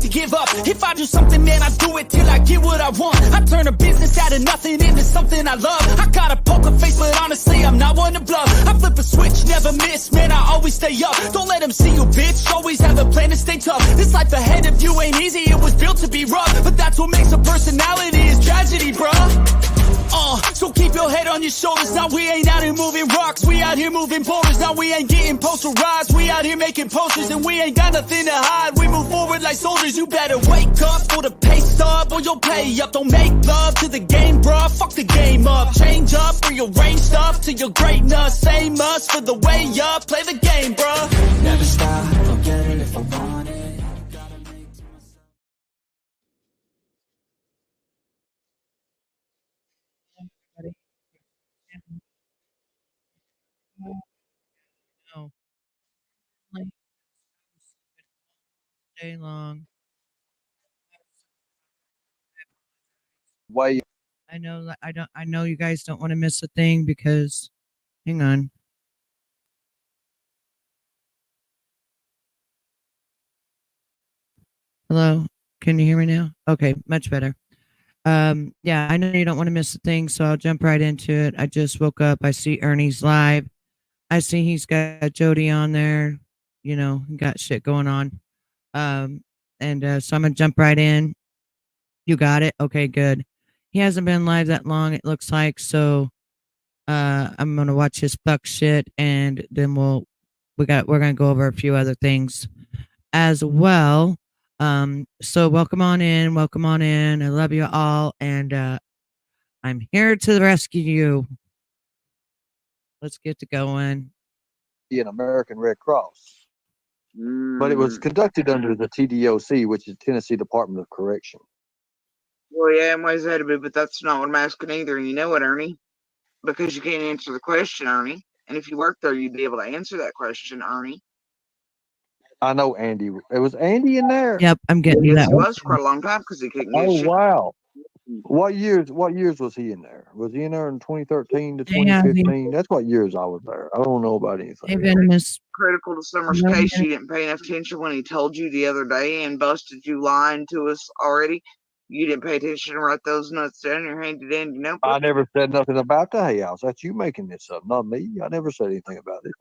to give up. If I do something, man, I do it till I get what I want. I turn a business out of nothing into something I love. I got a poker face, but honestly, I'm not one to bluff. I flip a switch, never miss, man, I always stay up. Don't let them see you, bitch, always have a plan to stay tough. This life ahead of you ain't easy, it was built to be rough. But that's what makes a personality, is tragedy, bruh. So keep your head on your shoulders. Now we ain't out here moving rocks, we out here moving boulders. Now we ain't getting posterized, we out here making posters. And we ain't got nothing to hide, we move forward like soldiers. You better wake up for the pay stub, or you'll pay up. Don't make love to the game, bruh, fuck the game up. Change up, rearrange stuff to your greatness. Same us for the way up, play the game, bruh. Never stop, I'll get it if I want it. No. Like, day long. Way. I know that I know you guys don't want to miss a thing because, hang on. Hello, can you hear me now? Okay, much better. Yeah, I know you don't want to miss a thing, so I'll jump right into it. I just woke up. I see Ernie's live. I see he's got Jody on there. You know, he got shit going on. So I'm gonna jump right in. You got it? Okay, good. He hasn't been live that long, it looks like, so I'm gonna watch his fuck shit, and then we're gonna go over a few other things as well. So welcome on in. I love you all, and I'm here to rescue you. Let's get to going. An American Red Cross, but it was conducted under the TDOC, which is Tennessee Department of Correction. Well, yeah, and ways ahead of it, but that's not what I'm asking either. And you know what, Ernie? Because you can't answer the question, Ernie. And if you worked there, you'd be able to answer that question, Ernie. I know Andy. It was Andy in there. Yep, I'm getting Yes, that. it was for a long time because he couldn't get shit. Wow. What years was he in there? Was he in there in 2013 to 2015? That's what years I was there. I don't know about anything. Hey, Venomous. Critical to Summer's case, you didn't pay enough attention when he told you the other day and busted you lying to us already. You didn't pay attention and write those notes down. You're handed in, you know. I never said nothing about the Hay House. That's you making this up, not me. I never said anything about it.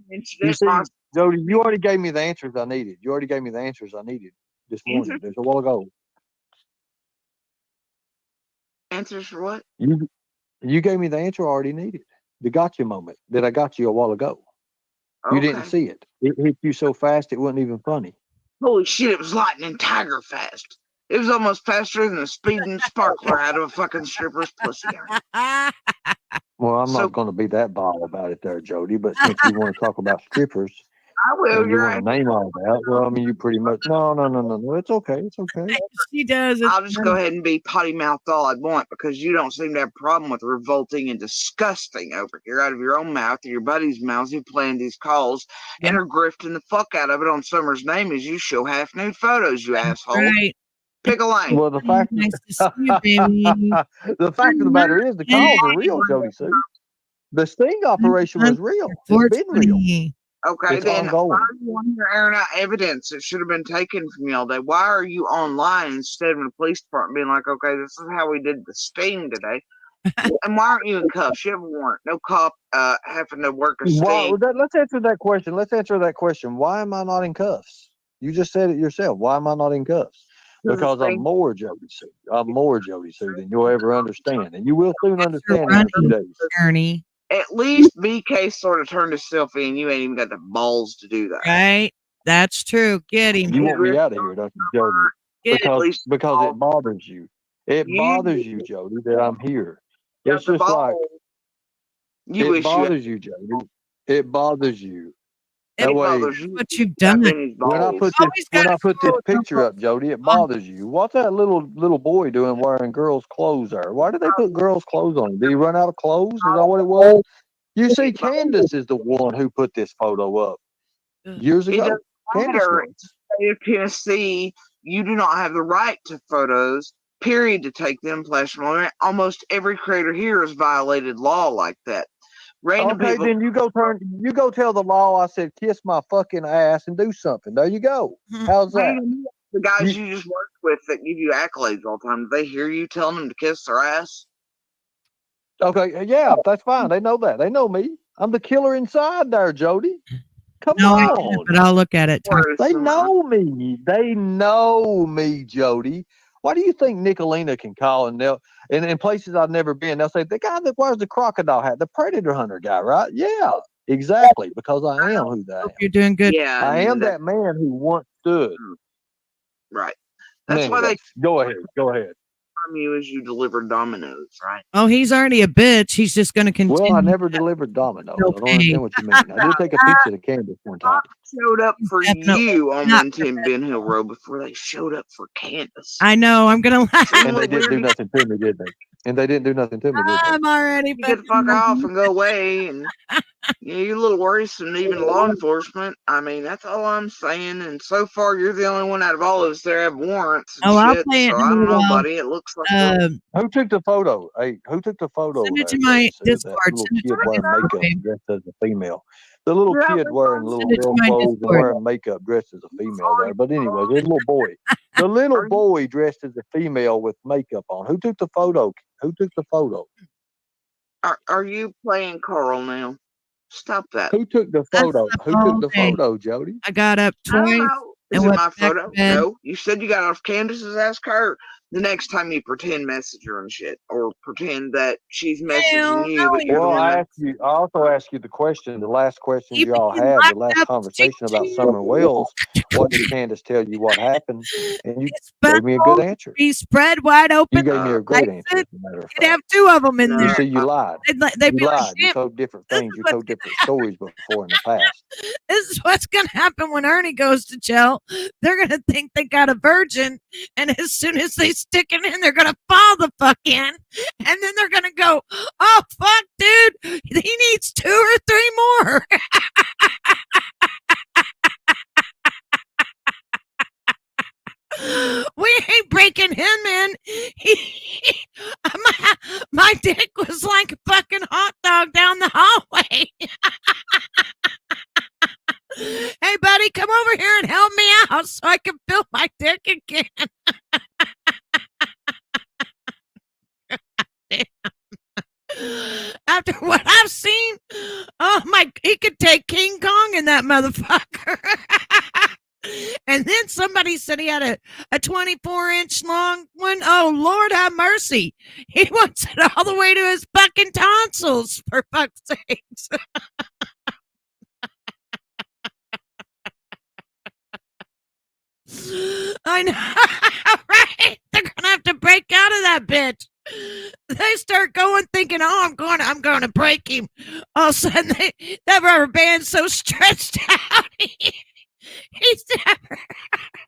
You see, Jody, you already gave me the answers I needed. This morning. There's a while ago. Answers for what? You gave me the answer I already needed. The gotcha moment that I got you a while ago. Okay. You didn't see it. It hit you so fast it wasn't even funny. Holy shit, it was lightning tiger fast. It was almost faster than a speeding sparkler out of a fucking stripper's pussy. Well, I'm not going to be that vile about it there, Jody, but since you want to talk about strippers, I will. You want to name all that. Well, I mean, you pretty much. No. It's okay. She does. I'll just go ahead and be potty mouthed all I want because you don't seem to have a problem with revolting and disgusting over here out of your own mouth or your buddy's mouths who planned these calls and are grifting the fuck out of it on Summer's name as you show half nude photos, you asshole. Right. Pick a lane. Well, the fact nice to see you, baby. The fact of the matter is the calls are real, Jodie Sue. The sting operation was real. It's been real. Okay, it's then ongoing. why are you on here airing out evidence that should have been taken from you all day? Why are you online instead of in the police department being like, okay, this is how we did the sting today? And why aren't you in cuffs? You have a warrant. No cop having to work a sting. Let's answer that question. Why am I not in cuffs? You just said it yourself. Why am I not in cuffs? Because I'm more Jodie Sue. I'm more Jodie Sue than you'll ever understand. And you will soon understand in a few days. Ernie. At least BK sort of turned himself in. You ain't even got the balls to do that. Right? That's true. Get him. You want me out of here, don't you, Jody? Because it bothers you. It bothers you, Jody, that I'm here. It's just like it bothers you, Jody. It bothers you. That way, what you've done. When I put this picture up, Jody, it bothers you. What's that little boy doing wearing girls' clothes there? Why did they put girls' clothes on him? Did he run out of clothes? Is that what it was? You see, Candus is the one who put this photo up years ago. Candace, state of Tennessee, you do not have the right to photos. Period. To take them, flash them on. Almost every creator here has violated law like that. Random okay, people, then you go tell the law I said kiss my fucking ass and do something. There you go. How's that? The guys you just worked with that give you accolades all the time, do they hear you telling them to kiss their ass? Okay, yeah, that's fine. They know that. They know me. I'm the killer inside there, Jody. Come No, I on. didn't, but I'll look at it. They know me. They know me, Jody. Why do you think Nicolina can call and they'll in places I've never been? They'll say the guy that wears the crocodile hat, the predator hunter guy, right? Yeah, exactly. Because I am who I am. You're doing good. Yeah, I am that man who once stood. Right. That's why Anyway, they go ahead. Go ahead. from you as you deliver dominoes, right? Oh, he's already a bitch. He's just going to continue. Well, I never delivered dominoes. No I don't understand what you mean. I did take a pizza to Candus one time. Showed up for Definitely you on not 110 Ben Hill Road before they showed up for Candus. I know. I'm going to laugh. And they didn't do nothing to me, did they? And they didn't do nothing to me, did they? I'm already You get the fuck off and go away, and you're a little worrisome, even law enforcement. I mean, that's all I'm saying. And so far, you're the only one out of all of us that have warrants and I'll shit. play it So in I a don't know, while. buddy. It looks like Who took the photo? Hey, who took the photo? Send it to there, my Jody? Discord. That little Send it kid to my wearing makeup Discord. dressed as a female. The little kid wearing little Send it to girl my clothes and Discord. wearing makeup dressed as a female there. But anyway, there's a little boy. The little boy dressed as a female with makeup on. Who took the photo? Who took the photo? Are you playing Carl now? Stop that. Who took the photo? Who took the Okay. photo, Jody? I got up I don't twice. know. Is and it went my back photo? to bed. No. You said you got off Candace's ass car. The next time you pretend messenger and shit, or pretend that she's messaging you, but you're the Well, one. I also asked you the question, the last questions Keep you all it had, the locked last up, conversation about chick, Summer Wells. What did Candace tell you what happened? And you It's gave me a good answer. be spread wide You open. gave me a great Like answer, it. as a matter of You'd have fact. two of them in You there. see, you lied. They'd You be like, lied. You "Shit, told different this things. is You what's told different stories before in the past. this is what's going to happen when Ernie goes to jail. They're going to think they got a virgin, and as soon as they stick it in, they're going to fall the fuck in, and then they're going to go, oh, fuck, dude, he needs 2 or 3 more. We ain't breaking him in. My dick was like a fucking hot dog down the hallway. Hey, buddy, come over here and help me out so I can fill my dick again. After what I've seen, oh my, he could take King Kong in that motherfucker. And then somebody said he had a 24-inch long one. Oh, Lord have mercy. He wants it all the way to his fucking tonsils, for fuck's sakes. I know, right? They're gonna have to break out of that bitch. They start going thinking, oh, I'm going to break him. All of a sudden, that rubber band's so stretched out. He's never.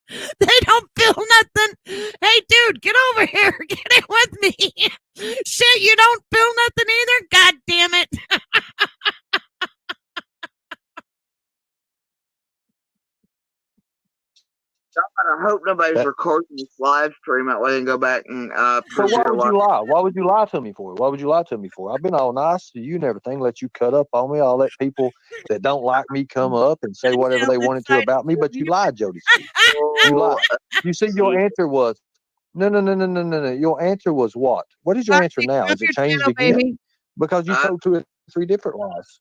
They don't feel nothing. Hey, dude, get over here. Get it with me. Shit, you don't feel nothing either? God damn it. I hope nobody's recording this live stream. That way they can go back and So why would you lie? Why would you lie to me for? Why would you lie to me for? I've been all nice to you and everything, let you cut up on me. I'll let people that don't like me come up and say whatever they wanted to about me, but you lied, Jodie Sue. You lied. You see, your answer was, no. Your answer was what? What is your answer now? Is it changed again? Baby. Because you told 2 or 3 different lies.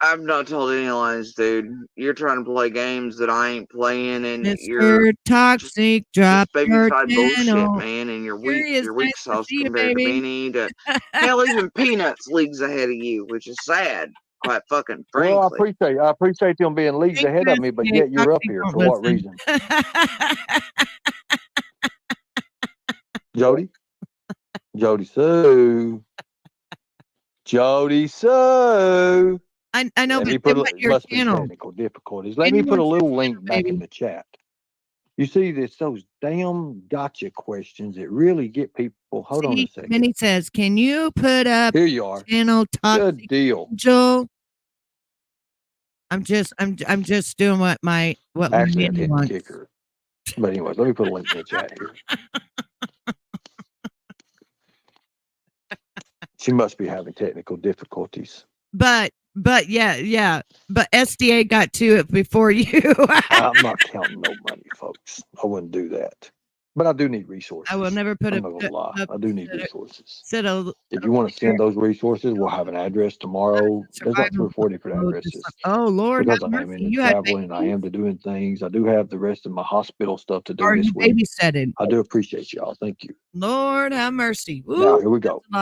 I've not told any lies, dude. You're trying to play games that I ain't playing, and Mr. you're Toxic, drop baby your side bullshit, channel. man. And you're Curious, weak nice to sauce see you, compared to baby. Benny. Hell, even Peanuts leagues ahead of you, which is sad. Quite fucking frankly. Well, I appreciate them being leagues ahead of me, but yet you're up here for what reason? Jody? Jodie Sue. Jodie Sue. I know, Let but me what your must be channel? technical difficulties. Let me put a little link back in the chat. You see, it's those damn gotcha questions that really get people. Hold on a second. Minnie says, "Can you put up Here you are. channel Toxic Good deal. Angel?" I'm just doing what Actually, I Minnie didn't wants. kick her. But anyway, let me put a link in the chat here. She must be having technical difficulties. But But yeah. But SDA got to it before you. I'm not counting no money, folks. I wouldn't do that. But I do need resources. I will never put I'm not gonna lie. I do need resources. If you want to send those resources, we'll have an address tomorrow. There's like 3 or 4 different addresses. Oh Lord, because I am into traveling and I am to doing things. I do have the rest of my hospital stuff to do Are this you week. babysitting? I do appreciate y'all. Thank you. Lord have mercy. Now here we go. She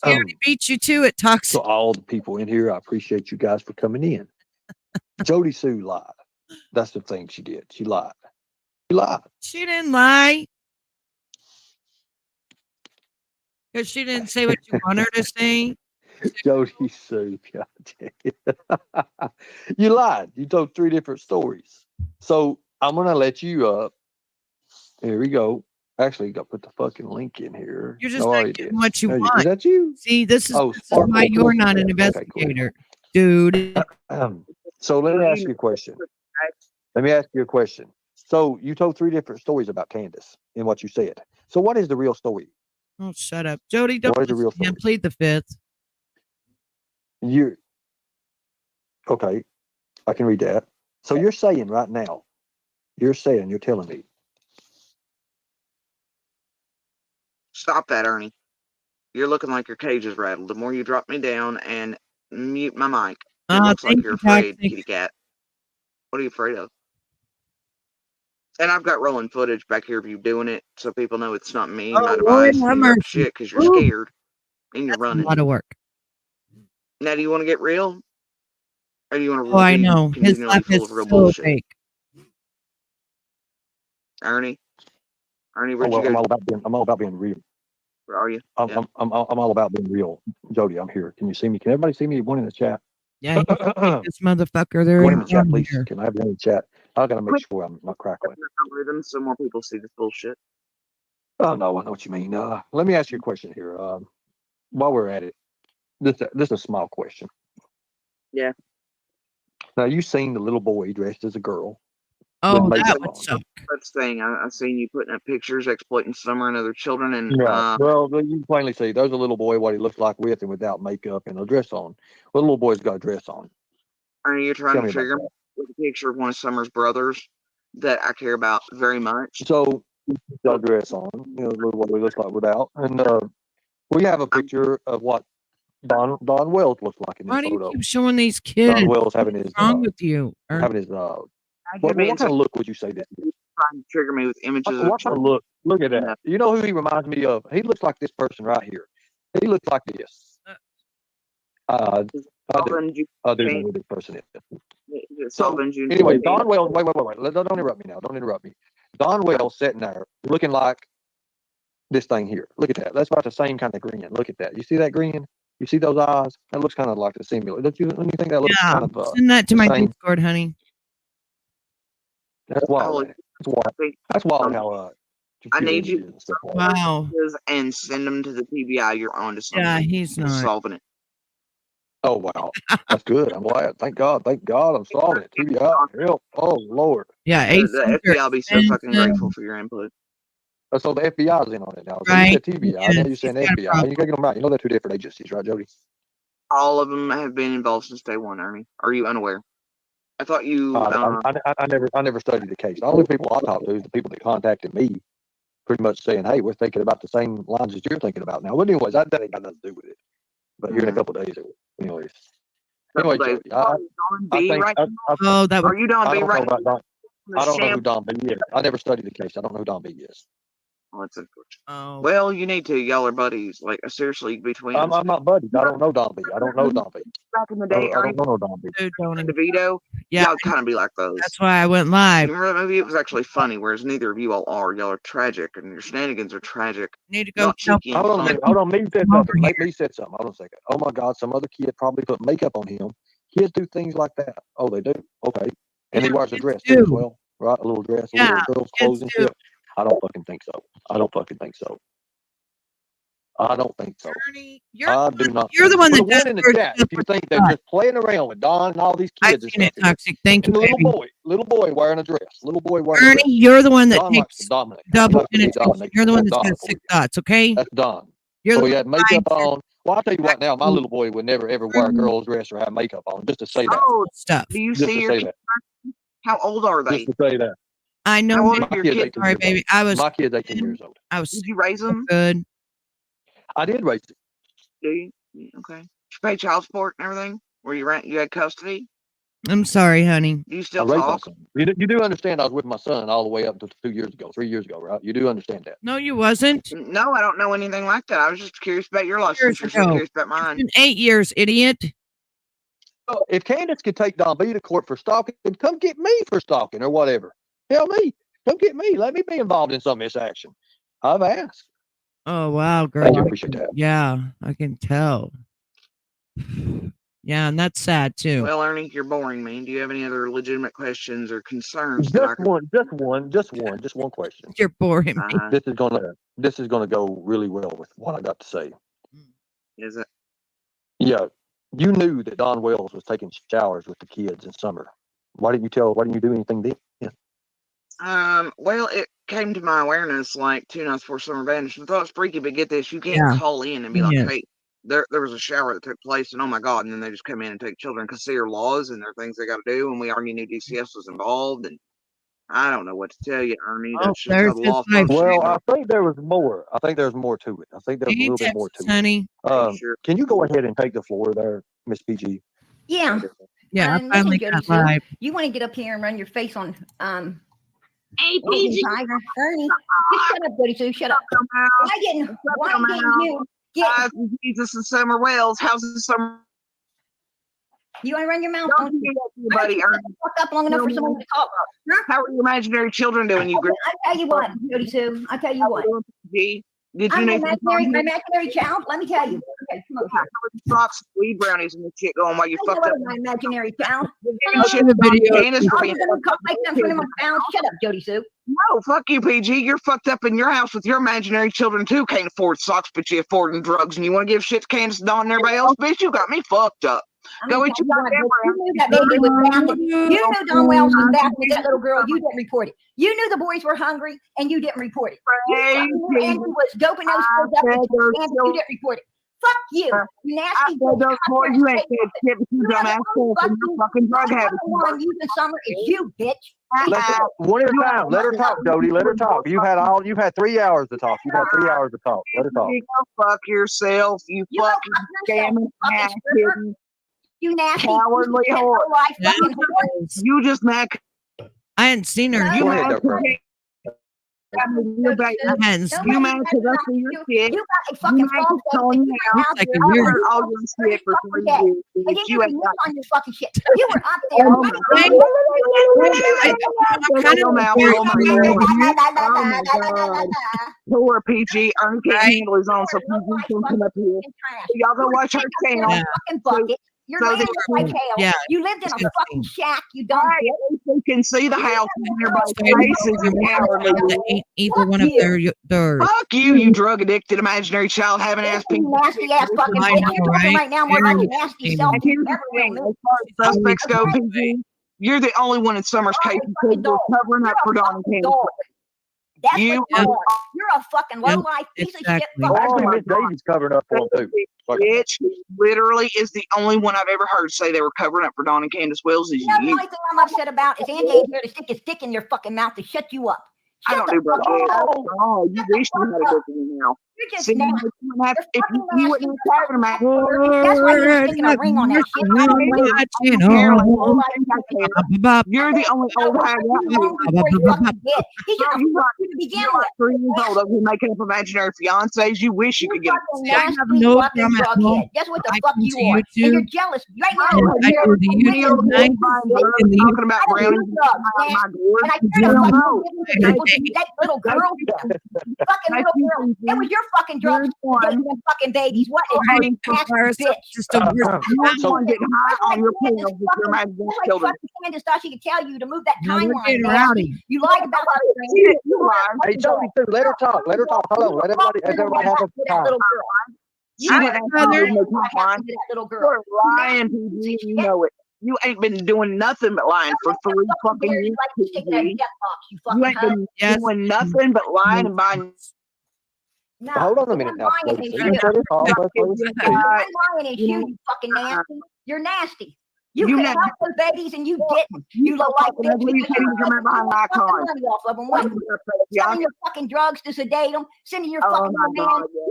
already beat you to it, Toxic. So all the people in here, I appreciate you guys for coming in. Jodie Sue lied. That's the thing she did. She lied. She lied. She didn't lie. Because she didn't say what you want her to say. Jodie Sue. You lied. You told 3 different stories. So I'm going to let you up. Here we go. Actually, got to put the fucking link in here. You're just not getting what you want. Is that you? See, this is why you're not an investigator, dude. So let me ask you a question. So you told 3 different stories about Candus in what you said. So what is the real story? Oh, shut up. Jody, don't What is the real story? plead the 5th. Okay, I can read that. So you're saying right now, you're telling me. Stop that, Ernie. You're looking like your cage is rattled. The more you drop me down and mute my mic, it looks like you're afraid, kitty cat. What are you afraid of? And I've got rolling footage back here of you doing it, so people know it's not me, my device, and you're shit because you're scared and you're running. A lot of work. Now, do you want to get real? Or do you want to? Oh, I know. His life is so fake. Ernie, where'd I'm you go? I'm all about being real. Where are you? I'm all about being real. Jody, I'm here. Can you see me? Can everybody see me? One in the chat. Yeah, this motherfucker. They're One in the chat, please. Here. Can I have one in the chat? I gotta make sure I'm not crackling. So more people see this bullshit. Oh no, I know what you mean. Let me ask you a question here. While we're at it, this is a small question. Yeah. Now you seen the little boy dressed as a girl. Oh, that would suck. That's the thing. I've seen you putting up pictures exploiting Summer and other children, and well, you plainly see there's a little boy what he looks like with and without makeup and a dress on. Well, the little boy's got a dress on. Are you trying to trigger me with a picture of one of Summer's brothers that I care about very much? So got a dress on, the little boy looks like without, and we have a picture of what Don Wells looks like in this photo. Why do you keep showing these kids? Don Wells having his. What's wrong with you? Having his. What kind of look would you say this is? Trying to trigger me with images. What kind of look? Look at that. You know who he reminds me of? He looks like this person right here. He looks like this. I do know who this person is. So, anyway, Don Wells. Wait. Don't interrupt me now. Don't interrupt me. Don Wells sitting there looking like this thing here. Look at that. That's about the same kind of grin. Look at that. You see that grin? You see those eyes? That looks kind of like the similar. Don't you think that looks kind of? Send that to my Discord, honey. That's wild. That's wild how I need you wow and send them to the TBI. You're on to something. Yeah, he's not solving it. Oh wow, that's good. I'm glad. Thank God I'm solving it. TBI, help! Oh Lord. Yeah, the FBI will be so fucking grateful for your input. So the FBI is in on it now. So right. You said TBI, now you're saying FBI. You gotta get them right. You know they're 2 different agencies, right, Jody? All of them have been involved since day one, Ernie. Are you unaware? I thought you. I never studied the case. The only people I talked to is the people that contacted me, pretty much saying, "Hey, we're thinking about the same lines as you're thinking about now." But anyways, that ain't got nothing to do with it. But here in a couple of days, anyways. Anyway, Jody, that are you Don B right? I don't know who Don B is. I never studied the case. I don't know who Don B is. Oh, that's unfortunate. Oh. Well, you need to. Y'all are buddies. Like, seriously, between I'm not buddies. I don't know Don B. I don't know Don B. Back in the day, I don't know Don B. DeVito, y'all kind of be like those. That's why I went live. Remember that movie? It was actually funny, whereas neither of you all are. Y'all are tragic, and your shenanigans are tragic. Need to go. Hold on. Me said something. Me said something. Hold on a second. Oh my God, some other kid probably put makeup on him. Kids do things like that. Oh, they do. Okay. And he wears a dress too as well, right? A little dress, a little girl's clothes and shit. I don't fucking think so. I don't think so. Ernie, I do not. You're the one that does in the chat. If you think they're just playing around with Don and all these kids, I've seen it, Toxic. Thank you, little boy wearing a dress. Ernie, you're the one that takes double penetration. You're the one that's got 6 dots. Okay, that's Don. You're so he had makeup on Well, I'll tell you what now, my little boy would never ever wear a girl's dress or have makeup on, just to say that. Oh, Stuff. do you Just see to your say that. How old are they? Just to say that. I know. How old My are your kid's kids? 18 Sorry, years baby. old. My kid's 18 years old. I was Did you raise them? good. I did raise it. Do you? Okay. Did you pay child support and everything? Were you you had custody? I'm sorry, honey. Do you I still raised my talk? son. You do understand I was with my son all the way up until 3 years ago, right? You do understand that. No, you wasn't. No, I don't know anything like that. I was just curious about your life since you're so ago. curious about It's mine. been 8 years, idiot. If Candus could take Don B to court for stalking, come get me for stalking or whatever. Tell me. Come get me. Let me be involved in some of this action. I've asked. Oh, wow, girl. Thank you. Appreciate that. Yeah, I can tell. Yeah, and that's sad too. Well, Ernie, you're boring me. Do you have any other legitimate questions or concerns? that I Just one question. You're boring me. could, This is gonna go really well with what I got to say. is it? Yeah, you knew that Don Wells was taking showers with the kids in summer. Why didn't you do anything then? Yeah. Well, it came to my awareness like 2 nights before summer vanished. I thought it was freaky, but get this, you can't call in and be like, Yeah. hey, there was a shower that took place, and oh my God, and then they just come in and take children because there are laws and there are things they got to do, and we already knew DCS was involved, and I don't know what to tell you, Ernie. Oh, That's just how there's the law his wife. functions. Well, I think there was more. I think there's more to it. I think there's a little bit more to it. Honey. Sure. Can you go ahead and take the floor there, Miss PG? Yeah. Yeah, I listen, finally Jodie got Sue, live. You want to get up here and run your face on Hey, PG Tiger, Ernie. Just shut up, Jodie Sue. Shut up. Why didn't you get Jesus and Summer Wells? How's the summer? you want to run your mouth? Don't do that to you, buddy. Shut the fuck up long enough for someone to talk. How are your imaginary children doing? You great? I tell you what, Jodie Sue. I tell you what. Did you I'm know an imaginary child. Let me tell you. Okay, come over here. socks, weed brownies, and the shit going while you I fucked know up? my imaginary child. Shit, the video. Candace, Are you going to make them in front of my mouth? Shut up, Jodie Sue. no, fuck you, PG. You're fucked up in your house with your imaginary children too. Can't afford socks, but you affording drugs, and you want to give shit to Candace, Dawn, and everybody else. Bitch, you got me fucked up. Go eat your goddamn you knew that baby was bathing. You knew Don Wells was bathing with that little girl. You didn't report it. You knew the boys were hungry, and you didn't report it. You knew Andrew was doping those kids up, and you didn't report it. Fuck you, you nasty those boys, you ain't said shit, but you You're dumbass the ass and you're fucking drug habit. one using summer is you, bitch. One at a time. Let her talk, Jody. Let her talk. You've had 3 hours to talk. You've had 3 hours to talk. Let her talk. You go fuck yourself, you You go fucking fuck yourself, scamming you fucking ass stripper. kitten. You nasty Cowardly piece of whore. life fucking whore. You just mad. I hadn't seen her. No, Go You ahead, no, Dr. no, You I hadn't seen You mad because I see your shit. You got a fucking You phone calling me out. like a You weird. were all your shit for 3 years. and bitch. then You you ain't renewed got on your fucking shit. You were up there. Oh, running my around. kind of poor PG. Ernie can't handle his own, so PG can come up here. Y'all go watch her channel. Yeah. Fucking bucket. You're So laying that- in my tail. Yeah. You lived in a Disgusting. fucking shack. You don't Right, you can see the house in everybody's faces and Ain't either one of their doors. fuck you, you drug addicted imaginary child having ass You people. nasty ass fucking I bitch. know, You're talking right? right now more like a nasty self And than here's you the ever will, thing, man. as far as suspects go, PG, you're the only one in Summer's case who said you're covering up for Don and Candace. Dog. That's You what you are. You're a fucking Yep, low-life piece of exactly. shit. fuck. Actually, my Miss Davies covered up for him too. bitch literally is the only one I've ever heard say they were covering up for Don and Candace Wells is You know, the you. only thing I'm upset about is Andy ain't here to stick his dick in your fucking mouth to shut you up. I Shut don't do the fuck broke up. Oh, you wish you had a dick in your mouth. You're just See, nasty. if you wouldn't have having a mouth, That's why you're sticking a ring on that shit. you're the only old hag out there. He should have fucked you to begin You're with. like 3 years old over here making up imaginary fiancés. You wish you could get fucking I have nasty no fucking drama at drughead. home. Guess what the I fuck come you to are. you And you're too. jealous. Right And now, I do the usual night in the talking about I don't brownies do drugs, my man. gourd. And I You turned don't a know. fucking people to that little girl. Fucking little girl. It was your fucking drugs. One. Getting them fucking babies. What is Right, you nasty comparison, bitch? just a You're worse. the one getting high on your pills with your That's imaginary like children. fucking Candus thought she could tell you to move that Now we're timeline. getting man. rowdy. You lied about that. You lied. Hey, Jody, too, let her talk. Let her talk. Hold on. Let everybody have a That time. little girl. You I didn't didn't have have to to do make what my happened to that little girl. You're lying, PG. You know it. You ain't been doing nothing but lying for 3 fucking years, Like you stick that PG. death box, you You fucking ain't hoe. been Yes. doing nothing but lying and buying No, Hold on a the minute one now. lying Let's is let her talk. Let's let her The speak. one lying is you fucking nasty. You're nasty. You You could nasty. help those babies and you didn't. You look like fucking ugly. You can't even come out behind my fucking car. money off of them. What? Selling your fucking drugs to sedate them, sending your fucking old man.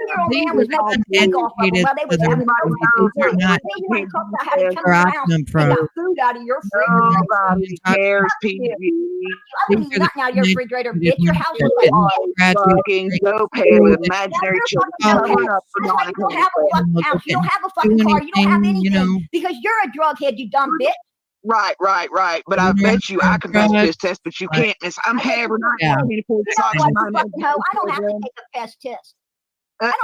Your old man was making These money off of them while they were having These are not Then you want to talk about how to come where to I the house come and from. got food out of your refrigerator. Nobody cares, PG. I wouldn't eat nothing out of your refrigerator, bitch. Your house was like, Fucking dope head with imaginary children covering up for that's why non you don't have a fucking house. You don't have a fucking car. You don't have anything because you're a drug head, you dumb bitch. Right. But I bet you I can pass this test, but you can't, miss. I'm having Yeah. I don't have to take a fast test.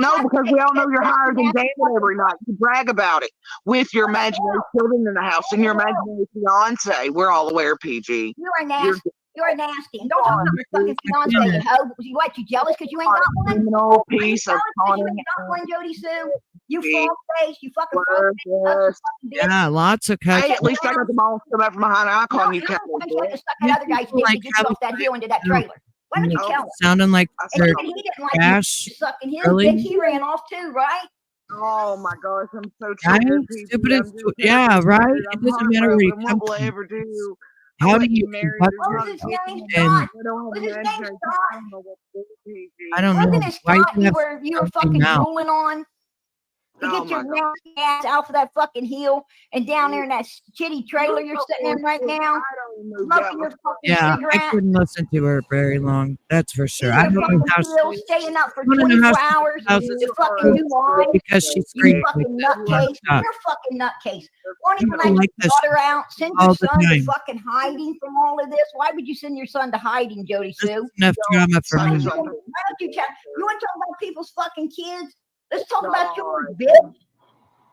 No, because we all know you're higher than David every night. You brag about it with your imaginary children in the house and your imaginary fiance. We're all aware, PG. You are nasty. You're nasty. And don't talk about your fucking fiance, you hoe. What, you jealous because you ain't got one? Criminal piece of You ain't got one, Jodie Sue. You frog face. You fucking frog face. Yeah, lots of cuts. Hey, at least I got the balls to come out from behind an icon. You I'm can't. trying to suck that other guy's dick and get you off that hill into that trailer. Why don't you tell him? Sounding like And they're he didn't like trash. you sucking his Really? dick. He ran off too, right? Oh my gosh, I'm so Right? triggered. PG. Stupid I'm as- just yeah, so right? triggered. It I'm doesn't matter where you heartbroken. come What will I from. ever do? How I do let you marry what- this What was mother- his name? and Scott. I don't What have was his an name? answer. Scott? I don't know what to do, PG. I don't know. Wasn't it Why Scott you you have were something fucking now? drooling on? To Oh get your my God. nasty ass out of that fucking hill and down there in that shitty trailer you're sitting in right now, I don't know smoking your that. fucking Yeah, I cigarette, couldn't listen to her very long. That's for sure. eating I your don't know fucking how pills, staying up for I don't know how 24 she- hours how to fucking do live. because she's You screaming. fucking nutcase. You're a fucking nutcase. Why don't you People let like your this daughter out? Send all your the son to time. fucking hiding from all of this. Why would you send your son to hiding, Jodie This Sue? is enough drama for Son me. is Why on- don't you tell? You want to talk about people's fucking kids? Let's talk about yours, God. bitch.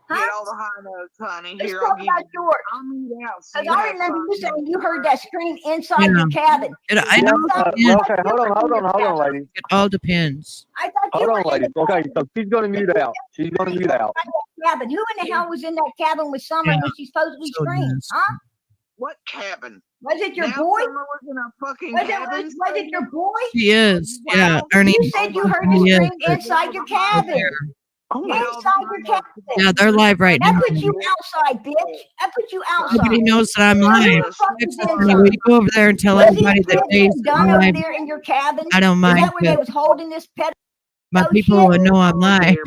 Get Huh? all the high notes, honey. Let's Here, I'll talk give about you. yours. I'll meet out. So Because you I have remember you fun. saying you heard that scream inside Yeah. your cabin. I Yeah, know well, okay, hold on, ladies. it all depends. I thought you Hold were on, in the ladies. Okay, so she's gonna mute out. She's gonna mute out. cabin. Who in the hell was in that cabin with Summer Yeah. when she supposedly So screamed? nasty. Huh? What cabin? Was it your Now boy? Summer was in a fucking Was cabin. it your boy? She is. Yeah, Ernie. You said you heard She the is, scream but- inside your cabin. Oh my Get all the Inside your high notes. cabin. Yeah, they're live right That now. puts you outside, bitch. That puts you outside. Nobody knows that I'm Who live. the fuck is Text me. inside? Will you go over there and tell Was he everybody that Dave's done over live? there in your cabin? I don't Is mind. that where they but was holding this pet? My Oh, people shit. will know I'm live.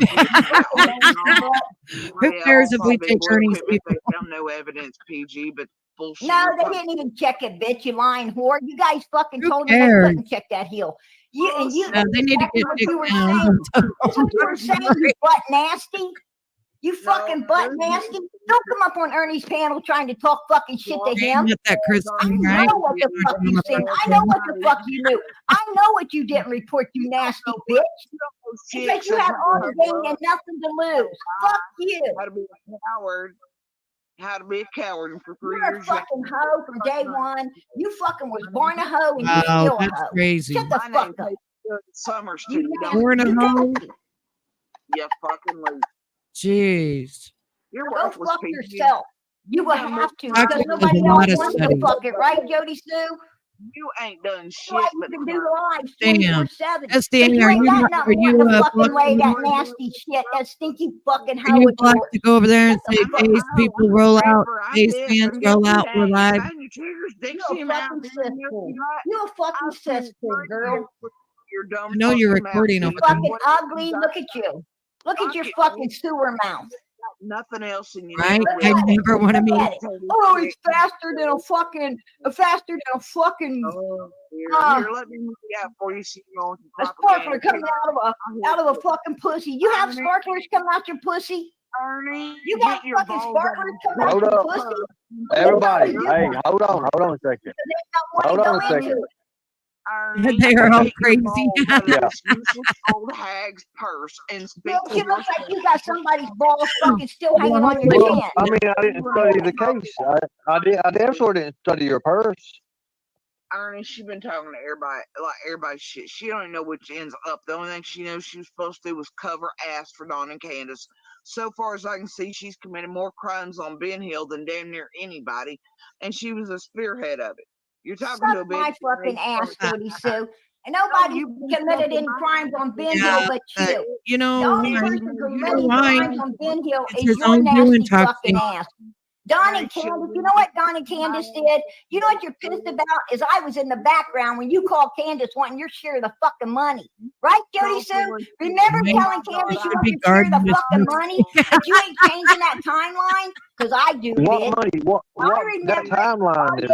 Who Who cares if we take Ernie's people? They found no evidence, PG, but bullshit. No, they didn't even check it, bitch. You lying whore. You guys fucking Who told them they cares? couldn't check that hill. You and you. Yeah, they need to get That's what you were dick down. saying. That's what you were saying, you butt nasty. You fucking butt nasty. Don't come up on Ernie's panel trying to talk fucking shit to him. Not that I Christine, right? know what the fuck you said. I know what the fuck you knew. I know what you didn't report, you nasty bitch. Because you have all the gain and nothing to lose. Fuck you. How to be a coward. How to be a coward for 3 You're a years. fucking hoe from day one. You fucking was born a hoe and you Wow, still a that's hoe. crazy. Shut the My fuck name up. is Summers You too. nasty. Born a You hoe? nasty. You fucking lose. Jeez. You're Go worthless, fuck PG. yourself. You will have to Toxic because is nobody a lot else of wants to studies. fuck it, right, Jodie Sue? You ain't done shit Right, but you can do hurt. live Damn. 24/7. SDA, You are ain't you got are nothing you more to uh, fucking lay that black- nasty shit, that stinky fucking are hoe you of black yours. to go over there and Shut the say, fuck "Gays up. people roll out, I'm gays this, fans I'm roll this, out, we're I'm live." Find your triggers, You're Dixie a Mouth. fucking cesspool. You're a fucking cesspool, girl. You're dumb. I know you're fucking mouth. recording You're over there. fucking ugly. Look at you. Look at your fucking sewer mouth. Nothing else in you. Right? Look I at it. never want to Look meet. at it. Oh, it's faster than a fucking. Oh, here, let me move it out for you. See you on A sparkler coming out of a fucking pussy. You have sparklers coming out your pussy? Ernie, You got get your fucking balls sparklers out. coming out Hold your up. pussy? Everybody, hey, hold on a second. Hold on a second. Ernie, They are all get your crazy. balls out of Yeah. this useless old hag's purse and speak Look, to it looks like you got somebody's balls fucking still hanging on your Well, chin. I mean, I didn't study the case. I damn sure didn't study your purse. Ernie, she been talking to everybody, like everybody's shit. She don't even know which ends up. The only thing she knows she was supposed to do was cover ass for Dawn and Candus. So far as I can see, she's committed more crimes on Ben Hill than damn near anybody, and she was a spearhead of it. You're talking to a Suck bitch. my fucking ass, Jodie Sue. And nobody committed any crimes on Ben Hill but you. You know, The only why? person committing why? crimes on Ben Hill It's is his your own doing, nasty fucking Toxic. ass. Don and Candace, you know what Don and Candace did? You know what you're pissed about is I was in the background when you called Candace wanting your share of the fucking money. Right, Jodie Sue? Remember telling Candace you want your share of the fucking money? But you ain't changing that timeline? Because I do, What bitch. money? What that remember- timeline is?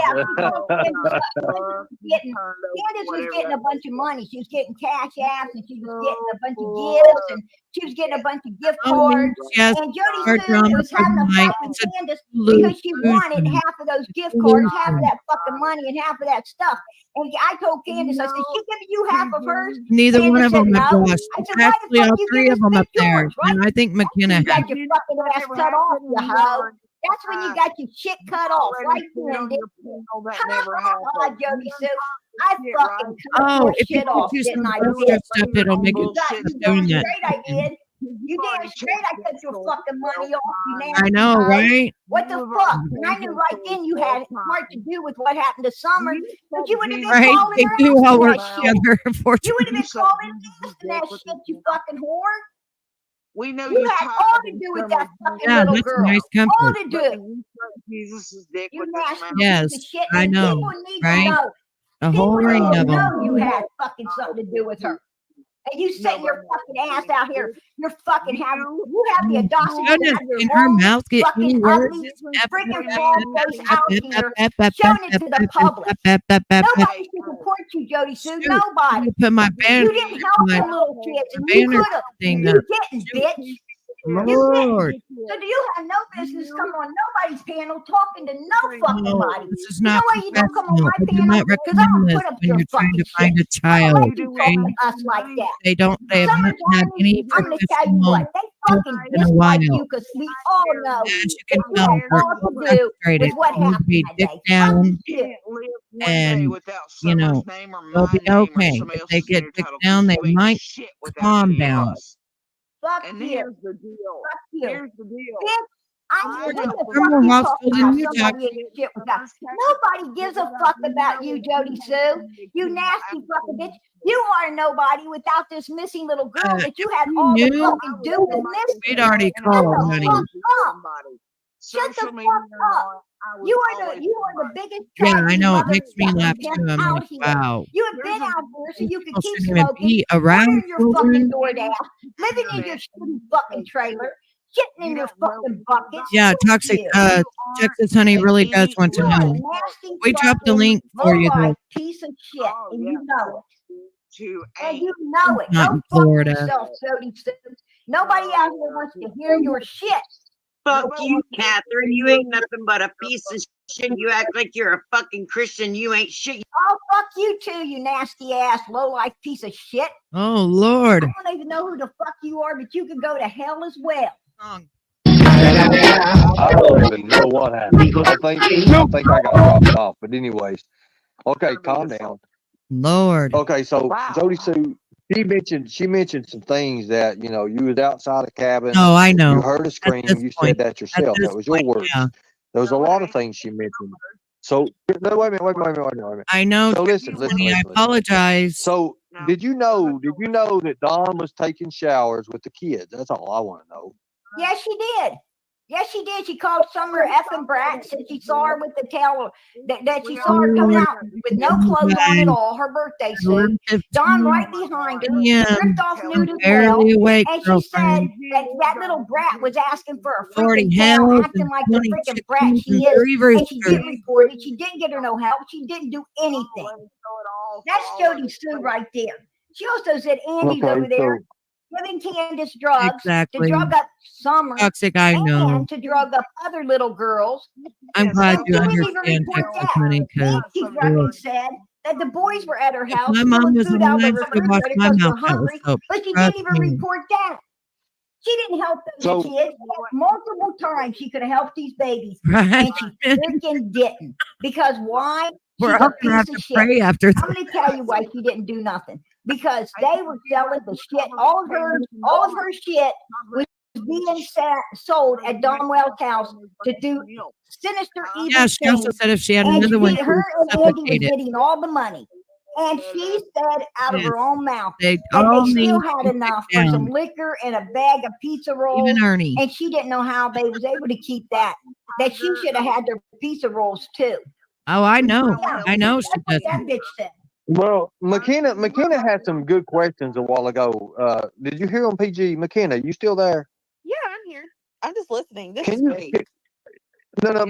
Candace was getting a bunch of money. She was getting cash apps and she was getting a bunch of gifts and she was getting a bunch of gift cards. Yes, And Jodie our Sue drama was having a for the fight night. with It's a Candace delusion. because she wanted half of those gift cards, half of that fucking money, and half of that stuff. And I told Candace, I said, she giving you half of hers? Neither one Candace of them said have no. lost. I said, why the Actually, fuck all you three give of us them up big there. yours, right? And I think McKenna You got has. your fucking ass cut off, you hoe. That's when you got your shit cut off, right then, didn't you? God, Jodie Sue, I fucking cut Oh, your if you shit off, do some didn't I, extra bitch? stuff, it'll make it You got stop you doing damn that. straight I did. You damn straight I cut your fucking money off, you nasty I know, hoe. right? What the fuck? And I knew right then you had part to do with what happened to Summer, but you would have been Right? calling They her do asking all work that shit. together, You would unfortunately. have been calling her asking that shit, you fucking whore. We know You had all to do with that fucking Yeah, little that's a girl. nice All comfort. to do. Jesus' dick You with nasty this mouth. Yes, piece of shit. I And know, people need right? to know. A People whole ring need to of them. know you had fucking something to do with her. And you sitting your fucking ass out here. You're fucking having, you have the audacity to Goodness, have your can her own mouth get any fucking worse? ugly freaking bald face out here showing it to the public. Nobody Nobody should support you, Jodie Sue. Nobody. put my banner. You didn't help my them little kids, and you banner could have. thing You up. didn't, bitch. Lord. So do you have no business come on nobody's panel talking to no fucking No, body? this is You know not why you don't come on professional. my I do panel? not Because I don't recommend this put up when your you're trying to fucking find shit. a I don't child. let you talk Okay? to us like that. They don't have Summertime, any I'm going to tell you professional. what, they fucking in a dislike while. you because we all know As you that can you tell, had we're all all to do frustrated. with what We need to happened be that dick day. down, Shit. and you know they'll be okay. If they get dick title, down, they you ain't might shit without calm any of down. us. Fuck And you. here's the deal. Fuck you. Here's the deal. Bitch, I I know know the We're more fuck you hostile talking than about you, somebody ain't shit without. Nobody gives a fuck about you, Jodie Sue. You nasty fucking bitch. You are nobody without this missing little girl that you had you all the knew, fucking do with missing. we'd already Shut called, the honey. fuck up. Shut the fuck up. You are the biggest Yeah, I tragedy know. It mother makes me laugh fucking too. I'm out like, here. wow. You have been out here so you can People keep shouldn't even smoking, be around ordering your fucking children. DoorDash, living in your shitty fucking trailer, shitting in your fucking buckets. Yeah, Fuck toxic. you. Texas Honey really does want to You are a know. nasty We dropped the fucking link for you, low-life though. piece of shit, and you know To it. And eight. you know it. Not Go in fuck Florida. yourself, Jodie Sue. Nobody out here wants to hear your shit. Fuck you, Catherine. You ain't nothing but a piece of shit. You act like you're a fucking Christian. You ain't shit. Oh, fuck you too, you nasty ass low-life piece of shit. Oh Lord. I don't even know who the fuck you are, but you can go to hell as well. I don't even know what happened. I think I got dropped off. But anyways, okay, calm down. Lord. Okay, so Wow. Jodie Sue, she mentioned some things that you was outside a cabin. Oh, I You know. heard a scream. this You point- said that yourself. this That was your point, words. yeah. There was a lot of things she mentioned. So no, wait a minute. I know. So listen. I apologize. So did you know that Dawn was taking showers with the kids? That's all I want to know. Yes, she did. Yes, she did. She called Summer effing brats, and she saw her with the tail that she saw her coming out with no clothes on at all. Her birthday suit. Dawn right behind her, stripped off nude as well. Barely awake, And she said girlfriend. that little brat was asking for a 40 freaking tail, hells acting and like the 20 freaking brat she chickens and is. 3 And she did roosters. report it. She didn't get her no help. She didn't do anything. That's Jodie Sue right there. She also said Andy's over there giving Candus drugs Exactly. to drug up Summer Toxic, I know. and to drug up other little girls. I'm glad And you she didn't even understand, report Texas that. Honey, because And she fucking said that the boys were at her house my mom pulling was food out of alive, the she washed refrigerator my because mouth they're out with hungry, soap. but she Trust didn't even me. report that. She didn't help those kids. Multiple times she could have helped these babies, Right? and she freaking didn't. Because why? We're She's all a gonna have piece to of shit. pray after I'm this. going to tell you why she didn't do nothing. Because they were selling the shit. All of her shit was being sold at Donwell's house to do sinister, evil Yeah, she things. also said if she had And another one, she her would and Andy was supplicate it. getting all the money. And she said out of her own mouth They that all they still need had to enough sit for some down. liquor and a bag of pizza rolls. Even Ernie. And she didn't know how they was able to keep that. That she should have had their pizza rolls too. Oh, I know. Yeah, I know that's she what does. that bitch said. Well, McKenna had some good questions a while ago. Did you hear on PG? McKenna, you still there? Yeah, I'm here. I'm just listening. This Can is you? great. No,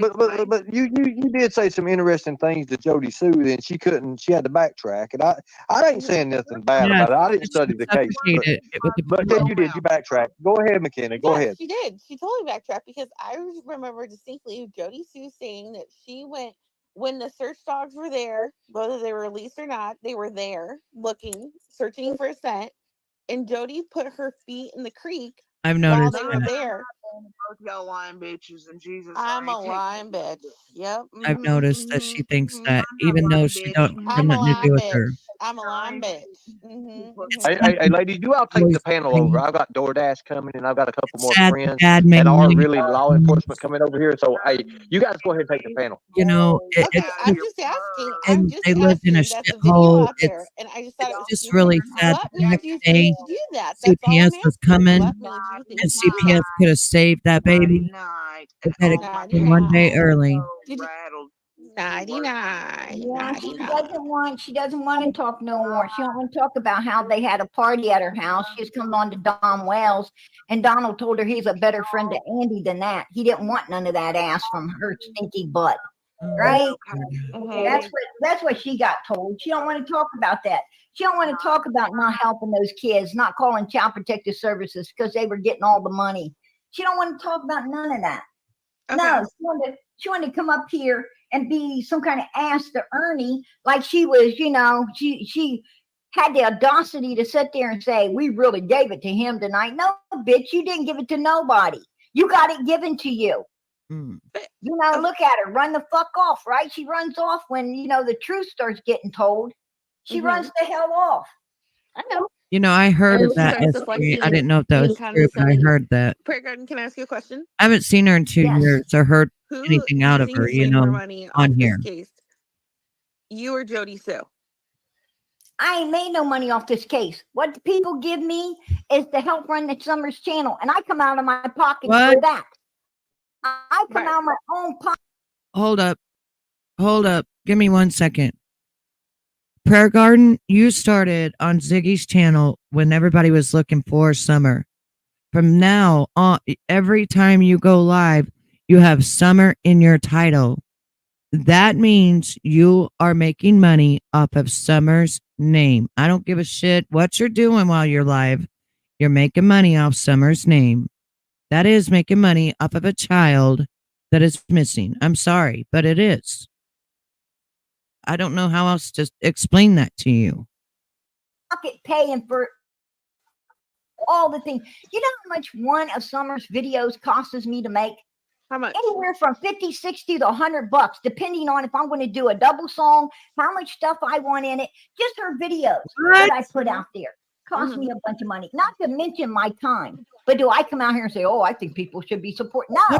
but you did say some interesting things to Jodie Sue, and she couldn't. She had to backtrack, and I ain't saying nothing bad Yeah, about it. I didn't she study the case, suffocated it with the but yeah, you did. You backtracked. Go ahead, McKenna. Go Yes, ahead. she did. She totally backtracked because I remember distinctly Jodie Sue saying that she went when the search dogs were there, whether they were released or not, they were there looking, searching for a scent, and Jodie put her feet in the creek I've while noticed they were that. there. Both y'all lying bitches and Jesus. I'm a lying bitch. Yep. I've noticed that she thinks that, I'm not even though lying, she bitch. don't have I'm a nothing to lying do with bitch. her. I'm a lying bitch. It's Hey, sad ladies, you all take boys the panel thing. over. I've got DoorDash coming, and I've got a couple It's more sad friends Dad made that are money. really law enforcement coming over here. So, hey, you guys go ahead and take the panel. You know, Okay, it's I'm just, just asking. I'm and just they lived in a asking. That's a video shithole. out there, It's and I just thought it was just stupid. really sad. What The made next you day, think to do that? That's all I'm CPS was asking. coming, What made you think and to do that? CPS could have saved that baby Night. if they had Nighty come one day night. early. Did you- Rattled. Nighty night. Yeah, Nighty she night. doesn't want to talk no more. She don't want to talk about how they had a party at her house. She's coming on to Don Wells, and Donald told her he's a better friend to Andy than that. He didn't want none of that ass from her stinky butt. Right? That's what she got told. She don't want to talk about that. She don't want to talk about not helping those kids, not calling Child Protective Services because they were getting all the money. She don't want to talk about none of that. No, she wanted to come up here and be some kind of ass to Ernie, like she was, she had the audacity to sit there and say, we really gave it to him tonight. No, bitch, you didn't give it to nobody. You got it given to you. Look at her, run the fuck off, right? She runs off when, the truth starts getting told. She runs the hell off. I know. I heard And of she that. starts deflecting I didn't know if that and was true, but I condescending. heard that. Prayer Garden, can I ask you a question? I haven't seen her in 2 Yes. years or heard Who anything do out you of think her, has made more money off on this here. case? You or Jodie Sue? I ain't made no money off this case. What the people give me is to help run the Summers channel, and I come out of my pocket What? for that. I come out of my own pocket. Hold up. Give me 1 second. Prayer Garden, you started on Ziggy's channel when everybody was looking for Summer. From now on, every time you go live, you have Summer in your title. That means you are making money off of Summer's name. I don't give a shit what you're doing while you're live. You're making money off Summer's name. That is making money off of a child that is missing. I'm sorry, but it is. I don't know how else to explain that to you. Pocket paying for all the things. You know how much one of Summer's videos costs me to make? How much? Anywhere from 50, 60 to $100, depending on if I'm going to do a double song, how much stuff I want in it. Just her videos that I put out there cost me a bunch of money. Not to mention my time. But do I come out here and say, oh, I think people should be supported? No.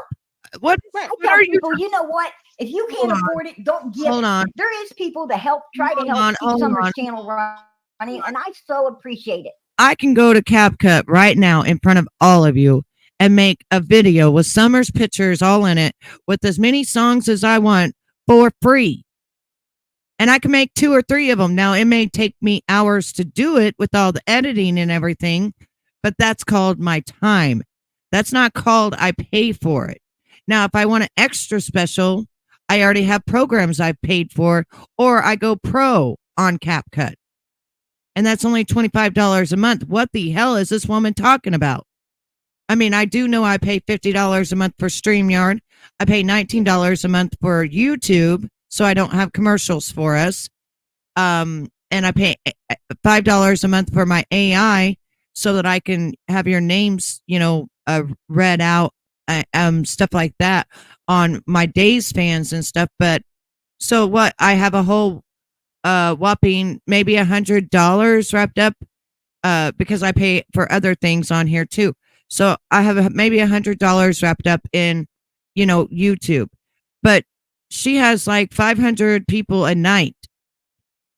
What I tell people, you know what? If you can't afford it, don't give it. There is people that try to help keep Summer's channel running, and I so appreciate it. I can go to CapCut right now in front of all of you and make a video with Summer's pictures all in it with as many songs as I want for free. And I can make 2 or 3 of them. Now, it may take me hours to do it with all the editing and everything, but that's called my time. That's not called I pay for it. Now, if I want an extra special, I already have programs I've paid for, or I go pro on CapCut. And that's only $25 a month. What the hell is this woman talking about? I mean, I do know I pay $50 a month for StreamYard. I pay $19 a month for YouTube, so I don't have commercials for us. And I pay $5 a month for my AI so that I can have your names, read out, stuff like that on my Days fans and stuff. But so what? I have a whole whopping maybe $100 wrapped up because I pay for other things on here too. So I have maybe $100 wrapped up in, YouTube. But she has like 500 people a night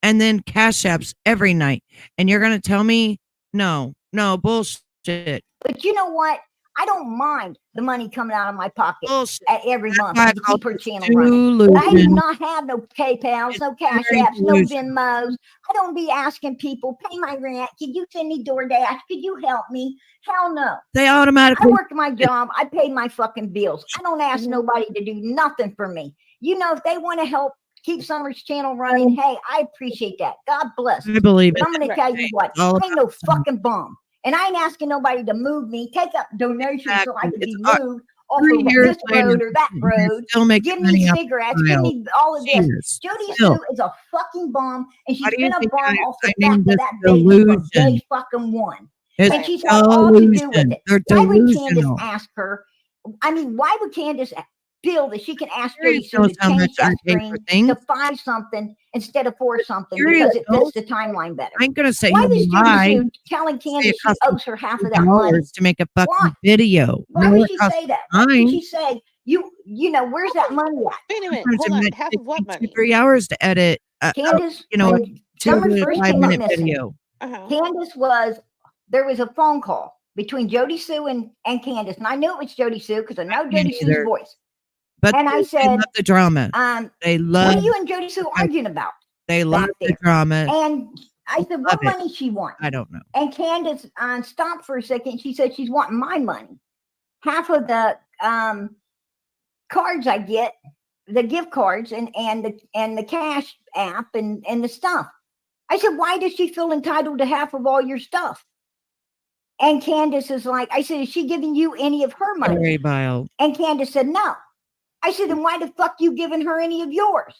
and then cash apps every night. And you're going to tell me, no, bullshit. But you know what? I don't mind the money coming out of my pocket Bullshit. every month why I to call keep her this channel running. But I do delusion. not have no PayPals, no Cash very Apps, no delusional. Venmos. I don't be asking people, pay my rent. Could you send me DoorDash? Could you help me? Hell no. They I automatically work my job. I pay my fucking bills. I don't ask nobody to do nothing for me. You know, if they want to help keep Summer's channel running, hey, I appreciate that. God bless. I believe But it. I'm going to tell you what, all I ain't no fucking bum. And I ain't asking nobody to move me, take up donations so I can be moved off 3 of years this later, road or that you're road. still making Give money me off cigarettes, the give child. me all of this. Cheers. Jodie Still. Sue is a fucking bum, and Why she's do you been a think bum I off the back named of this that baby from delusion? day fucking one. It's And she's had all to do with delusion. it. They're Why would Candace delusional. ask her? I mean, why would Candace feel that she can ask Curious Jodie Sue to knows how change much I that pay for screen things. to find something instead of for something Curious because it knows. fits the timeline better? I ain't gonna say Why you is Jodie lie. Sue telling Say Candace it she cost me owes her half of that money? $2 to make a fucking Why? video. Why No, would it she costs say that? Why would time. she say, you know, where's that money at? Wait a minute. Sometimes Hold it on. might Half take of what me money? 2-3 hours to edit Candace, a when Summer 2 to first 5 came up minute missing, video. Uh-huh. Candace there was a phone call between Jodie Sue and Candace. And I knew it was Jodie Sue because I know Me Jodie Sue's neither. voice. But And I they said, love the drama. They what love are you and Jodie Sue arguing about? they love the there? drama. And I said, what Love it. money she want? I don't know. And Candace stopped for a second. She said she's wanting my money. Half of the cards I get, the gift cards and the cash app and the stuff. I said, why does she feel entitled to half of all your stuff? And Candace is like, I said, is she giving you any of her money? Very vile. And Candace said, no. I said, then why the fuck you giving her any of yours?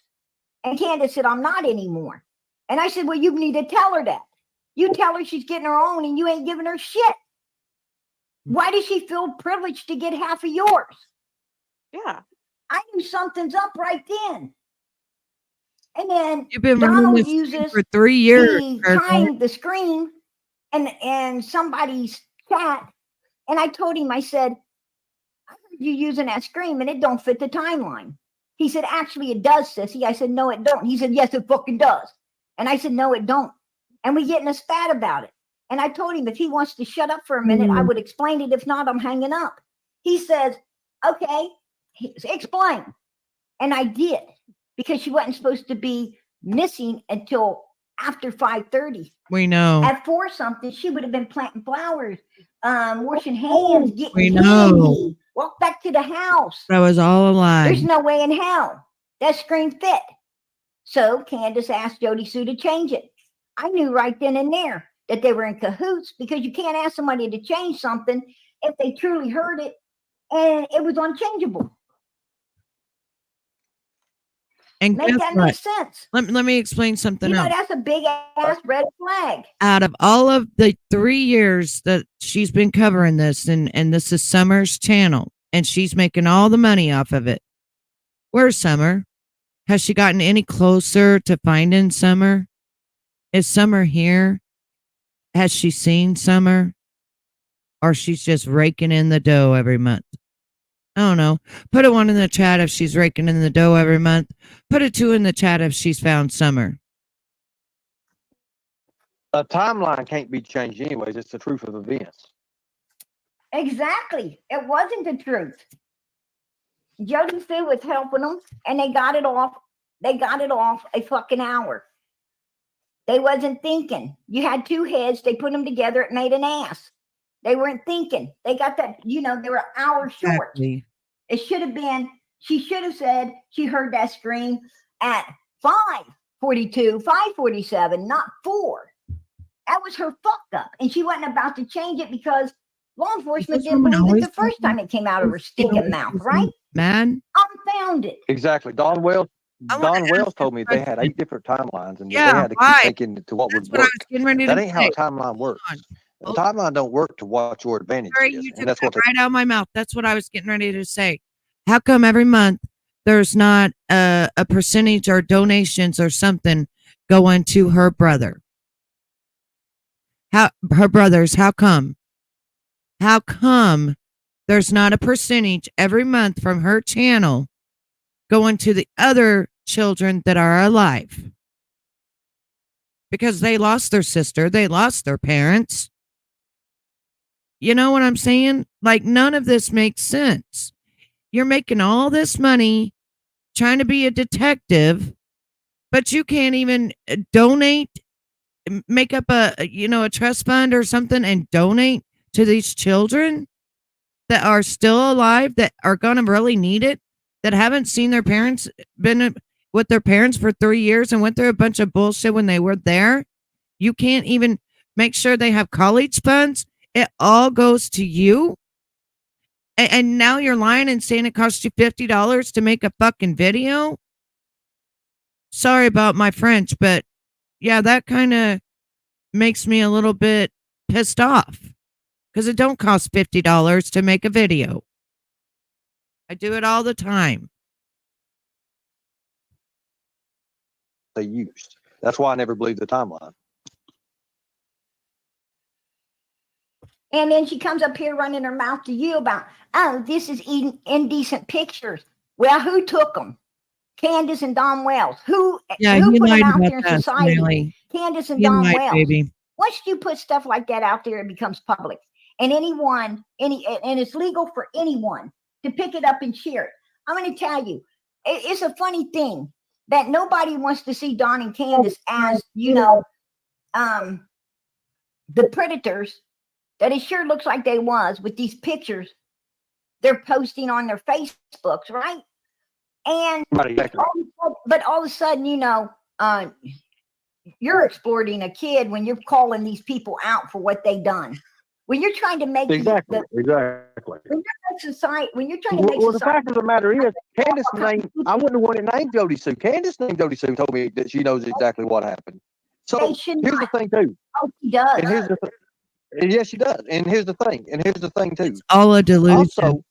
And Candace said, I'm not anymore. And I said, well, you need to tell her that. You tell her she's getting her own and you ain't giving her shit. Why does she feel privileged to get half of yours? Yeah. I knew something's up right then. And then You've been running Donald this thing uses for 3 years. the screen and somebody's chat. And I told him, I said, I heard you using that screen and it don't fit the timeline. He said, actually it does, sissy. I said, no, it don't. He said, yes, it fucking does. And I said, no, it don't. And we get in a spat about it. And I told him if he wants to shut up for a minute, I would explain it. If not, I'm hanging up. He says, okay, explain. And I did, because she wasn't supposed to be missing until after 5:30. We know. At 4 something, she would have been planting flowers, washing hands, getting We know. candy, walk back to the house. That was all a lie. There's no way in hell that screen fit. So Candace asked Jodie Sue to change it. I knew right then and there that they were in cahoots, because you can't ask somebody to change something if they truly heard it and it was unchangeable. And Make guess that what? make sense? Let me explain something You know, else. that's a big ass red flag. Out of all of the 3 years that she's been covering this, and this is Summer's channel, and she's making all the money off of it. Where's Summer? Has she gotten any closer to finding Summer? Is Summer here? Has she seen Summer? Or she's just raking in the dough every month? I don't know. Put a 1 in the chat if she's raking in the dough every month. Put a 2 in the chat if she's found Summer. A timeline can't be changed anyways. It's the truth of events. Exactly. It wasn't the truth. Jodie Sue was helping them, and they got it off. They got it off a fucking hour. They wasn't thinking. You had 2 heads. They put them together. It made an ass. They weren't thinking. They got that, they were hours short. Exactly. It should have been, she should have said she heard that scream at 5:42, 5:47, not 4. That was her fuck up. And she wasn't about to change it because law enforcement didn't believe it the first time it came out of her stinking mouth, right? Man. Unfound it. Exactly. Don Wells told me they had 8 different timelines, and they had to keep thinking to what That's would what I work. was getting ready to That ain't how say. a timeline works. The Oh. timeline don't work to what your advantage Sorry, is. you And took that's that what they right out of my mouth. That's what I was getting ready to say. How come every month there's not a percentage or donations or something going to her brother? Her brothers, how come? How come there's not a percentage every month from her channel going to the other children that are alive? because they lost their sister, they lost their parents. You know what I'm saying? Like, none of this makes sense. You're making all this money trying to be a detective, but you can't even donate, make up a trust fund or something and donate to these children that are still alive, that are going to really need it, that haven't seen their parents, been with their parents for 3 years and went through a bunch of bullshit when they were there. You can't even make sure they have college funds. It all goes to you. And now you're lying and saying it costs you $50 to make a fucking video. Sorry about my French, but yeah, that kind of makes me a little bit pissed off, because it don't cost $50 to make a video. I do it all the time. They used. That's why I never believed the timeline. And then she comes up here running her mouth to you about, oh, this is indecent pictures. Well, who took them? Candus and Don Wells. Who put them out there in society? Smiley. Candus and Don Wells. Baby. Once you put stuff like that out there, it becomes public. And and it's legal for anyone to pick it up and share it. I'm going to tell you, it's a funny thing that nobody wants to see Don and Candus as, the predators that it sure looks like they was with these pictures they're posting on their Facebooks, right? And all of a sudden, you're exploiting a kid when you're calling these people out for what they done. When you're trying to make exactly. When you're trying to make the fact of the matter is, Candus named. I wouldn't have wanted to name Jodie Sue. Candus named Jodie Sue. Told me that she knows exactly what happened. So here's the thing too. Oh, she does. And here's the thing. Yes, she does. And here's the thing. Too. It's all a delusion. Also,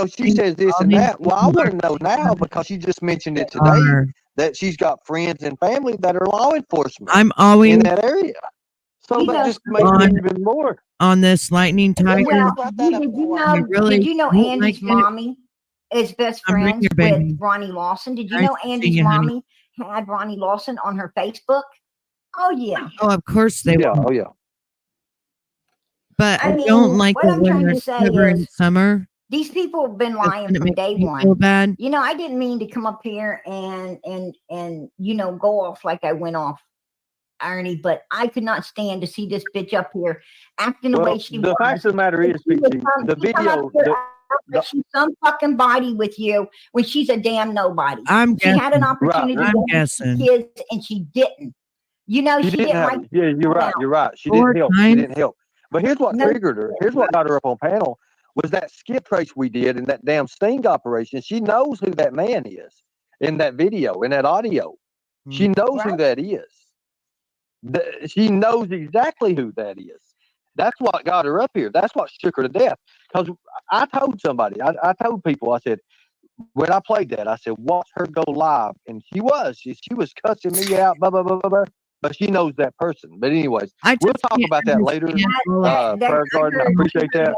she says this and that. Well, I want to know now, because she just mentioned it today, that she's got friends and family that are law enforcement. I'm always in that area. So that just makes it even more. On this lightning tiger. Well, did you know Andy's mommy is best friends with Ronnie Lawson? Did you know Andy's mommy had Ronnie Lawson on her Facebook? Oh, yeah. Oh, of course they will. Oh, yeah. But I don't like what I'm trying to say is, summer. These people have been lying from day one. Feel bad. I didn't mean to come up here and go off like I went off, Ernie, but I could not stand to see this bitch up here acting the way she was. The fact of the matter is, the video. She's some fucking body with you when she's a damn nobody. She had an opportunity to get kids and she didn't. She didn't like. Yeah, you're right. You're right. She didn't help. She didn't help. But here's what triggered her. Here's what got her up on panel, was that skip trace we did in that damn sting operation. She knows who that man is in that video, in that audio. She knows who that is. She knows exactly who that is. That's what got her up here. That's what shook her to death. Because I told somebody, I told people, I said, when I played that, I said, watch her go live. And she was cussing me out, blah, blah, blah, blah, blah. But she knows that person. But anyways, we'll talk about that later. Prayer Garden, I appreciate that.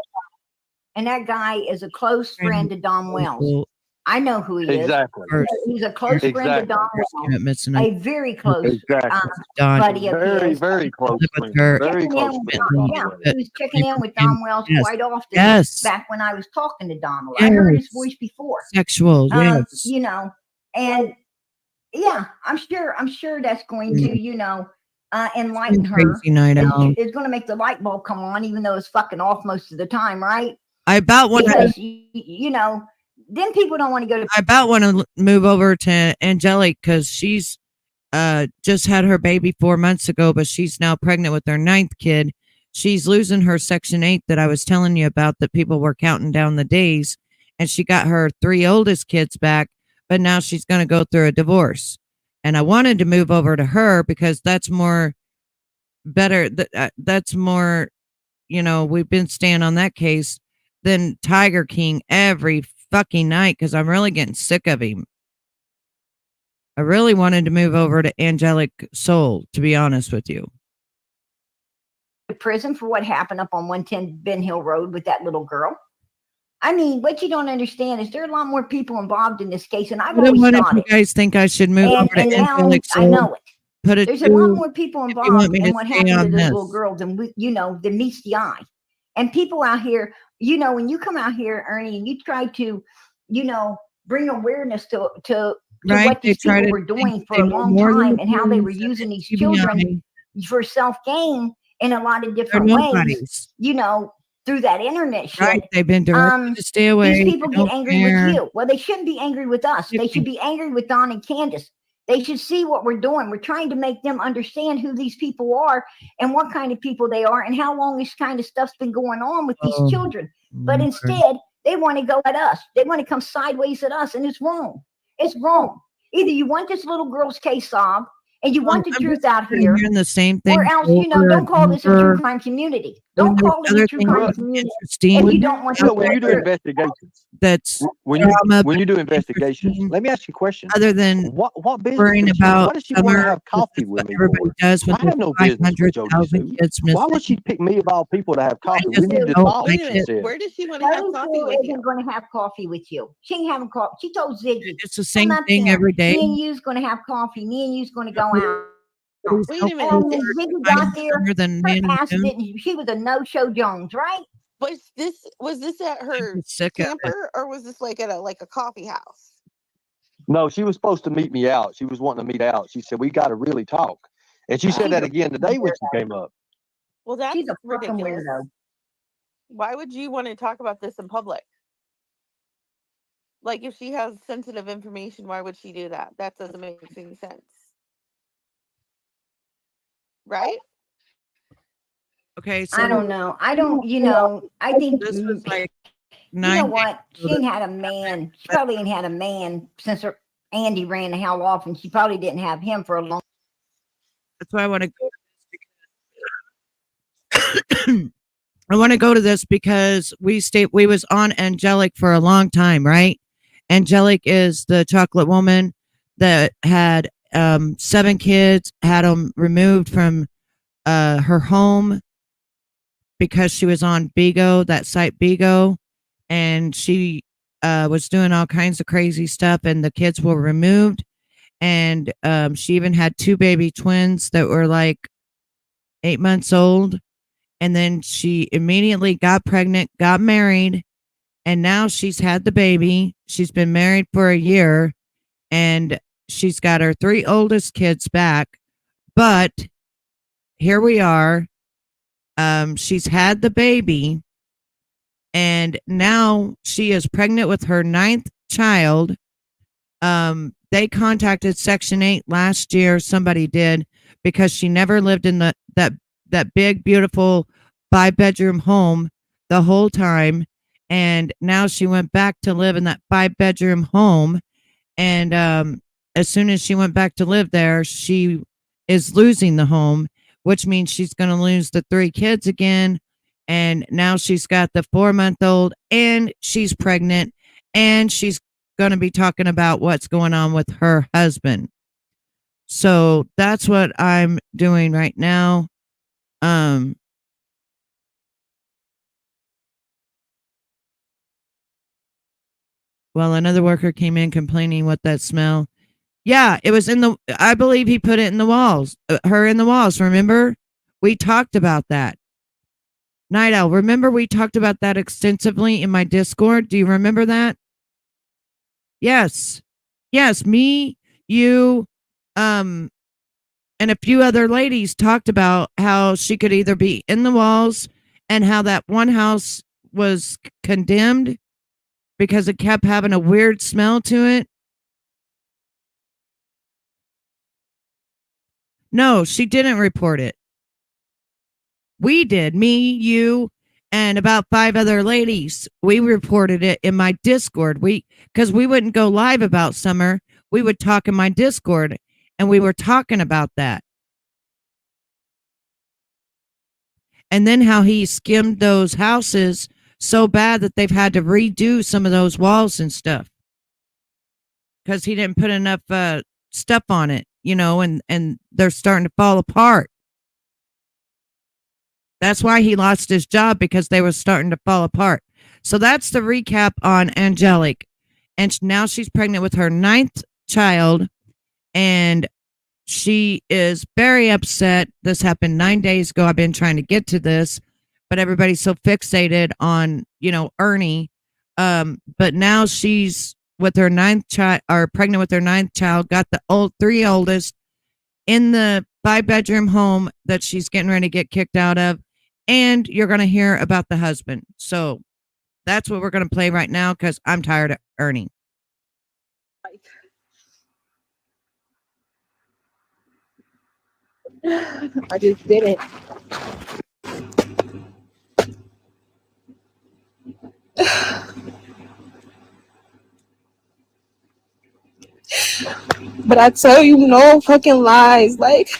And that guy is a close friend to Don Wells. I know who he is. Exactly. He's a close friend to Don Wells. A very close buddy of his. Very close friend. Very close friend. He was checking in with Don Wells quite often back when I was talking to Donald. I heard his voice before. Sexual, yes. And yeah, I'm sure that's going to, enlighten her. It's going to make the light bulb come on, even though it's fucking off most of the time, right? I about want to, then people don't want to go to. I about want to move over to Angelic, because she's just had her baby 4 months ago, but she's now pregnant with her 9th kid. She's losing her Section 8 that I was telling you about, that people were counting down the days, and she got her 3 oldest kids back, but now she's going to go through a divorce. And I wanted to move over to her because that's more better. That's more, we've been staying on that case than Tiger King every fucking night, because I'm really getting sick of him. I really wanted to move over to Angelic Soul, to be honest with you. Prison for what happened up on 110 Ben Hill Road with that little girl. I mean, what you don't understand is there are a lot more people involved in this case, and I've always thought you guys think I should move over to Angelic Soul? I know it. put it There's a to, lot more people if you want involved me in to what stay happened to on those little this. girls than than meets the eye. And people out here, when you come out here, Ernie, and you try to, bring awareness to Right? what They these try people to were think doing that for they a know long more than time the and how they were police and using the these children TBI. for self-gain in a lot of They're different ways, nobodies. through that internet shit. Right? They've been directed to stay away. These They people get don't angry care. with you. Well, they shouldn't be angry with us. They should be angry with Don and Candus. They should see what we're doing. We're trying to make them understand who these people are and what kind of people they are and how long this kind of stuff's been going on with these children. But Lord. instead, they want to go at us. They want to come sideways at us, and it's wrong. It's wrong. Either you want this little girl's case solved and you want the I'm truth just out tired of here, hearing the same or thing else, over don't and call this a true over. crime community. When Don't there's call it other a true things crime that's community interesting if you don't want You know, to when you do truth. investigations, that's when you drama, when you do but investigations, interesting, let me ask you a question. other than What business worrying would she? about What does she want to summer, have because coffee that's with what me everybody for? does when I there's have no business with Jodie 500,000 Sue. kids Why would missing. she pick me of all people to have I coffee? We just need to don't talk, like Wait a she minute. said. Where does she want to have Jodie coffee Sue with you? isn't going to have coffee with you. She ain't having coffee. She told Ziggy, It's the come same up thing here. every day. Me and you's going to have coffee. Me and you's going to go out. There's Wait no a minute. And closer when to Ziggy finding got there, summer than me her and ass June. didn't. She was a no-show Jones, right? Was this at I'm her just sick of it. camper or was this like at a coffee house? No, she was supposed to meet me out. She was wanting to meet out. She said, we got to really talk. And she said She's that a again today when she came up. Well, that's She's a fucking ridiculous. weirdo. Why would you want to talk about this in public? Like, if she has sensitive information, why would she do that? That doesn't make any sense. Right? Okay, I so don't know. I don't. I think. this was like You 9 know days what? She ago ain't that had a man. She probably ain't had a man since her Andy ran the hell off, and she probably didn't have him for a long. that's why I want to go I want to go to this because we was on Angelic for a long time, right? Angelic is the chocolate woman that had 7 kids, had them removed from her home because she was on Bigo, that site Bigo, and she was doing all kinds of crazy stuff, and the kids were removed. And she even had 2 baby twins that were like 8 months old. And then she immediately got pregnant, got married, and now she's had the baby. She's been married for a year, and she's got her 3 oldest kids back. But here we are. She's had the baby, and now she is pregnant with her 9th child. They contacted Section 8 last year. Somebody did, because she never lived in that big, beautiful 5-bedroom home the whole time. And now she went back to live in that 5-bedroom home. And as soon as she went back to live there, she is losing the home, which means she's going to lose the 3 kids again. And now she's got the 4-month-old, and she's pregnant, and she's going to be talking about what's going on with her husband. So that's what I'm doing right now. Well, another worker came in complaining what that smell. Yeah, it was I believe he put it in the walls, her in the walls. Remember? We talked about that. Night Owl, remember we talked about that extensively in my Discord? Do you remember that? Yes. Yes, me, you, and a few other ladies talked about how she could either be in the walls, and how that one house was condemned because it kept having a weird smell to it. No, she didn't report it. We did. Me, you, and about 5 other ladies. We reported it in my Discord. Because we wouldn't go live about Summer. We would talk in my Discord, and we were talking about that. And then how he skimmed those houses so bad that they've had to redo some of those walls and stuff. Because he didn't put enough stuff on it, and they're starting to fall apart. That's why he lost his job, because they were starting to fall apart. So that's the recap on Angelic. And now she's pregnant with her 9th child, and she is very upset. This happened 9 days ago. I've been trying to get to this, but everybody's so fixated on, Ernie. But now she's with her 9th child, or pregnant with her 9th child, got the 3 oldest in the 5-bedroom home that she's getting ready to get kicked out of. And you're going to hear about the husband. So that's what we're going to play right now, because I'm tired of Ernie. I just didn't. But I tell you no fucking lies. Like,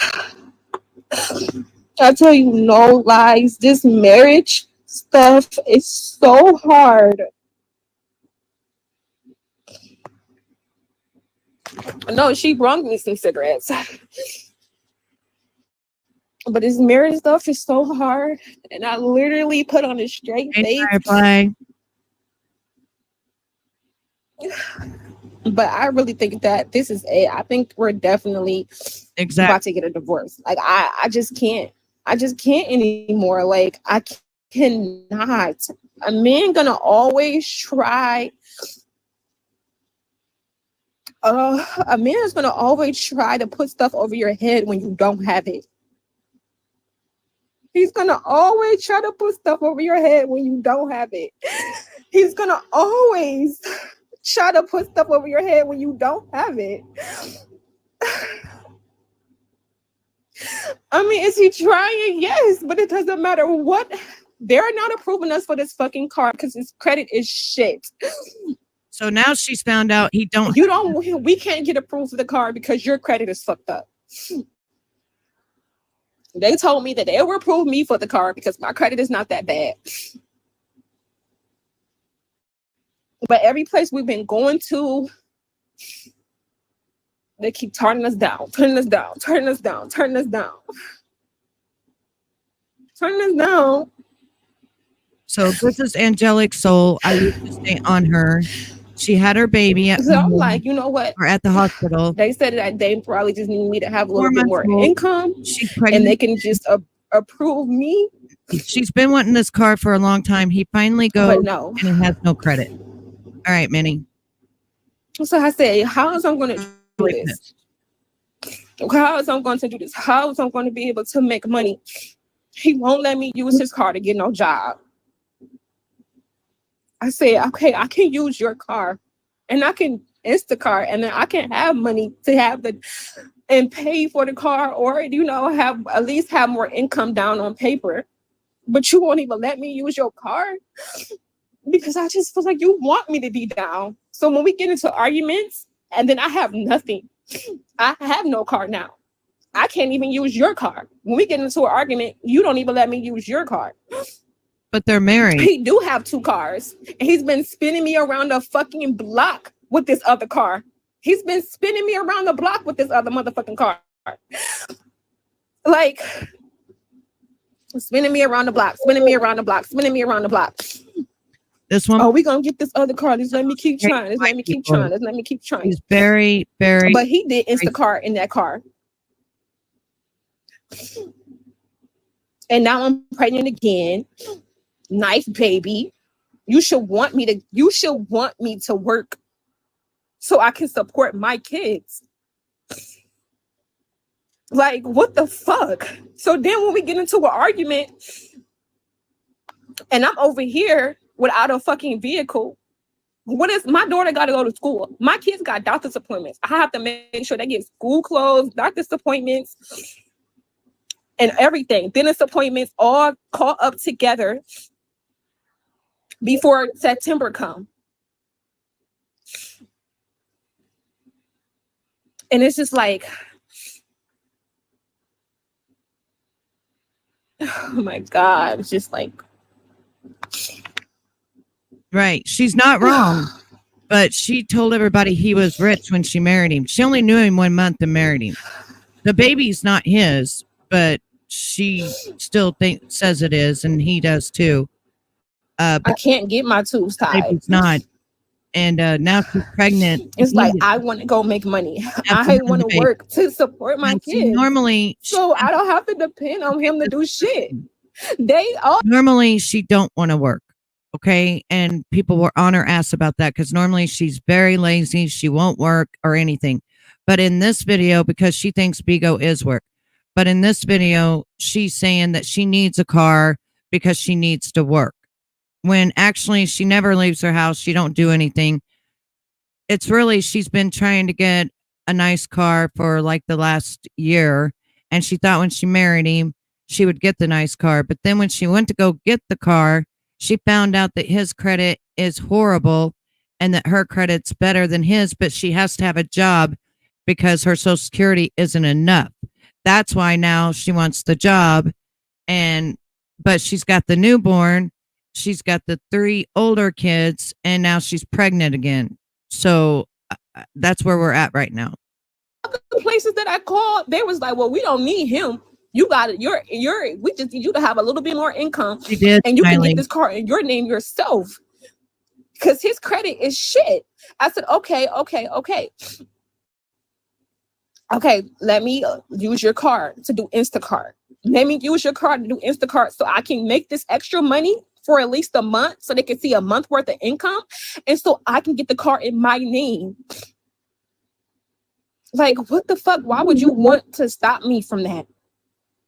I tell you no lies. This marriage stuff is so hard. No, she brought me some cigarettes. But this marriage stuff is so hard. And I literally put on a straight face. But I really think that this is it. I think we're definitely about to get a divorce. Like, I just can't. I just can't anymore. Like, I cannot. A man gonna always try. A man is gonna always try to put stuff over your head when you don't have it. He's gonna always try to put stuff over your head when you don't have it. He's gonna always try to put stuff over your head when you don't have it. I mean, is he trying? Yes, but it doesn't matter what. They're not approving us for this fucking car because his credit is shit. So now she's found out we can't get approved for the car because your credit is fucked up. They told me that they will approve me for the car because my credit is not that bad. But every place we've been going to, they keep turning us down, turning us down, turning us down, turning us down. Turning us down. So this is Angelic Soul. I used to stay on her. She had her baby at so I'm like, you know what? Or at the hospital. They said that they probably just need me to have a little bit more old. income. She's pregnant. And they can just approve me. She's been wanting this car for a long time. He finally goes and he has no credit. All right, Minnie. So I said, how is I'm going to do this? How is I'm going to do this? How is I'm going to be able to make money? He won't let me use his car to get no job. I said, okay, I can use your car and I can Instacart and then I can have money to have and pay for the car or, have at least have more income down on paper. But you won't even let me use your car because I just feel like you want me to be down. So when we get into arguments and then I have nothing, I have no car now. I can't even use your car. When we get into an argument, you don't even let me use your car. But they're married. He do have 2 cars. And he's been spinning me around the fucking block with this other car. He's been spinning me around the block with this other motherfucking car. Like, spinning me around the block, spinning me around the block, spinning me around the block. This one. Oh, we gonna get this other car. Just let me keep trying. Just let me keep trying. Just let me keep trying. He's very, very. But he did Instacart in that car. And now I'm pregnant again. Knife baby. You should want me to work so I can support my kids. Like, what the fuck? So then when we get into an argument and I'm over here without a fucking vehicle, my daughter got to go to school. My kids got doctor's appointments. I have to make sure they get school clothes, doctor's appointments, and everything. Dentist appointments all caught up together before September come. And it's just like, oh my God, it's just like. Right. She's not wrong, but she told everybody he was rich when she married him. She only knew him 1 month and married him. The baby's not his, but she still says it is, and he does too. I can't get my tubes tied. It's not. And now she's pregnant. It's like, I want to go make money. I want to work to support my kids. Normally, so I don't have to depend on him to do shit. Normally she don't want to work. Okay. And people were on her ass about that because normally she's very lazy. She won't work or anything. But in this video, because she thinks Bigo is work. But in this video, she's saying that she needs a car because she needs to work. When actually she never leaves her house. She don't do anything. It's really, she's been trying to get a nice car for like the last year. And she thought when she married him, she would get the nice car. But then when she went to go get the car, she found out that his credit is horrible and that her credit's better than his, but she has to have a job because her Social Security isn't enough. That's why now she wants the job. But she's got the newborn, she's got the 3 older kids, and now she's pregnant again. So that's where we're at right now. The places that I called, they was like, well, we don't need him. You got it. We just need you to have a little bit more income. She did, and you can get this car in your name yourself. Because his credit is shit. I said, okay. Okay, let me use your card to do Instacart. Let me use your card to do Instacart so I can make this extra money for at least a month so they can see a month worth of income. And so I can get the car in my name. Like, what the fuck? Why would you want to stop me from that?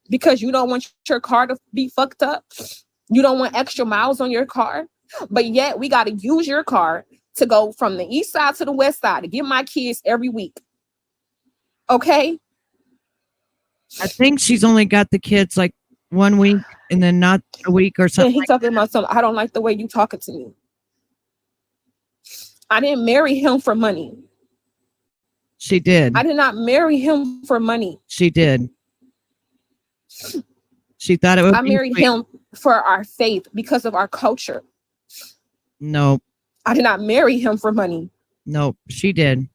Because you don't want your car to be fucked up. You don't want extra miles on your car. But yet we got to use your car to go from the east side to the west side to get my kids every week. Okay? I think she's only got the kids like 1 week and then not a week or something. And he's talking about something. I don't like the way you talking to me. I didn't marry him for money. She did. I did not marry him for money. She did. She thought it was. I married him for our faith because of our culture. No. I did not marry him for money. No, she did.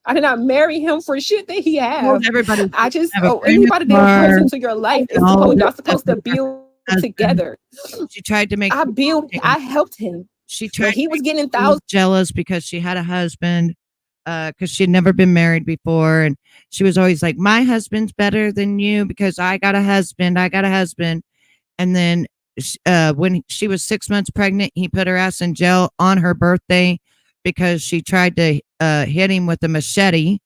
I did not marry him for shit that he has. Well, everybody. I just anybody that comes into your life is supposed to build together. She tried to make. I helped him. She tried. He was getting thousands. Jealous because she had a husband. Because she'd never been married before, and she was always like, my husband's better than you because I got a husband. And then when she was 6 months pregnant, he put her ass in jail on her birthday because she tried to hit him with a machete.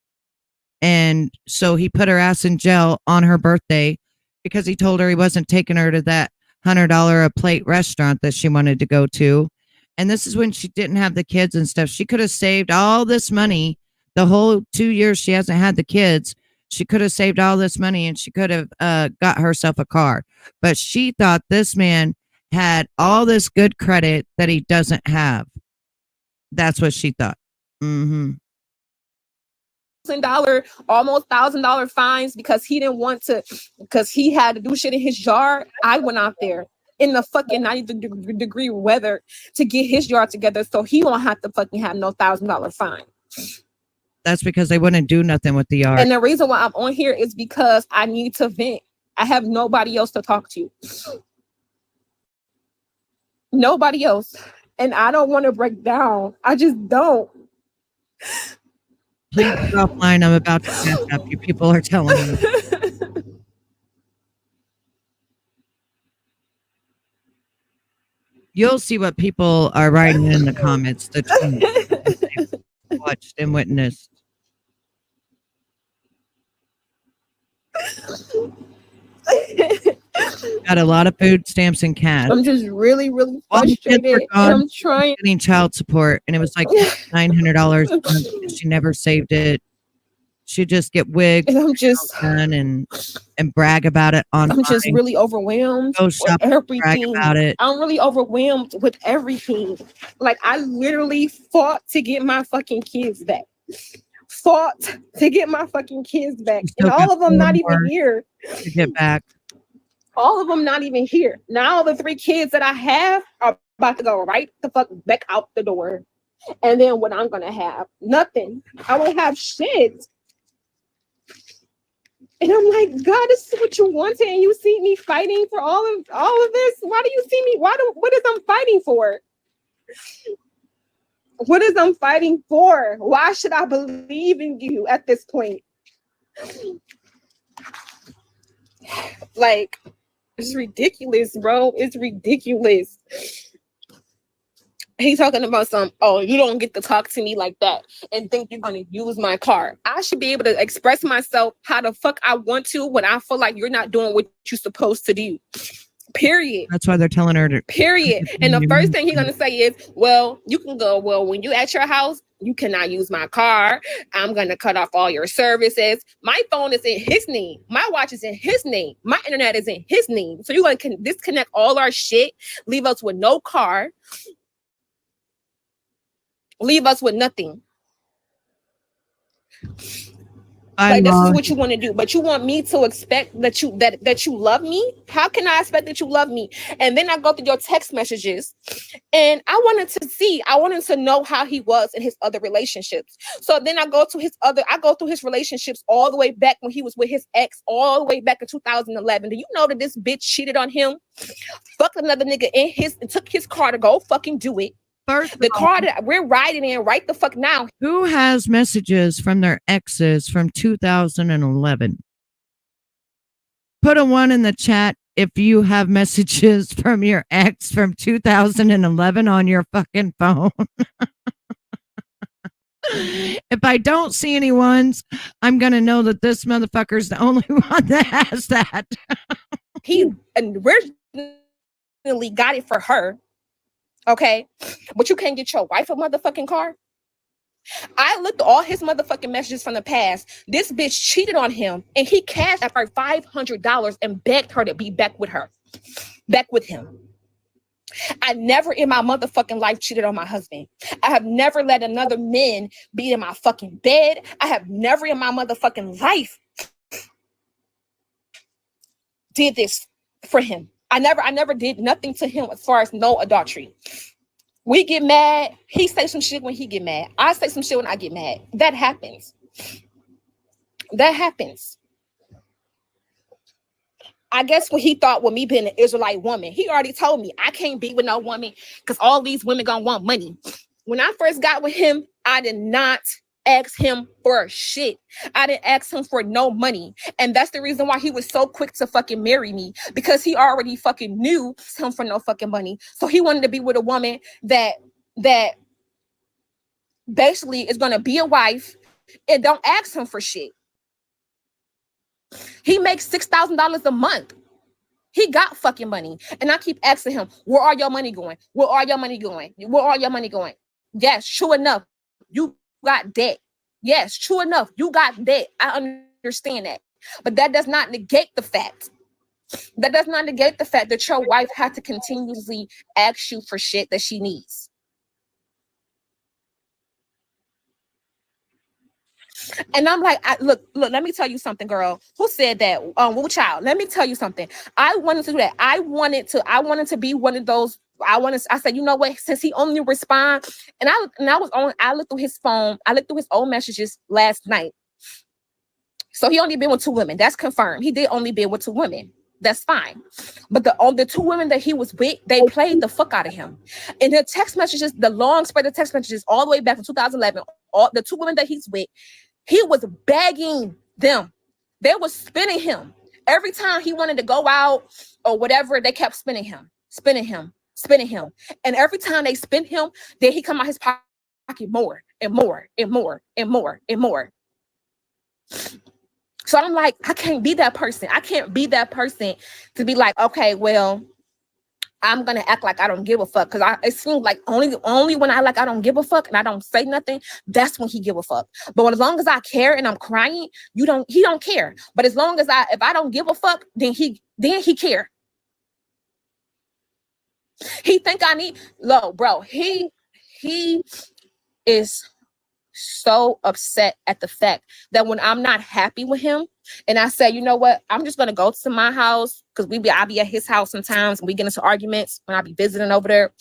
And so he put her ass in jail on her birthday because he told her he wasn't taking her to that $100 a plate restaurant that she wanted to go to. And this is when she didn't have the kids and stuff. She could have saved all this money the whole 2 years she hasn't had the kids. She could have saved all this money and she could have got herself a car. But she thought this man had all this good credit that he doesn't have. That's what she thought. Mm-hmm. Almost $1,000 fines because he didn't want to, because he had to do shit in his yard. I went out there in the fucking 90-degree weather to get his yard together so he won't have to fucking have no $1,000 fine. That's because they wouldn't do nothing with the yard. And the reason why I'm on here is because I need to vent. I have nobody else to talk to. Nobody else. And I don't want to break down. I just don't. Please get offline. I'm about to pass up. You people are telling me. You'll see what people are writing in the comments that they've watched and witnessed. Got a lot of food stamps and cash. I'm just really, really frustrated. I'm trying getting child support, and it was like $900. She never saved it. She'd just get wigged and I'm just and brag about it on. I'm just really overwhelmed with everything. About it. I'm really overwhelmed with everything. Like I literally fought to get my fucking kids back. And all of them not even here to get back. All of them not even here. Now the 3 kids that I have are about to go right the fuck back out the door. And then what I'm gonna have? Nothing. I won't have shit. And I'm like, God, this is what you wanted, and you see me fighting for all of this. Why do you see me? What is I'm fighting for? What is I'm fighting for? Why should I believe in you at this point? Like, it's ridiculous, bro. It's ridiculous. He's talking about oh, you don't get to talk to me like that and think you're going to use my car. I should be able to express myself how the fuck I want to when I feel like you're not doing what you're supposed to do. Period. That's why they're telling her to. Period. And the first thing he's going to say is, well, you can go, well, when you at your house, you cannot use my car. I'm going to cut off all your services. My phone is in his name. My watch is in his name. My internet is in his name. So you're going to disconnect all our shit, leave us with no car, leave us with nothing. Like, this is what you want to do, but you want me to expect that you love me? How can I expect that you love me? And then I go through your text messages, and I wanted to know how he was in his other relationships. So then I go through his relationships all the way back when he was with his ex, all the way back in 2011. Do you know that this bitch cheated on him? Fucked another nigga and took his car to go fucking do it. First, the car that we're riding in right the fuck now. Who has messages from their exes from 2011? Put a 1 in the chat if you have messages from your ex from 2011 on your fucking phone. If I don't see any ones, I'm going to know that this motherfucker's the only one that has that. He originally got it for her. Okay, but you can't get your wife a motherfucking car. I looked at all his motherfucking messages from the past. This bitch cheated on him, and he cashed out her $500 and begged her to be back with him. I never in my motherfucking life cheated on my husband. I have never let another man be in my fucking bed. I have never in my motherfucking life did this for him. I never did nothing to him as far as no adultery. We get mad. He say some shit when he get mad. I say some shit when I get mad. That happens. I guess what he thought with me being an Israelite woman, he already told me I can't be with no woman because all these women gonna want money. When I first got with him, I did not ask him for shit. I didn't ask him for no money. And that's the reason why he was so quick to fucking marry me, because he already fucking knew him for no fucking money. So he wanted to be with a woman that basically is going to be a wife and don't ask him for shit. He makes $6,000 a month. He got fucking money. And I keep asking him, where are your money going? Where are your money going? Where are your money going? Yes, true enough. You got debt. Yes, true enough. You got debt. I understand that. But that does not negate the fact. That your wife had to continuously ask you for shit that she needs. And I'm like, look, let me tell you something, girl. Who said that? Woo child. Let me tell you something. I wanted to do that. I wanted to be one of those. I said, you know what? Since he only respond, I looked through his phone. I looked through his old messages last night. So he only been with 2 women. That's confirmed. He did only been with 2 women. That's fine. But the 2 women that he was with, they played the fuck out of him. In the text messages, the long spread of text messages all the way back in 2011, all the 2 women that he's with, he was begging them. They were spinning him. Every time he wanted to go out or whatever, they kept spinning him. And every time they spin him, then he come out his pocket more and more and more and more and more. So I'm like, I can't be that person. I can't be that person to be like, okay, well, I'm gonna act like I don't give a fuck, because it seems like only when I don't give a fuck and I don't say nothing, that's when he give a fuck. But as long as I care and I'm crying, he don't care. But as long as if I don't give a fuck, then he care. He think I need bro. He is so upset at the fact that when I'm not happy with him and I say, you know what, I'm just gonna go to my house, because I be at his house sometimes and we get into arguments when I be visiting over there.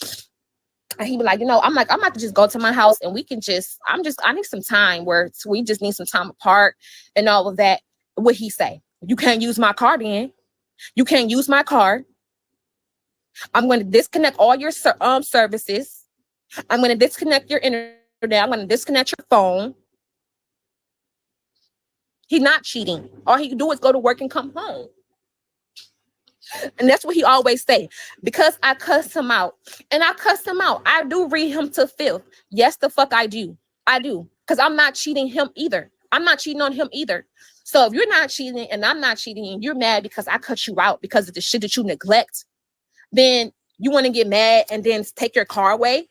And he be like, I'm about to just go to my house and we can I need some time where we just need some time apart and all of that. What he say? You can't use my car then. You can't use my car. I'm going to disconnect all your services. I'm going to disconnect your internet. I'm going to disconnect your phone. He's not cheating. All he can do is go to work and come home. And that's what he always say. Because I cuss him out. And I cuss him out. I do read him to filth. Yes, the fuck I do. I do. Because I'm not cheating him either. I'm not cheating on him either. So if you're not cheating and I'm not cheating and you're mad because I cut you out because of the shit that you neglect, then you want to get mad and then take your car away?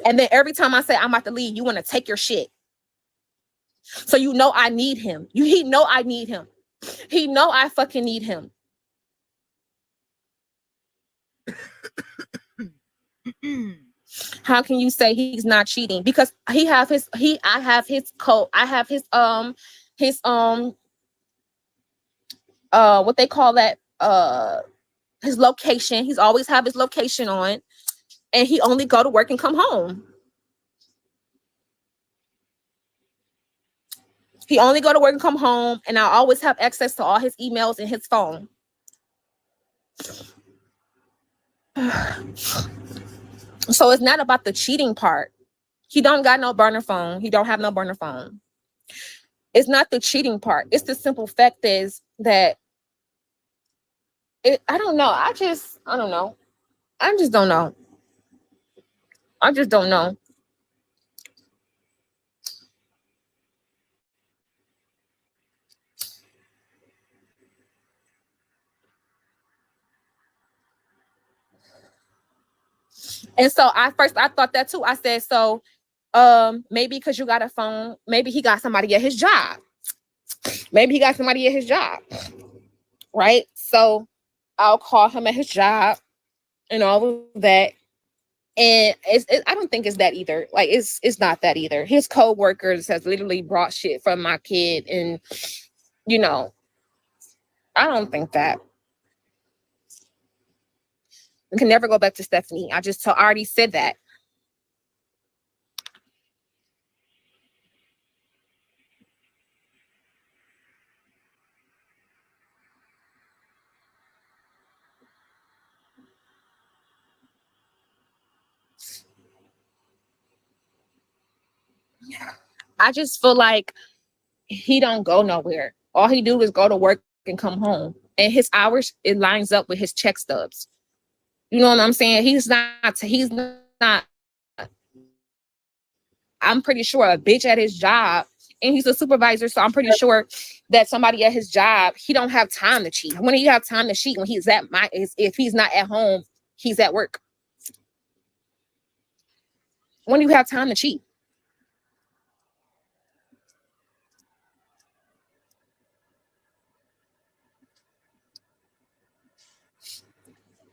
And then every time I say I'm about to leave, you want to take your shit. So you know I need him. He know I need him. He know I fucking need him. How can you say he's not cheating? Because I have his code. I have his what they call that, his location. He's always have his location on, and he only go to work and come home. He only go to work and come home, and I always have access to all his emails and his phone. So it's not about the cheating part. He don't got no burner phone. He don't have no burner phone. It's not the cheating part. It's the simple fact is that I don't know. I don't know. I just don't know. I just don't know. And so I thought that too. I said, so maybe because you got a phone, maybe he got somebody at his job. Maybe he got somebody at his job. Right? So I'll call him at his job and all of that. And I don't think it's that either. Like it's not that either. His co-workers has literally brought shit from my kid, and you know, I don't think that. We can never go back to Stephanie. I already said that. I just feel like he don't go nowhere. All he do is go to work and come home. And his hours, it lines up with his check stubs. You know what I'm saying? He's not, I'm pretty sure a bitch at his job, and he's a supervisor. So I'm pretty sure that somebody at his job, he don't have time to cheat. When do you have time to cheat? When he's if he's not at home, he's at work. When do you have time to cheat?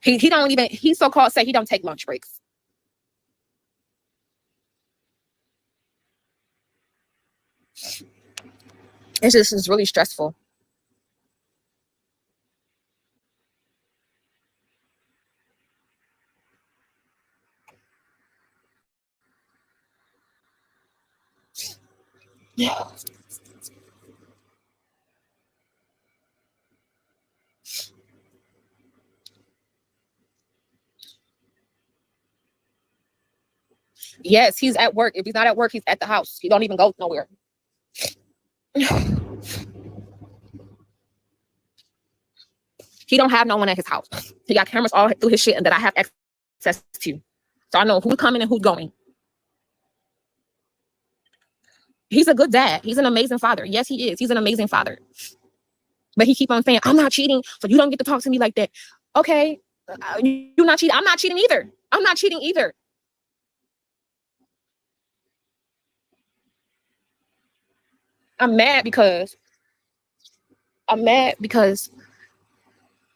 He don't even, he so-called say he don't take lunch breaks. It's really stressful. Yeah. Yes, he's at work. If he's not at work, he's at the house. He don't even go nowhere. He don't have no one at his house. He got cameras all through his shit and that I have access to. So I know who's coming and who's going. He's a good dad. He's an amazing father. Yes, he is. He's an amazing father. But he keep on saying, I'm not cheating, so you don't get to talk to me like that. Okay, you're not cheating. I'm not cheating either. I'm not cheating either. I'm mad because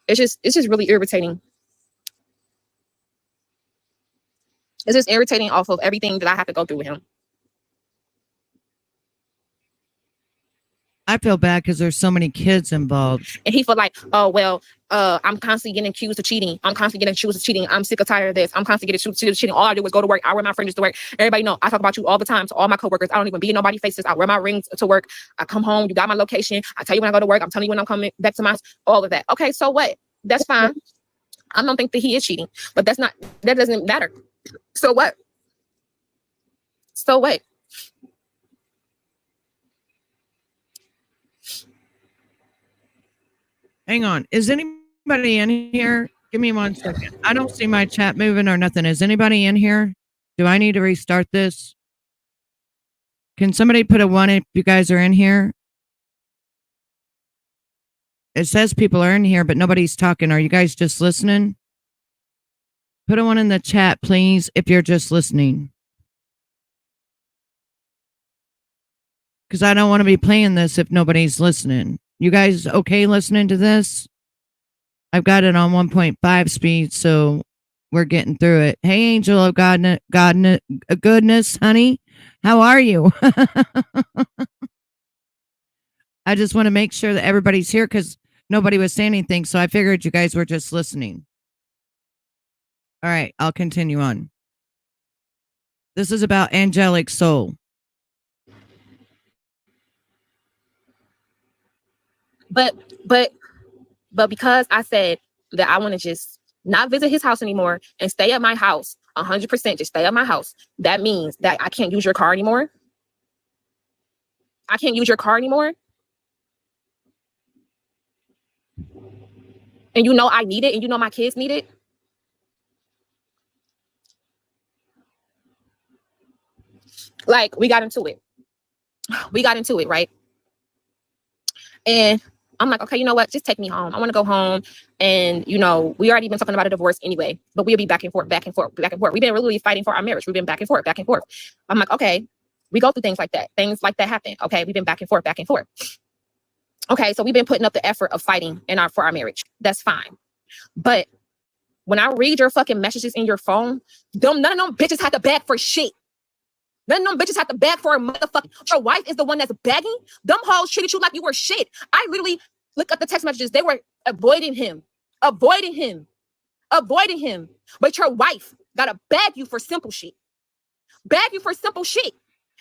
it's just really irritating. It's just irritating off of everything that I have to go through with him. I feel bad because there's so many kids involved. And he felt like, oh, well, I'm constantly getting accused of cheating. I'm constantly getting accused of cheating. I'm sick or tired of this. I'm constantly getting accused of cheating. All I do is go to work. I wear my fringes to work. Everybody know I talk about you all the time to all my coworkers. I don't even be in nobody's faces. I wear my rings to work. I come home. You got my location. I tell you when I go to work. I'm telling you when I'm coming back to my, all of that. Okay, so what? That's fine. I don't think that he is cheating, but that doesn't matter. So what? So what? Hang on. Is anybody in here? Give me 1 second. I don't see my chat moving or nothing. Is anybody in here? Do I need to restart this? Can somebody put a 1 if you guys are in here? It says people are in here, but nobody's talking. Are you guys just listening? Put a 1 in the chat, please, if you're just listening. Because I don't want to be playing this if nobody's listening. You guys okay listening to this? I've got it on 1.5 speed, so we're getting through it. Hey, angel of goodness, honey. How are you? I just want to make sure that everybody's here because nobody was saying anything, so I figured you guys were just listening. All right, I'll continue on. This is about angelic soul. But because I said that I want to just not visit his house anymore and stay at my house 100%, just stay at my house, that means that I can't use your car anymore. I can't use your car anymore. And you know I need it, and you know my kids need it. Like, we got into it. Right? And I'm like, okay, you know what? Just take me home. I want to go home. And, you know, we already been talking about a divorce anyway, but we'll be back and forth. We've been really fighting for our marriage. We've been back and forth. I'm like, okay, we go through things like that. Things like that happen. Okay, we've been back and forth. Okay, so we've been putting up the effort of fighting for our marriage. That's fine. But when I read your fucking messages in your phone, none of them bitches have to beg for shit. None of them bitches have to beg for a motherfucking. Your wife is the one that's begging. Them hoes treated you like you were shit. I literally look at the text messages. They were avoiding him. But your wife gotta beg you for simple shit.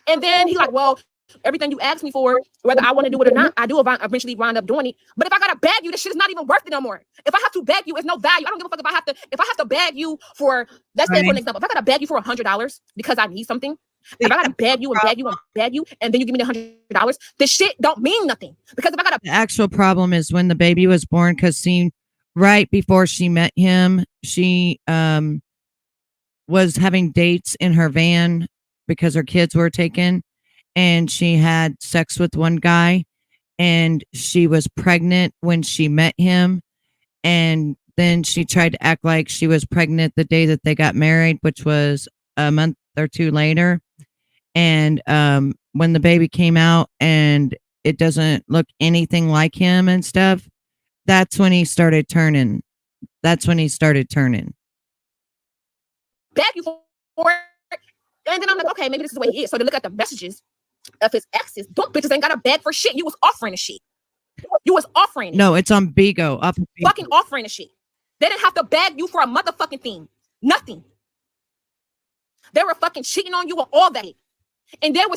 And then he like, well, everything you asked me for, whether I want to do it or not, I do eventually wind up doing it. But if I gotta beg you, this shit is not even worth it no more. If I have to beg you, it's no value. I don't give a fuck if I have to beg you for, let's say for an example, if I gotta beg you for $100 because I need something. If I gotta beg you, and then you give me the $100, this shit don't mean nothing. Because if I gotta, the actual problem is when the baby was born, because right before she met him, she was having dates in her van because her kids were taken, and she had sex with one guy, and she was pregnant when she met him, and then she tried to act like she was pregnant the day that they got married, which was a month or two later. And when the baby came out and it doesn't look anything like him and stuff, that's when he started turning. Beg you for it. And then I'm like, okay, maybe this is the way he is. So they look at the messages of his exes. Them bitches ain't gotta beg for shit. You was offering the shit. No, it's on Bigo. Fucking offering the shit. They didn't have to beg you for a motherfucking thing. Nothing. They were fucking cheating on you with all that. And you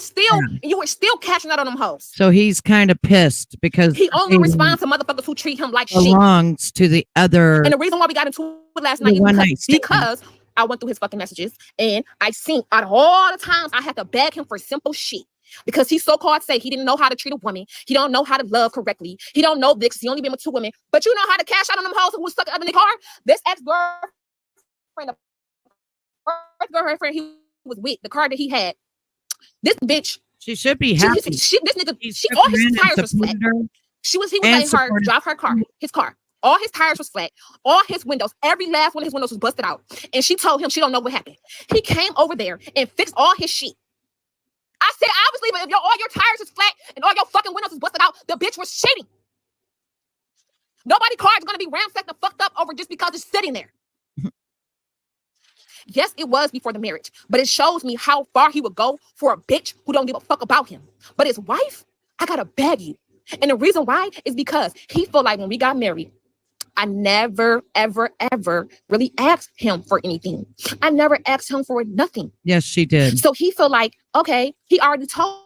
were still cashing out on them hoes. So he's kind of pissed because he only responds to motherfuckers who treat him like belongs shit. To the other. And the reason why we got into it last night is because I went through his fucking messages and I seen out of all the times I had to beg him for simple shit. Because he so-called say he didn't know how to treat a woman. He don't know how to love correctly. He don't know this. He only been with 2 women. But you know how to cash out on them hoes who was stuck up in the car? This ex-girlfriend, the he was with, the car that he had. This bitch. She should be happy. All his tires was flat. He was letting her drive his car. All his tires was flat. All his windows, every last one of his windows was busted out. And she told him she don't know what happened. He came over there and fixed all his shit. I said, obviously, but if all your tires is flat and all your fucking windows is busted out, the bitch was shitty. Nobody's car is going to be ransacked and fucked up over just because it's sitting there. Yes, it was before the marriage, but it shows me how far he would go for a bitch who don't give a fuck about him. But his wife, I gotta beg you. And the reason why is because he felt like when we got married, I never, ever, ever really asked him for anything. I never asked him for nothing. Yes, she did. So he felt like, okay, he already told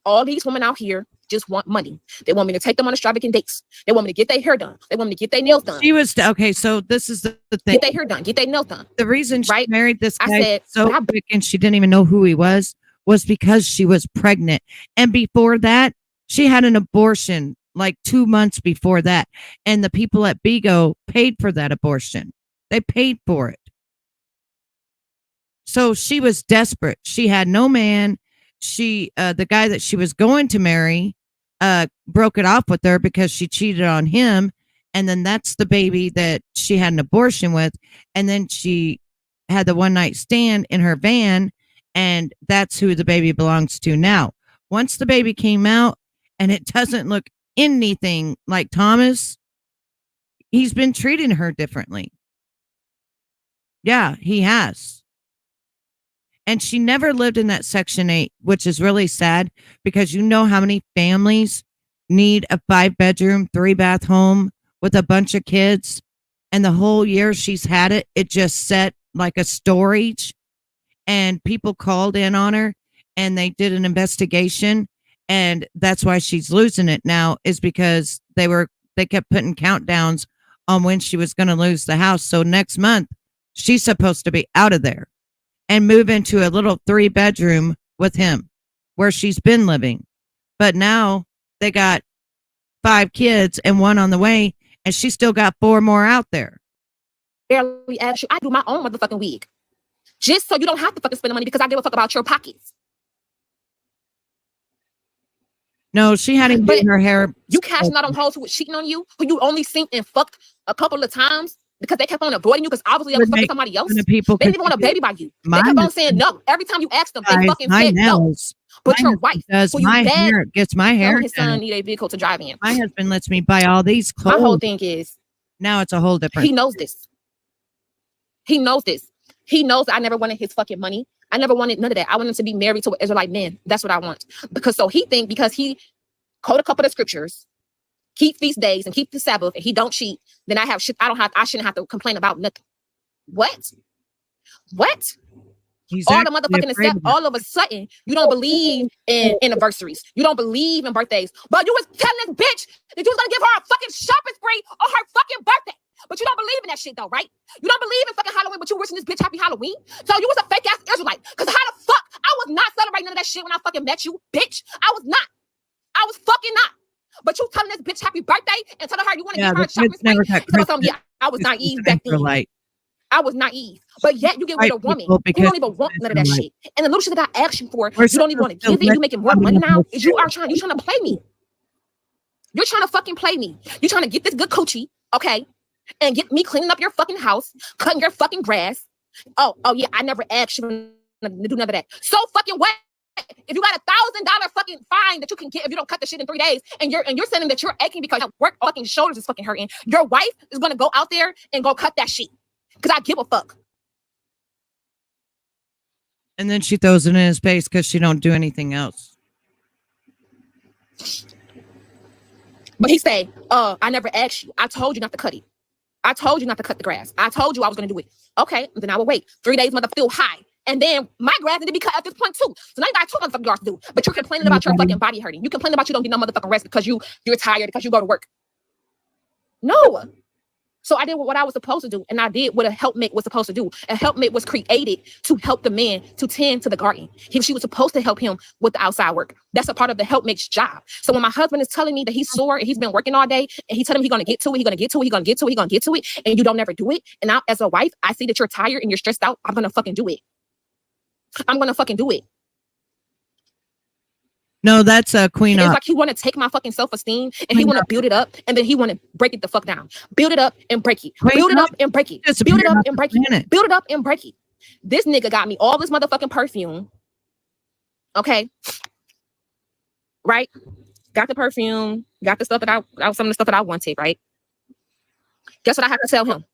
all these women out here just want money. They want me to take them on extravagant dates. They want me to get their hair done. They want me to get their nails done. She was okay. So this is the thing. Get their hair done. Get their nails done. The reason she Right? married this guy I said, so quick and she didn't even know who he was because she was pregnant. And before that, she had an abortion like 2 months before that. And the people at Bigo paid for that abortion. They paid for it. So she was desperate. She had no man. She, the guy that she was going to marry, broke it off with her because she cheated on him. And then that's the baby that she had an abortion with. And then she had the one night stand in her van. And that's who the baby belongs to now. Once the baby came out and it doesn't look anything like Thomas, he's been treating her differently. Yeah, he has. And she never lived in that Section 8, which is really sad because you know how many families need a 5-bedroom, 3-bath home with a bunch of kids. And the whole year she's had it, it just sat like a storage. And people called in on her and they did an investigation. And that's why she's losing it now, is because they kept putting countdowns on when she was going to lose the house. So next month, she's supposed to be out of there and move into a little 3-bedroom with him where she's been living. But now they got 5 kids and 1 on the way, and she still got 4 more out there. Barely ask you. I do my own motherfucking wig. Just so you don't have to fucking spend the money because I give a fuck about your pockets. No, she hadn't But done her hair. You cashing out on hoes who was cheating on you, who you only seen and fucked a couple of times because they kept on avoiding you because obviously they was fucking somebody else. They didn't even want a baby by you. They kept on saying no. Every time you asked them, they fucking said no. But your wife, does who you my dad, hair, gets my hair his son need a vehicle to drive in. My husband lets me buy all these clothes. My whole thing is, now it's a whole different. He knows this. He knows this. He knows I never wanted his fucking money. I never wanted none of that. I want him to be married to an Israelite man. That's what I want. Because he quote a couple of scriptures, keep feast days and keep the Sabbath, and he don't cheat, then I shouldn't have to complain about nothing. What? He's all the motherfucking step, all of a sudden, you don't believe in anniversaries. You don't believe in birthdays. But you was telling this bitch that you was gonna give her a fucking shopping spree on her fucking birthday. But you don't believe in that shit though, right? You don't believe in fucking Halloween, but you wishing this bitch happy Halloween. So you was a fake ass Israelite. Cause how the fuck? I was not celebrating none of that shit when I fucking met you, bitch. I was fucking not. But you telling this bitch happy birthday and telling her you want to give her a shopping spree. Yeah, I was naive back then. I was naive. But yet you get with a woman who don't even want none of that shit. And the little shit that I asked you for, you don't even want to give it. You making more money now. You trying to play me. You're trying to fucking play me. You're trying to get this good coochie, okay? And get me cleaning up your fucking house, cutting your fucking grass. Oh yeah, I never asked you to do none of that. So fucking what? If you got $1,000 fucking fine that you can get if you don't cut the shit in 3 days, and you're saying that you're aching because your work fucking shoulders is fucking hurting, your wife is gonna go out there and go cut that shit. Cause I give a fuck. And then she throws it in his face because she don't do anything else. But he say, I never asked you. I told you not to cut it. I told you not to cut the grass. I told you I was gonna do it. Okay, then I will wait. 3 days, mother, feel high. And then my grass need to be cut at this point too. So now you got 2 motherfucking yards to do. But you're complaining about your fucking body hurting. You complain about you don't get no motherfucking rest because you're tired because you go to work. No. So I did what I was supposed to do, and I did what a helpmate was supposed to do. A helpmate was created to help the man to tend to the garden. She was supposed to help him with the outside work. That's a part of the helpmate's job. So when my husband is telling me that he's sore and he's been working all day, and he telling me he's gonna get to it, and you don't never do it, and I, as a wife, I see that you're tired and you're stressed out, I'm gonna fucking do it. I'm gonna fucking do it. No, that's a queen. It's like he want to take my fucking self-esteem and he want to build it up and then he want to break it the fuck down. Build it up and break it. Build it up and break it. Build it up and break it. Build it up and break it. This nigga got me all this motherfucking perfume. Okay. Right? Got the perfume. Got the stuff that some of the stuff that I wanted, right? Guess what I have to tell him?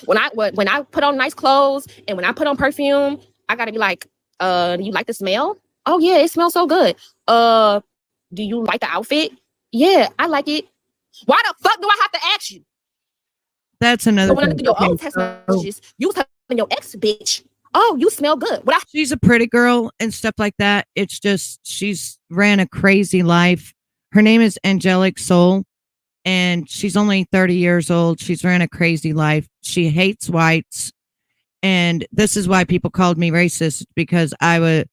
When I put on nice clothes and when I put on perfume, I gotta be like, do you like the smell? Oh yeah, it smells so good. do you like the outfit? Yeah, I like it. Why the fuck do I have to ask you? That's another So when I thing. look at your own text messages, you was telling your ex bitch, oh, you smell good. She's a pretty girl and stuff like that. It's just she's ran a crazy life. Her name is Angelic Soul, and she's only 30 years old. She's ran a crazy life. She hates whites, and this is why people called me racist, because I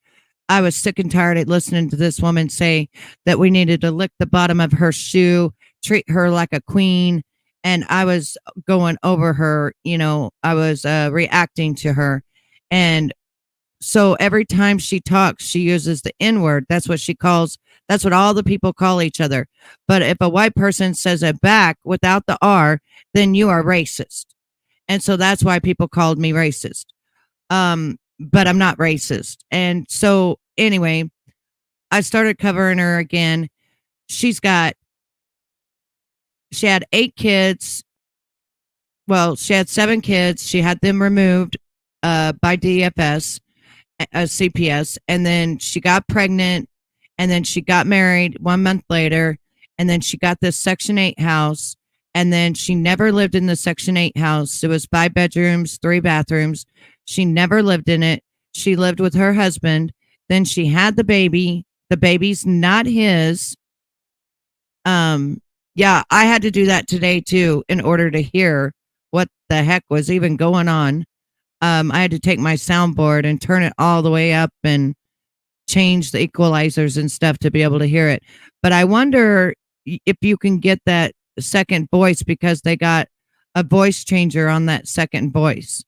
was sick and tired of listening to this woman say that we needed to lick the bottom of her shoe, treat her like a queen. And I was going over her, I was reacting to her. And so every time she talks, she uses the N word. That's what all the people call each other. But if a white person says it back without the R, then you are racist. And so that's why people called me racist. But I'm not racist. And so anyway, I started covering her again. She had 8 kids. Well, she had 7 kids. She had them removed by DFS, CPS. And then she got pregnant. And then she got married 1 month later. And then she got this Section 8 house. And then she never lived in the Section 8 house. It was 5 bedrooms, 3 bathrooms. She never lived in it. She lived with her husband. Then she had the baby. The baby's not his. Yeah, I had to do that today too in order to hear what the heck was even going on. I had to take my soundboard and turn it all the way up and change the equalizers and stuff to be able to hear it. But I wonder if you can get that second voice, because they got a voice changer on that second voice.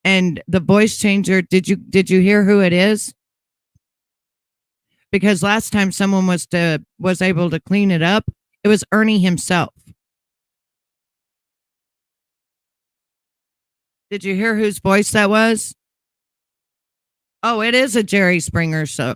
And the voice changer, did you hear who it is? Because last time someone was able to clean it up, it was Ernie himself. Did you hear whose voice that was? Oh, it is a Jerry Springer show.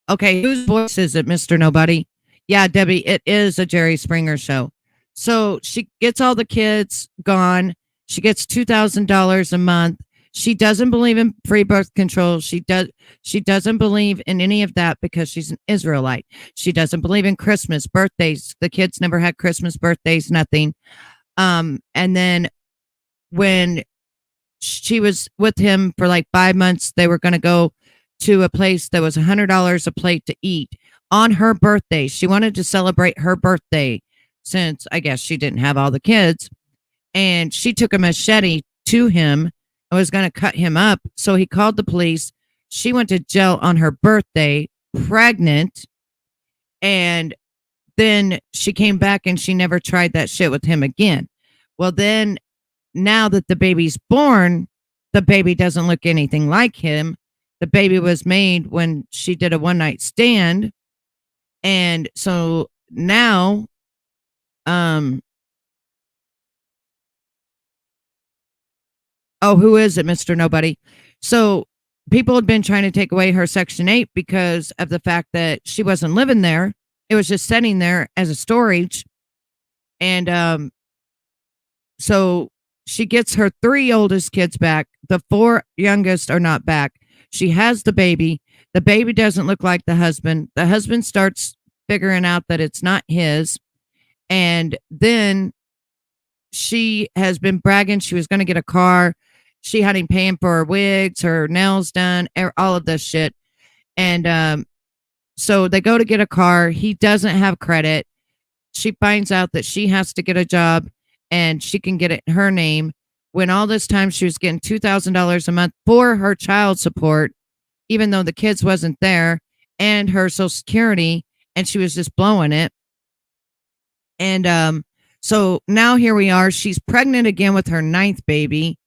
Okay, whose voice is it, Mr. Nobody? Yeah, Debbie, it is a Jerry Springer show. So she gets all the kids gone. She gets $2,000 a month. She doesn't believe in free birth control. She doesn't believe in any of that because she's an Israelite. She doesn't believe in Christmas, birthdays. The kids never had Christmas, birthdays, nothing. And then when she was with him for like 5 months, they were going to go to a place that was $100 a plate to eat on her birthday. She wanted to celebrate her birthday since I guess she didn't have all the kids. And she took a machete to him. I was going to cut him up. So he called the police. She went to jail on her birthday, pregnant. And then she came back and she never tried that shit with him again. Well, then now that the baby's born, the baby doesn't look anything like him. The baby was made when she did a one-night stand. And so now, oh, who is it, Mr. Nobody? So people had been trying to take away her Section 8 because of the fact that she wasn't living there. It was just sitting there as a storage. And so she gets her 3 oldest kids back. The 4 youngest are not back. She has the baby. The baby doesn't look like the husband. The husband starts figuring out that it's not his. And then she has been bragging she was going to get a car. She had him paying for her wigs, her nails done, all of this shit. And so they go to get a car. He doesn't have credit. She finds out that she has to get a job and she can get it in her name. When all this time she was getting $2,000 a month for her child support, even though the kids wasn't there, and her Social Security, and she was just blowing it. And so now here we are. She's pregnant again with her 9th baby.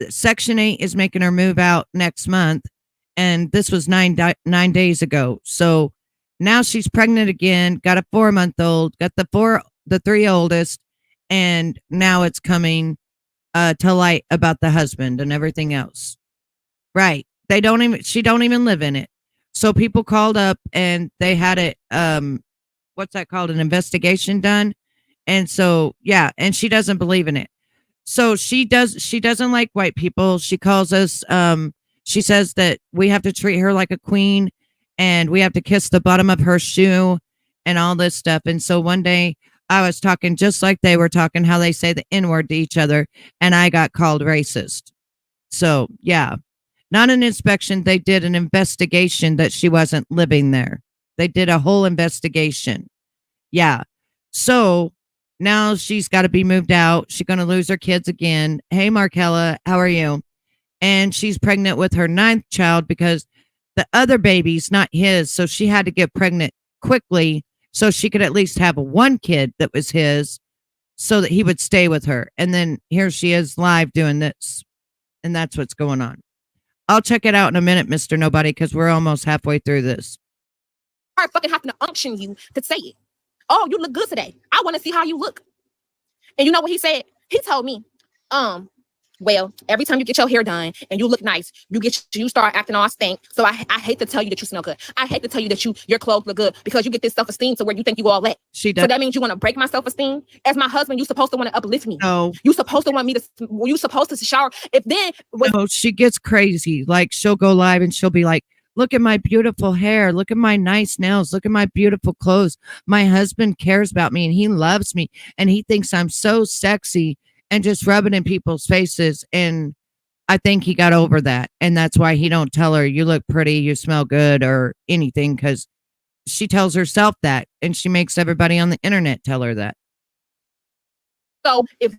Section 8 is making her move out next month. And this was 9 days ago. So now she's pregnant again, got a 4-month-old, got the 3 oldest. And now it's coming to light about the husband and everything else. Right. She don't even live in it. So people called up and they had it, what's that called? An investigation done. And so, yeah. And she doesn't believe in it. So she doesn't like white people. She calls us, she says that we have to treat her like a queen. and we have to kiss the bottom of her shoe and all this stuff. And so one day I was talking just like they were talking, how they say the N-word to each other, and I got called racist. So yeah, not an inspection. They did an investigation that she wasn't living there. They did a whole investigation. Yeah. So now she's got to be moved out. She's going to lose her kids again. Hey, Markella, how are you? And she's pregnant with her 9th child because the other baby's not his. So she had to get pregnant quickly so she could at least have one kid that was his so that he would stay with her. And then here she is live doing this. And that's what's going on. I'll check it out in a minute, Mr. Nobody, because we're almost halfway through this. I fucking having to unction you to say it. Oh, you look good today. I want to see how you look. And you know what he said? He told me, well, every time you get your hair done and you look nice, you start acting all stink. So I hate to tell you that you smell good. I hate to tell you that your clothes look good because you get this self-esteem to where you think you all that. She does. So that means you want to break my self-esteem. As my husband, you're supposed to want to uplift me. No. You're supposed to want me to, you're supposed to shower. No, she gets crazy. Like she'll go live and she'll be like, look at my beautiful hair. Look at my nice nails. Look at my beautiful clothes. My husband cares about me and he loves me and he thinks I'm so sexy, and just rub it in people's faces. And I think he got over that. And that's why he don't tell her, you look pretty, you smell good or anything, because she tells herself that and she makes everybody on the internet tell her that. So if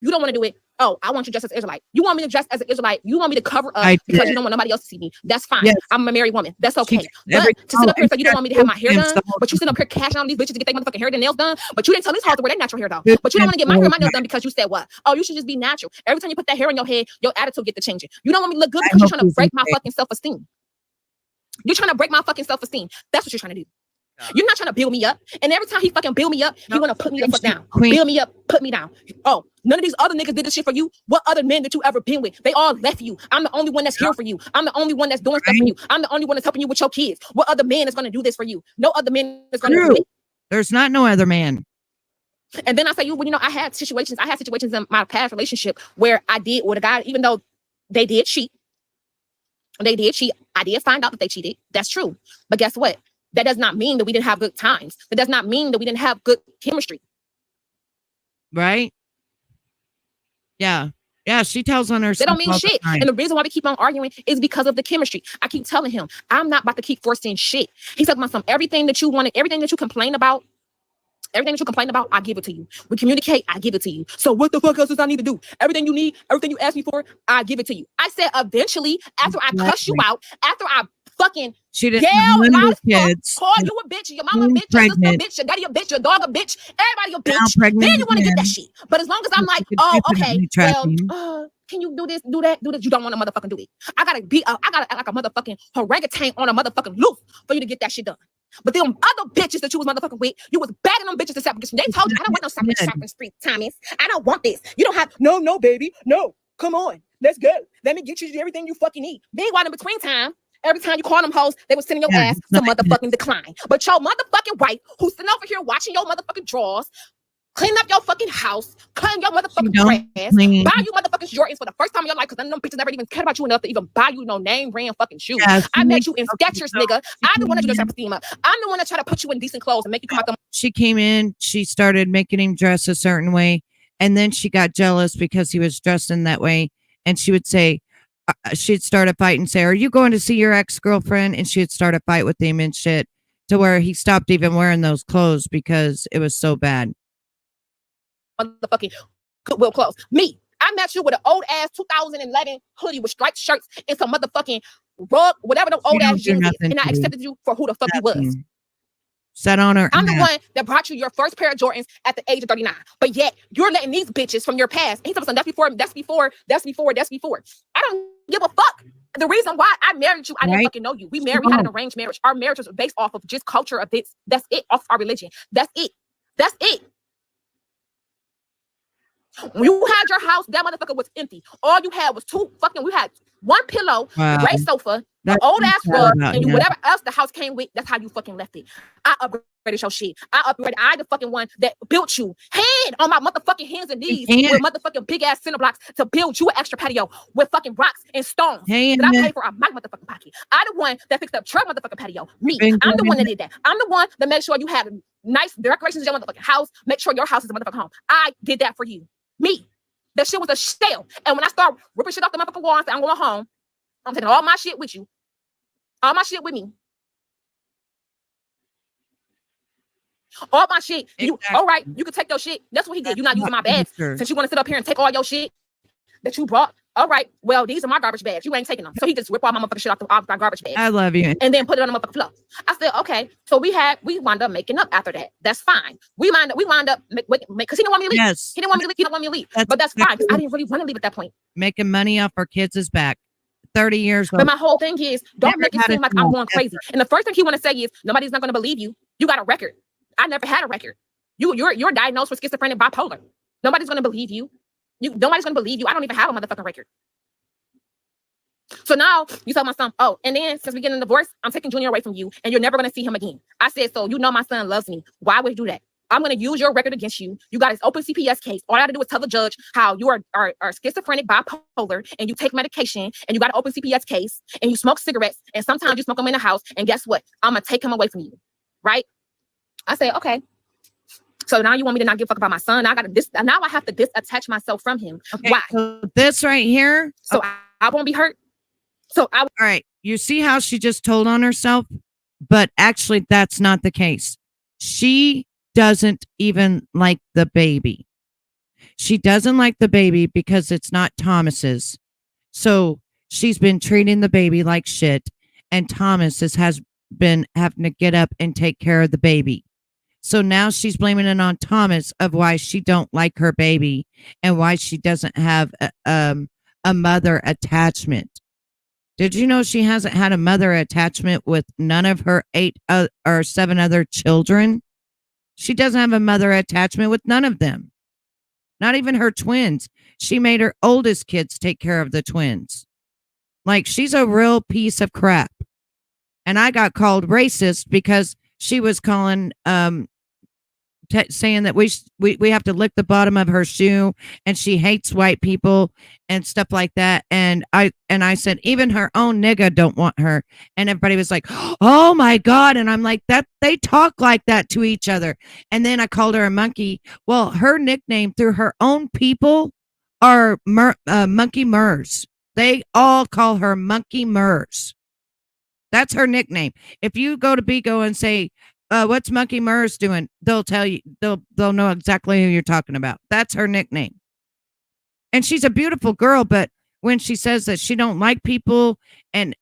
you don't want to do it, oh, I want you dressed as an Israelite. You want me to dress as an Israelite. You want me to cover up because you don't want nobody else to see me. That's fine. Yes. I'm a married woman. That's okay. But to sit up here and say you don't want me to have my hair done, but you sit up here cashing on these bitches to get their motherfucking hair and nails done, but you didn't tell these hoes to wear their natural hair though. But you don't want to get my hair and my nails done because you said what? Oh, you should just be natural. Every time you put that hair in your head, your attitude get to changing. You don't want me to look good because you're trying to break my fucking self-esteem. You're trying to break my fucking self-esteem. That's what you're trying to do. You're not trying to build me up. And every time he fucking build me up, you want to put me the fuck down. Build me up, put me down. Oh, none of these other niggas did this shit for you. What other men that you ever been with? They all left you. I'm the only one that's here for you. I'm the only one that's doing stuff for you. I'm the only one that's helping you with your kids. What other man is going to do this for you? No other man is going to do it. There's not no other man. And then I say, I had situations in my past relationship where I did with a guy, even though they did cheat. I did find out that they cheated. That's true. But guess what? That does not mean that we didn't have good times. That does not mean that we didn't have good chemistry. Right? Yeah. Yeah, she tells on herself. They don't mean shit. And the reason why we keep on arguing is because of the chemistry. I keep telling him, I'm not about to keep forcing shit. He's talking about everything that you wanted, everything that you complain about, I give it to you. We communicate, I give it to you. So what the fuck else does I need to do? Everything you need, everything you ask me for, I give it to you. I said eventually, after I cuss you out, after I fucking yell loud kids, call you a bitch, your mama a bitch, your sister a bitch, your daddy a bitch, your dog a bitch, everybody a bitch, then you want to get that shit. But as long as I'm like, oh, okay, well, can you do this, do that, you don't want to motherfucking do it. I gotta act like a motherfucking orangutan on a motherfucking loop for you to get that shit done. But them other bitches that you was motherfucking with, you was bagging them bitches to separation. They told you, I don't want no shopping street, Thomas. I don't want this. You don't have, no, baby, no, come on, let's go. Let me get you everything you fucking need. Meanwhile, in between time, every time you call them hoes, they was sending your ass to motherfucking decline. But your motherfucking wife, who's sitting over here watching your motherfucking drawers, clean up your fucking house, clean your motherfucking trash, buy you motherfucking Jordans for the first time in your life, because none of them bitches never even cared about you enough to even buy you no name brand fucking shoes. Yes, I met you in Skechers, nigga. I'm the one that you just esteem up. I'm the one that try to put you in decent clothes and make you come out them. She came in, she started making him dress a certain way, and then she got jealous because he was dressed in that way, and she would say, she'd start a fight and say, are you going to see your ex-girlfriend? And she'd start a fight with him and shit, to where he stopped even wearing those clothes because it was so bad. Motherfucking Goodwill clothes. Me, I met you with an old ass 2011 hoodie with striped shirts and some motherfucking rug, whatever the old ass jeans is, and I accepted you for who the fuck you was. Sat on her. I'm the one that brought you your first pair of Jordans at the age of 39. But yet you're letting these bitches from your past. He's talking that's before. I don't give a fuck. The reason why I married you, I didn't fucking know you. We had an arranged marriage. Our marriage was based off of just culture of this. That's it. Off our religion. That's it. When you had your house, that motherfucker was empty. All you had was we had one pillow, Wow. gray sofa, the That's old ass sad rug, about and him. whatever else the house came with, that's how you fucking left it. I upgraded your shit. I the fucking one that built you. Hand on my motherfucking hands and knees with motherfucking big ass cinder blocks to build you an extra patio with fucking rocks and stones that I paid for out of my motherfucking pocket. I the one that fixed up your motherfucking patio. Me. I'm the one that did that. I'm the one that made sure you had nice decorations in your motherfucking house. Make sure your house is a motherfucking home. I did that for you. Me. That shit was a shell. And when I start ripping shit off the motherfucking wall and say I'm going home, I'm taking all my shit with you. All my shit with me. All my shit. You all right? You can take your shit. That's what he did. You're not using my bags. Since you want to sit up here and take all your shit that you brought. All right. Well, these are my garbage bags. You ain't taking them. So he just ripped all my motherfucking shit off my garbage bag. I love you. And then put it on the motherfucking floor. I said, okay. So we wound up making up after that. That's fine. We wound up because he didn't want me to leave. Yes. He didn't want me to leave. He didn't want me to leave. But that's fine because I didn't really want to leave at that point. Making money off our kids' back. 30 years old. But my whole thing is, don't make it seem like I'm going crazy. And the first thing he want to say is, nobody's not going to believe you. You got a record. I never had a record. You're diagnosed with schizophrenic bipolar. Nobody's going to believe you. Nobody's going to believe you. I don't even have a motherfucking record. So now you tell my son, oh, and then since we get a divorce, I'm taking Junior away from you and you're never going to see him again. I said, so you know my son loves me. Why would you do that? I'm going to use your record against you. You got this open CPS case. All I got to do is tell the judge how you are schizophrenic bipolar and you take medication and you got an open CPS case and you smoke cigarettes and sometimes you smoke them in the house. And guess what? I'm going to take him away from you. I say, okay. So now you want me to not give a fuck about my son? Now I have to disattach myself from him. Okay, why? So this right here. So I won't be hurt. All right. You see how she just told on herself? But actually, that's not the case. She doesn't even like the baby. She doesn't like the baby because it's not Thomas's. So she's been treating the baby like shit. And Thomas has been having to get up and take care of the baby. So now she's blaming it on Thomas of why she don't like her baby and why she doesn't have a mother attachment. Did you know she hasn't had a mother attachment with none of her 8 or 7 other children? She doesn't have a mother attachment with none of them. Not even her twins. She made her oldest kids take care of the twins. Like, she's a real piece of crap. And I got called racist because she was calling saying that we have to lick the bottom of her shoe and she hates white people and stuff like that. And I said, even her own nigga don't want her. And everybody was like, oh my God. And I'm like, that they talk like that to each other. And then I called her a monkey. Well, her nickname through her own people are Monkey Murs. They all call her Monkey Murs. That's her nickname. If you go to Bigo and say, what's Monkey Murs doing? They'll tell you, they'll know exactly who you're talking about. That's her nickname. And she's a beautiful girl, but when she says that she don't like people and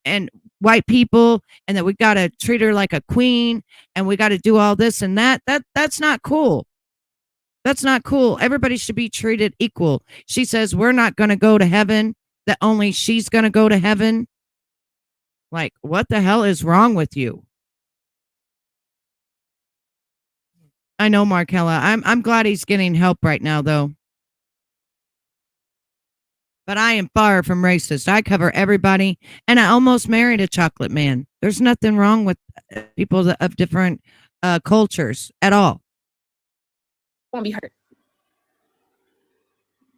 white people and that we got to treat her like a queen and we got to do all this and that's not cool. That's not cool. Everybody should be treated equal. She says we're not going to go to heaven, that only she's going to go to heaven. Like, what the hell is wrong with you? I know, Markella. I'm glad he's getting help right now, though. But I am far from racist. I cover everybody, and I almost married a chocolate man. There's nothing wrong with people of different cultures at all. Won't be hurt.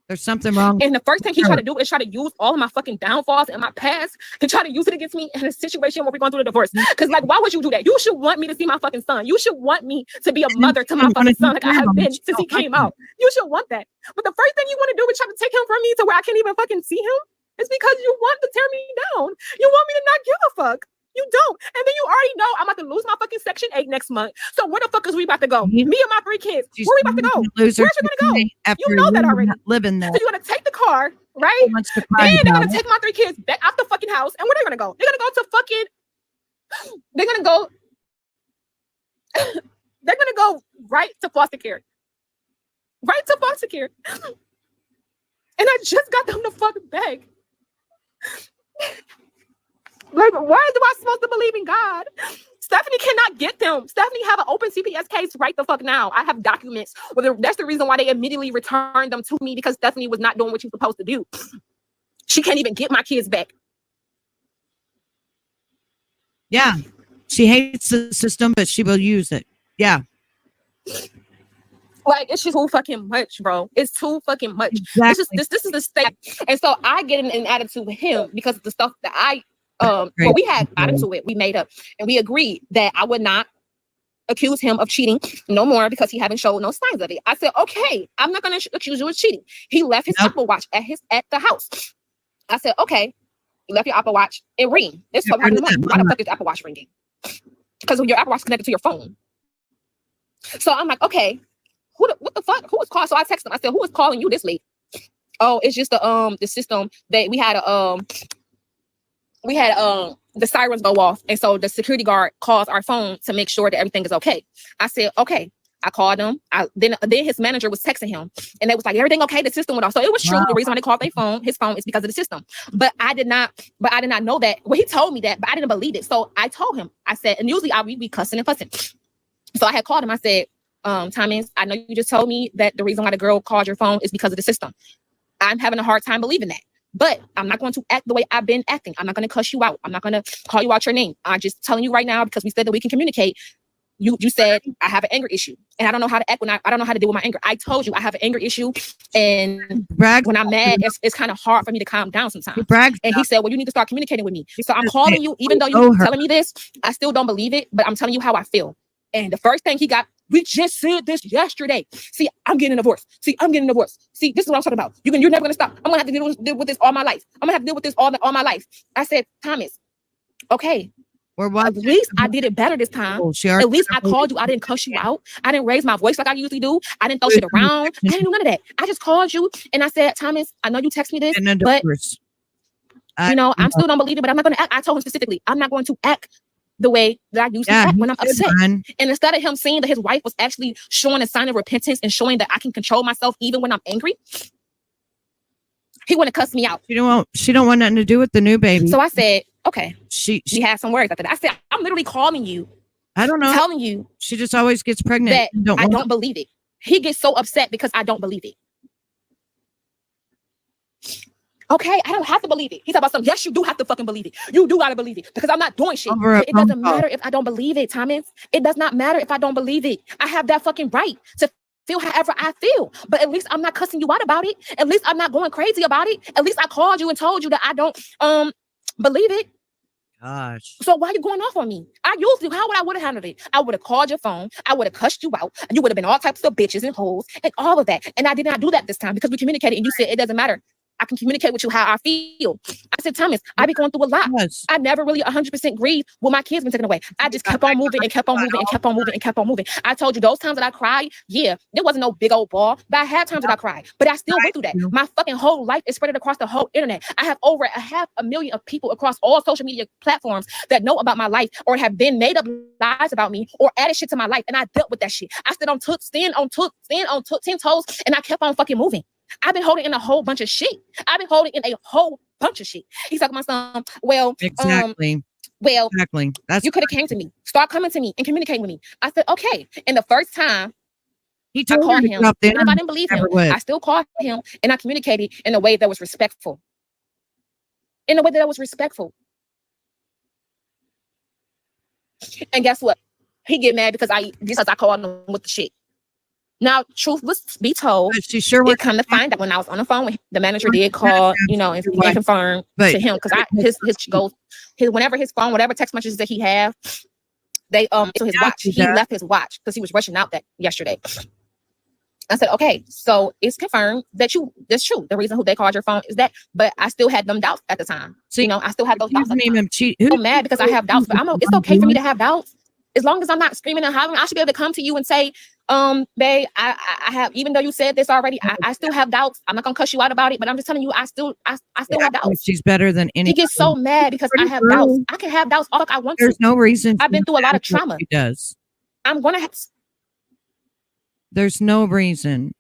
There's something wrong. And the first thing he tried to do is try to use all of my fucking downfalls and my past to try to use it against me in a situation where we're going through the divorce. Because, like, why would you do that? You should want me to see my fucking son. You should want me to be a mother to my fucking son, like I have been since he came out. You should want that. But the first thing you want to do is try to take him from me to where I can't even fucking see him. It's because you want to tear me down. You want me to not give a fuck. You don't. And then you already know I'm about to lose my fucking Section 8 next month. So where the fuck is we about to go? Me and my 3 kids. Where we about to go? Where's we going to go? You know that already. Living there. So you're going to take the car, right? Then they're going to take my 3 kids back out the fucking house. And where are they going to go? They're going to go to fucking... They're going to go... They're going to go right to foster care. Right to foster care. And I just got them the fuck back. Like, why am I supposed to believe in God? Stephanie cannot get them. Stephanie have an open CPS case right the fuck now. I have documents. Well, that's the reason why they immediately returned them to me, because Stephanie was not doing what she was supposed to do. She can't even get my kids back. Yeah. She hates the system, but she will use it. Yeah. Like, it's just too fucking much, bro. It's too fucking much. Exactly. This is the state. And so I get in an attitude with him because of the stuff that well, we had attitude with, we made up, and we agreed that I would not accuse him of cheating no more because he haven't showed no signs of it. I said, okay, I'm not going to accuse you of cheating. He left his Apple Watch at the house. I said, okay, you left your Apple Watch. It ring. It's so hard. Why the fuck is the Apple Watch ringing? Because when your Apple Watch is connected to your phone. So I'm like, okay, what the fuck? Who was calling? So I texted him. I said, who is calling you this late? Oh, it's just the system that we had the sirens go off, and so the security guard calls our phone to make sure that everything is okay. I said, okay. I called him. Then his manager was texting him, and they was like, everything okay? The system went off. So it was true. Wow. The reason why they called his phone is because of the system. But I did not know that. Well, he told me that, but I didn't believe it. So I told him. I said, and usually I would be cussing and fussing. So I had called him. I said, Thomas, I know you just told me that the reason why the girl called your phone is because of the system. I'm having a hard time believing that. But I'm not going to act the way I've been acting. I'm not going to cuss you out. I'm not going to call you out your name. I'm just telling you right now, because we said that we can communicate. You said I have an anger issue, and I don't know how to act when I don't know how to deal with my anger. I told you I have an anger issue, and when I'm mad, it's kind of hard for me to calm down sometimes. And he said, well, you need to start communicating with me. So I'm calling you, even though you're telling me this, I still don't believe it, but I'm telling you how I feel. And the first thing he got, we just said this yesterday. See, I'm getting a divorce. See, this is what I'm talking about. You're never gonna stop. I'm gonna have to deal with this all my life. I'm gonna have to deal with this all my life. I said, Thomas, okay. At least I did it better this time. At least I called you. I didn't cuss you out. I didn't raise my voice like I usually do. I didn't throw shit around. I didn't do none of that. I just called you and I said, Thomas, I know you text me this, but I still don't believe it, but I'm not going to act. I told him specifically, I'm not going to act the way that I usually act when I'm upset. And instead of him saying that his wife was actually showing a sign of repentance and showing that I can control myself even when I'm angry, he wouldn't cuss me out. She don't want nothing to do with the new baby. So I said, okay. She had some words after that. I said, I'm literally calling you. I don't know. Telling you. She just always gets pregnant. That I don't believe it. He gets so upset because I don't believe it. Okay, I don't have to believe it. He's about something. Yes, you do have to fucking believe it. You do gotta believe it because I'm not doing shit. It doesn't matter if I don't believe it, Thomas. It does not matter if I don't believe it. I have that fucking right to feel however I feel. But at least I'm not cussing you out about it. At least I'm not going crazy about it. At least I called you and told you that I don't believe it. Gosh. So why are you going off on me? How would I would have handled it? I would have called your phone. I would have cussed you out. You would have been all types of bitches and hoes and all of that. And I did not do that this time because we communicated and you said it doesn't matter. I can communicate with you how I feel. I said, Thomas, I be going through a lot. Yes. I never really 100% grieved when my kids been taken away. I just kept on moving and kept on moving and kept on moving and kept on moving. I told you those times that I cried, yeah, there wasn't no big old ball, but I had times that I cried, but I still went through that. My fucking whole life is spread across the whole internet. I have over 500,000 of people across all social media platforms that know about my life or have been made up lies about me or added shit to my life. And I dealt with that shit. I stood on 10 toes and I kept on fucking moving. I've been holding in a whole bunch of shit. He's talking about some, exactly. You could have came to me. Start coming to me and communicating with me. I said, okay. And the first time I called him, and if I didn't believe him, I still called him and I communicated in a way that was respectful. And guess what? He get mad because I called him with the shit. Now, truth was be told, she sure would come to find out when I was on the phone with him, the manager did call, and confirm to him because whenever his phone, whatever text messages that he have, they to his watch. He left his watch because he was rushing out that yesterday. I said, okay, so it's confirmed that that's true. The reason who they called your phone is that, but I still had them doubts at the time. So, I still had those doubts. I'm mad because I have doubts, but it's okay for me to have doubts. As long as I'm not screaming and hollering, I should be able to come to you and say, babe, I have, even though you said this already, I still have doubts. I'm not gonna cuss you out about it, but I'm just telling you, I still have doubts. She's better than any. He gets so mad because I have doubts. I can have doubts all I want to. There's no reason. I've been through a lot of trauma. He does. There's no reason.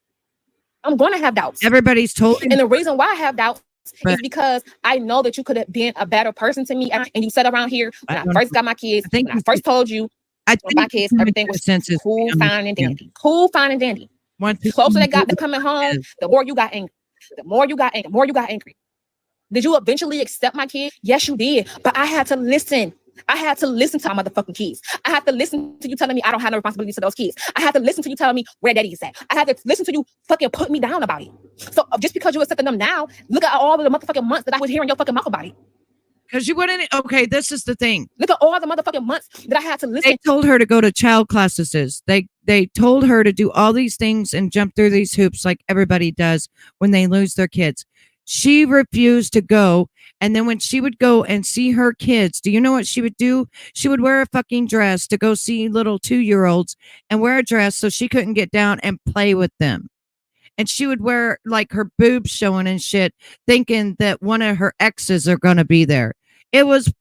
I'm gonna have doubts. Everybody's told. And the reason why I have doubts is because I know that you could have been a better person to me. And you sat around here when I first got my kids. When I first told you. My kids, everything was cool, fine, and dandy. Cool, fine, and dandy. The closer they got to coming home, the more you got angry. The more you got angry. Did you eventually accept my kid? Yes, you did. But I had to listen I had to listen to my motherfucking kids. I had to listen to you telling me I don't have no responsibility to those kids. I had to listen to you telling me where daddy is at. I had to listen to you fucking put me down about it. So just because you accepted them now, look at all of the motherfucking months that I was hearing your fucking mouth about it. Because you wouldn't. Okay, this is the thing. Look at all the motherfucking months that I had to listen. They told her to go to child classes. They told her to do all these things and jump through these hoops like everybody does when they lose their kids. She refused to go. And then when she would go and see her kids, do you know what she would do? She would wear a fucking dress to go see little 2-year-olds and wear a dress so she couldn't get down and play with them. And she would wear like her boobs showing and shit, thinking that one of her exes are going to be there. It was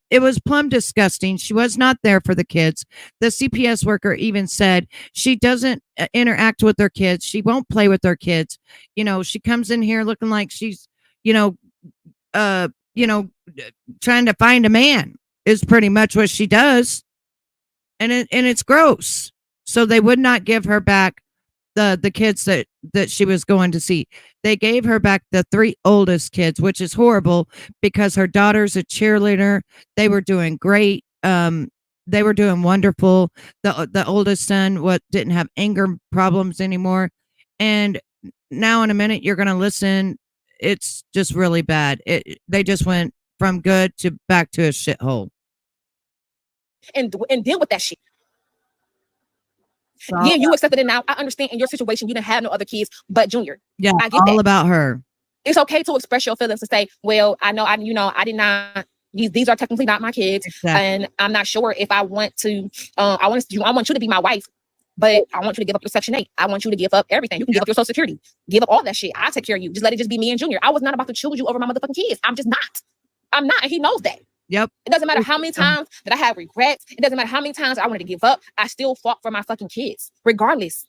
plumb disgusting. She was not there for the kids. The CPS worker even said she doesn't interact with her kids. She won't play with her kids. You know, she comes in here looking like she's, trying to find a man is pretty much what she does. And it's gross. So they would not give her back the kids that she was going to see. They gave her back the 3 oldest kids, which is horrible because her daughter's a cheerleader. They were doing great. They were doing wonderful. The oldest son didn't have anger problems anymore. And now in a minute, you're going to listen. It's just really bad. They just went from good to back to a shithole. And deal with that shit. Yeah, you accepted it now. I understand in your situation, you didn't have no other kids but Junior. Yeah, I get all that. About her. It's okay to express your feelings and say, well, I know, I did not, these are technically not my kids. Exactly. And I'm not sure if I want to, I want you to be my wife, but I want you to give up your Section 8. I want you to give up everything. You can give up your Social Security, give up all that shit. I'll take care of you. Just let it just be me and Junior. I was not about to choose you over my motherfucking kids. I'm just not. I'm not. And he knows that. Yep. It doesn't matter how many times that I have regrets. It doesn't matter how many times I wanted to give up. I still fought for my fucking kids, regardless.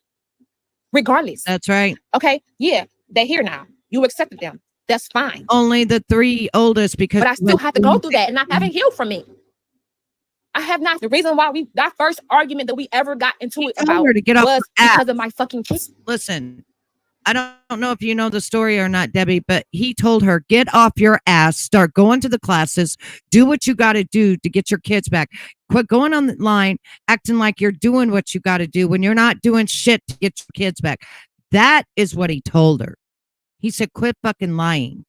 That's right. Okay. Yeah. They're here now. You accepted them. That's fine. Only the 3 oldest because. But I still have to go through that, and I haven't healed from it. I have not. The reason why that first argument that we ever got into it about to get off was because of my fucking kids. Listen. I don't know if you know the story or not, Debbie, but he told her, get off your ass, start going to the classes, do what you got to do to get your kids back. Quit going on the line, acting like you're doing what you got to do when you're not doing shit to get your kids back. That is what he told her. He said, quit fucking lying.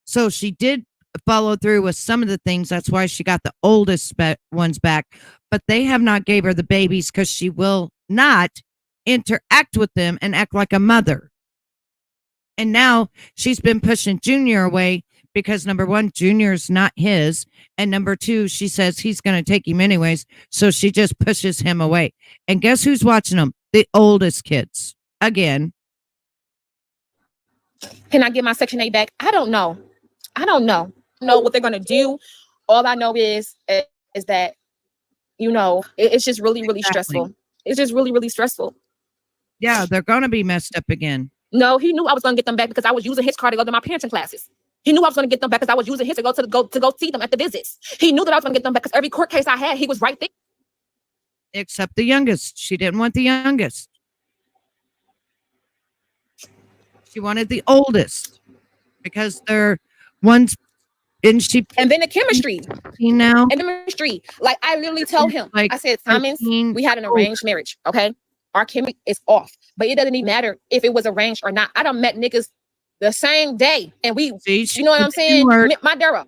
So she did follow through with some of the things. That's why she got the oldest ones back, but they have not gave her the babies because she will not interact with them and act like a mother. And now she's been pushing Junior away because number 1, Junior's not his, and number 2, she says he's going to take him anyways, so she just pushes him away. And guess who's watching them? The oldest kids again. Can I get my Section 8 back? I don't know what they're going to do. All I know is that it's just really, really stressful. It's just really, really stressful. Yeah, they're going to be messed up again. No, he knew I was going to get them back because I was using his car to go to my parenting classes. He knew I was going to get them back because I was using his to go see them at the visits. He knew that I was going to get them back because every court case I had, he was right there. Except the youngest. She didn't want the youngest. She wanted the oldest because they're one's. And then the chemistry. Now. And the chemistry. Like I literally told him, I said, Simons, we had an arranged marriage. Okay. Our chemistry is off. But it doesn't even matter if it was arranged or not. I done met niggas the same day. And you know what I'm saying? My Darrow.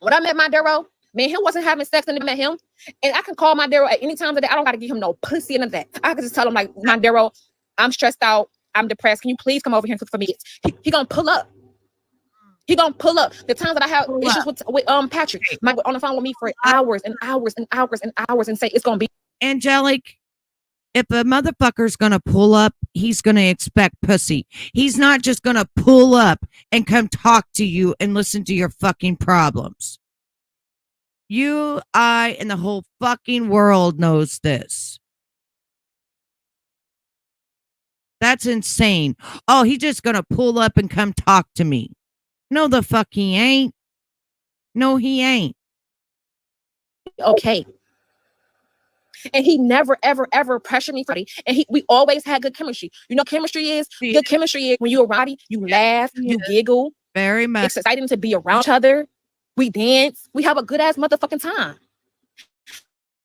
When I met my Darrow, me and him wasn't having sex and I met him. And I can call my Darrow at any time of the day. I don't got to give him no pussy and that. I can just tell him like, my Darrow, I'm stressed out. I'm depressed. Can you please come over here and cook for me? He gonna pull up. He gonna pull up. The times that I have issues with Patrick, on the phone with me for hours and hours and hours and hours and say it's gonna be angelic. If a motherfucker's gonna pull up, he's gonna expect pussy. He's not just gonna pull up and come talk to you and listen to your fucking problems. You, I, and the whole fucking world knows this. That's insane. Oh, he's just gonna pull up and come talk to me. No, the fuck he ain't. No, he ain't. Okay. And he never, ever, ever pressured me for it. And we always had good chemistry. You know, chemistry is good chemistry is when you're Roddy, you laugh, you giggle. Very much. It's exciting to be around each other. We dance. We have a good ass motherfucking time.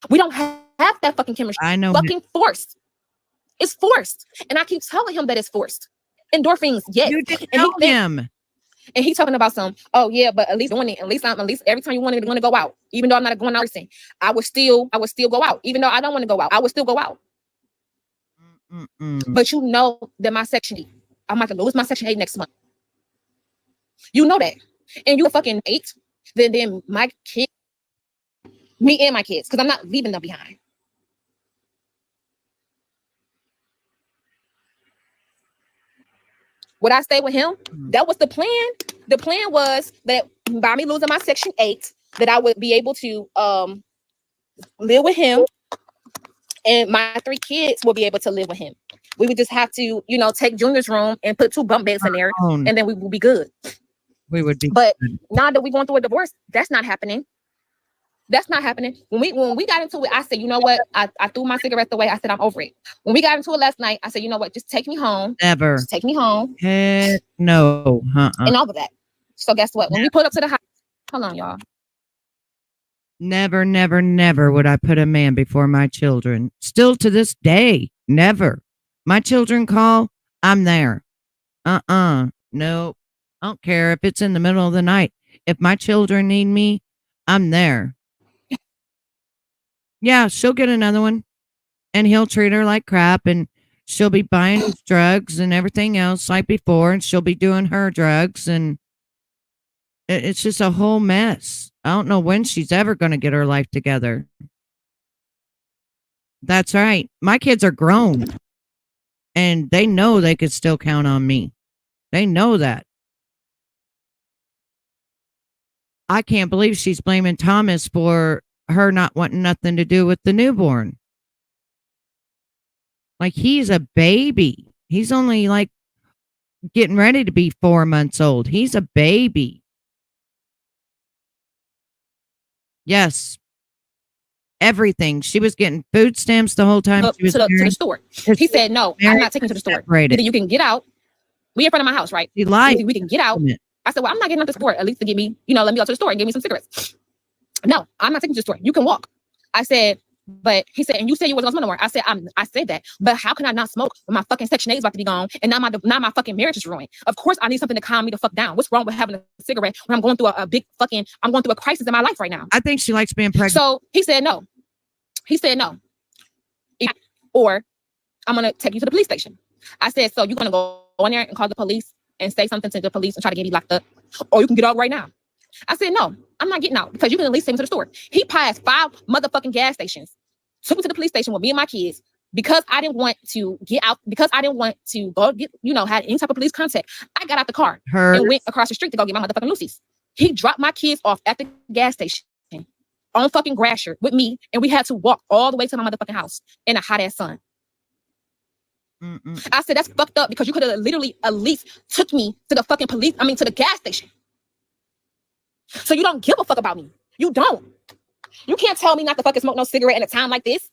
We don't have that fucking chemistry. I know. Fucking forced. It's forced. And I keep telling him that it's forced. Endorphins, yes. You didn't tell him. And he's talking about some, oh yeah, but at least every time you want to go out, even though I'm not a going out person, I would still go out. Even though I don't want to go out, I would still go out. But you know that my section 8, I'm about to lose my section 8 next month. You know that. And you fucking 8, then my kid, me and my kids, because I'm not leaving them behind. Would I stay with him? That was the plan. The plan was that by me losing my section 8, that I would be able to live with him, and my 3 kids will be able to live with him. We would just have to, take Junior's room and put 2 bunk beds in there, and then we will be good. We would be. But now that we're going through a divorce, that's not happening. That's not happening. When we got into it, I said, you know what? I threw my cigarettes away. I said, I'm over it. When we got into it last night, I said, you know what? Just take me home. Never. Just take me home. Heck no. And all of that. So guess what? When we pulled up to the house, hold on, y'all. Never, never, never would I put a man before my children. Still to this day, never. My children call, I'm there. No, I don't care if it's in the middle of the night. If my children need me, I'm there. Yeah, she'll get another one, and he'll treat her like crap, and she'll be buying his drugs and everything else like before, and she'll be doing her drugs, and it's just a whole mess. I don't know when she's ever going to get her life together. That's right. My kids are grown, and they know they could still count on me. They know that. I can't believe she's blaming Thomas for her not wanting nothing to do with the newborn. Like, he's a baby. He's only like getting ready to be 4 months old. He's a baby. Yes. Everything. She was getting food stamps the whole time. She was to the store. He said, no, I'm not taking you to the store. Either you can get out. We in front of my house, right? He lied. We can get out. I said, well, I'm not getting out the store, at least to get me, let me go to the store and give me some cigarettes. No, I'm not taking you to the store. You can walk. I said, but he said, and you said you wasn't gonna smoke no more. I said that, but how can I not smoke when my fucking Section 8 is about to be gone and now my fucking marriage is ruined? Of course, I need something to calm me the fuck down. What's wrong with having a cigarette when I'm going through I'm going through a crisis in my life right now? I think she likes being pregnant. So he said no. Or I'm gonna take you to the police station. I said, so you're gonna go in there and call the police and say something to the police and try to get me locked up, or you can get out right now. I said, no, I'm not getting out because you can at least take me to the store. He passed 5 motherfucking gas stations, took me to the police station with me and my kids because I didn't want to get out, because I didn't want to go get, had any type of police contact. I got out the car and went across the street to go get my motherfucking Lucy's. He dropped my kids off at the gas station on fucking Grasher with me, and we had to walk all the way to my motherfucking house in a hot ass sun. I said, that's fucked up because you could have literally at least took me to the fucking to the gas station. So you don't give a fuck about me. You don't. You can't tell me not to fucking smoke no cigarette in a time like this.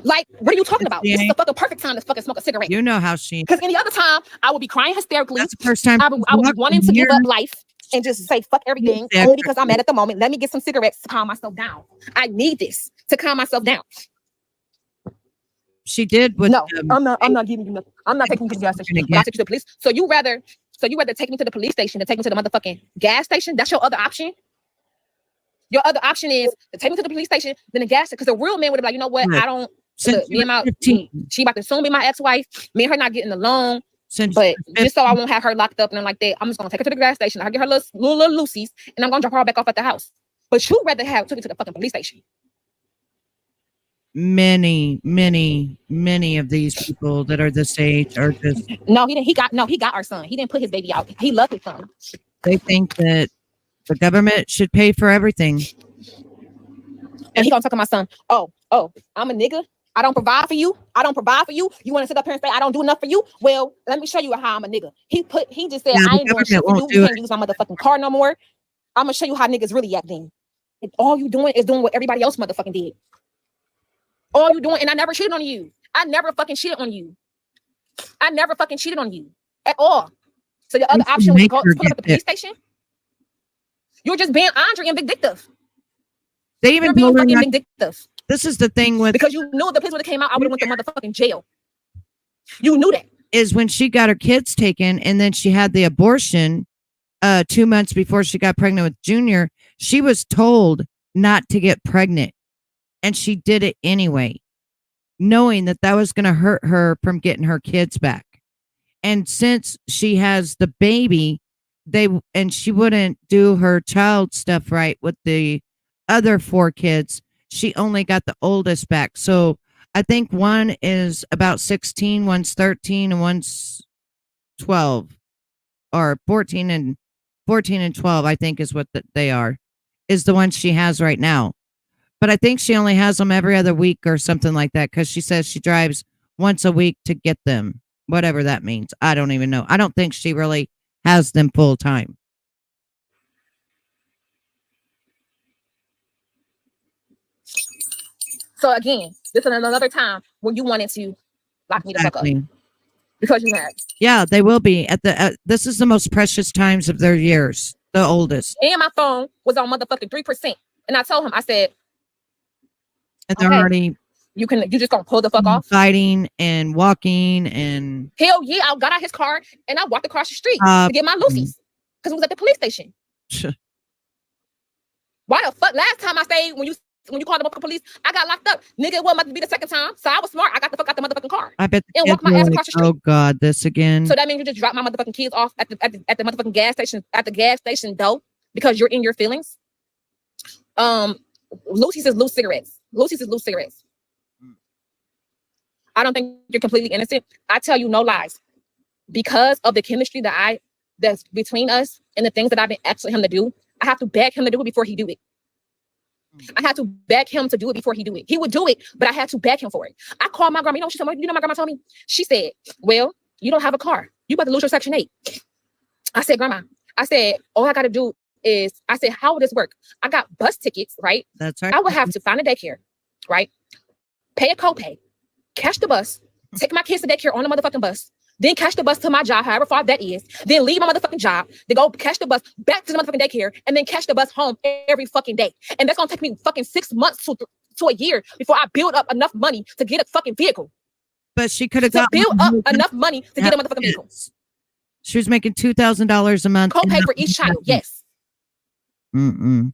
Like, what are you talking about? This is the fucking perfect time to fucking smoke a cigarette. You know how she... Because any other time, I would be crying hysterically. That's the first time I would be wanting to give up life and just say, fuck everything, only because I'm mad at the moment. Let me get some cigarettes to calm myself down. I need this to calm myself down. She did with... No, I'm not giving you nothing. I'm not taking you to the gas station. But I take you to the police. So you rather take me to the police station than take me to the motherfucking gas station? That's your other option? Your other option is to take me to the police station, then the gas station. Because a real man would be like, you know what? I don't... Look, she about to soon be my ex-wife. Me and her not getting along. But just so I won't have her locked up and I'm like that, I'm just going to take her to the gas station. I'll get her little Lucy's, and I'm going to drop her back off at the house. But you'd rather have took her to the fucking police station. Many of these people that are this age are just... No, he didn't. He got our son. He didn't put his baby out. He loved his son. They think that the government should pay for everything. And he gonna talk to my son. Oh, I'm a nigga. I don't provide for you. You want to sit up here and say I don't do enough for you? Well, let me show you how I'm a nigga. He just said I ain't doing shit for you. You can't use my motherfucking car no more. I'm gonna show you how niggas really acting. And all you doing is doing what everybody else motherfucking did. All you doing, and I never cheated on you. I never fucking cheated on you at all. So the other option was to go pull up at the police station. You're just being Andre and vindictive. They even This is the thing with, because you knew if the police would have came out, I would have went to motherfucking jail. You knew that. Is when she got her kids taken and then she had the abortion 2 months before she got pregnant with Junior, she was told not to get pregnant. And she did it anyway, knowing that that was going to hurt her from getting her kids back. And since she has the baby, and she wouldn't do her child stuff right with the other 4 kids, she only got the oldest back. So I think one is about 16, one's 13, and one's 12, or 14 and 12, I think is what they are, is the one she has right now. But I think she only has them every other week or something like that, because she says she drives once a week to get them, whatever that means. I don't even know. I don't think she really has them full time. So again, this is another time when you wanted to lock me the fuck up. Because you had. Yeah, they will be at the. This is the most precious times of their years. The oldest. And my phone was on motherfucking 3%, and I told him, I said, and they're already. You just gonna pull the fuck off? Fighting and walking and. Hell yeah! I got out his car and I walked across the street to get my Lucy's because it was at the police station. Why the fuck? Last time I stayed when you called the motherfucking police, I got locked up. Nigga, it wasn't about to be the second time. So I was smart. I got the fuck out the motherfucking car. I bet. And walked my ass across the street. Oh God, this again. So that means you just drop my motherfucking kids off at the motherfucking gas station, at the gas station door, because you're in your feelings. Lucy's is loose cigarettes. Lucy's is loose cigarettes. I don't think you're completely innocent. I tell you no lies. Because of the chemistry that's between us and the things that I've been asking him to do, I have to beg him to do it before he do it. I had to beg him to do it before he do it. He would do it, but I had to beg him for it. I called my grandma. You know what she told me? You know my grandma told me? She said, well, you don't have a car. You about to lose your Section 8. I said, Grandma, I said, all I got to do is, I said, how would this work? I got bus tickets, right? That's right. I would have to find a daycare, right? Pay a copay, catch the bus, take my kids to daycare on the motherfucking bus, then catch the bus to my job, however far that is, then leave my motherfucking job, then go catch the bus back to the motherfucking daycare, and then catch the bus home every fucking day. And that's gonna take me fucking 6 months to a year before I build up enough money to get a fucking vehicle. But she could have built up enough money to get a motherfucking vehicle. She was making $2,000 a month. Copay for each child, yes. Mm-mm.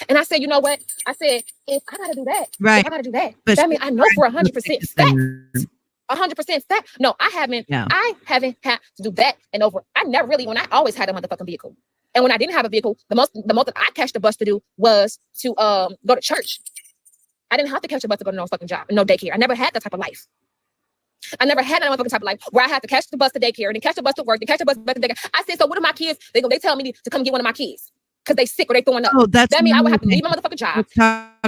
And I said, you know what? I said, if I gotta do that, right? If I gotta do that. But that means I know for 100% stats. 100% stats. No, I haven't. Yeah. I haven't had to do that and over. I never really. When I always had a motherfucking vehicle, and when I didn't have a vehicle, the most that I catch the bus to do was to go to church. I didn't have to catch the bus to go to no fucking job, no daycare. I never had that type of life. I never had that motherfucking type of life where I had to catch the bus to daycare, then catch the bus to work, then catch the bus back to daycare. I said, so what are my kids? They tell me to come get one of my kids because they sick or they throwing up. Oh, that means I would have to leave my motherfucking job,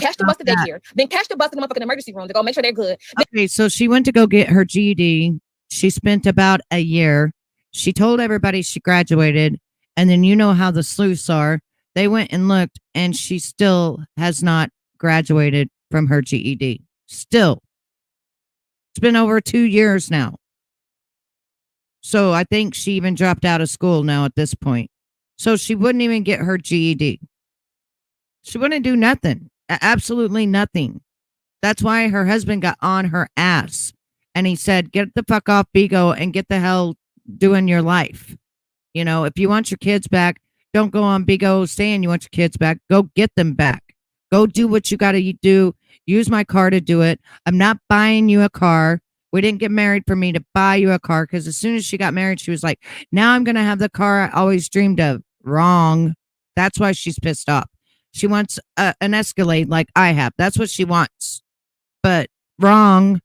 catch the bus to daycare, then catch the bus to the motherfucking emergency room to go make sure they're good. Okay, so she went to go get her GED. She spent about a year. She told everybody she graduated, and then you know how the sleuths are. They went and looked, and she still has not graduated from her GED. Still. It's been over 2 years now. So I think she even dropped out of school now at this point. So she wouldn't even get her GED. She wouldn't do nothing. Absolutely nothing. That's why her husband got on her ass. And he said, get the fuck off Bigo and get the hell doing your life. You know, if you want your kids back, don't go on Bigo saying you want your kids back. Go get them back. Go do what you got to do. Use my car to do it. I'm not buying you a car. We didn't get married for me to buy you a car, because as soon as she got married, she was like, now I'm going to have the car I always dreamed of. Wrong. That's why she's pissed off. She wants an Escalade like I have. That's what she wants. But wrong.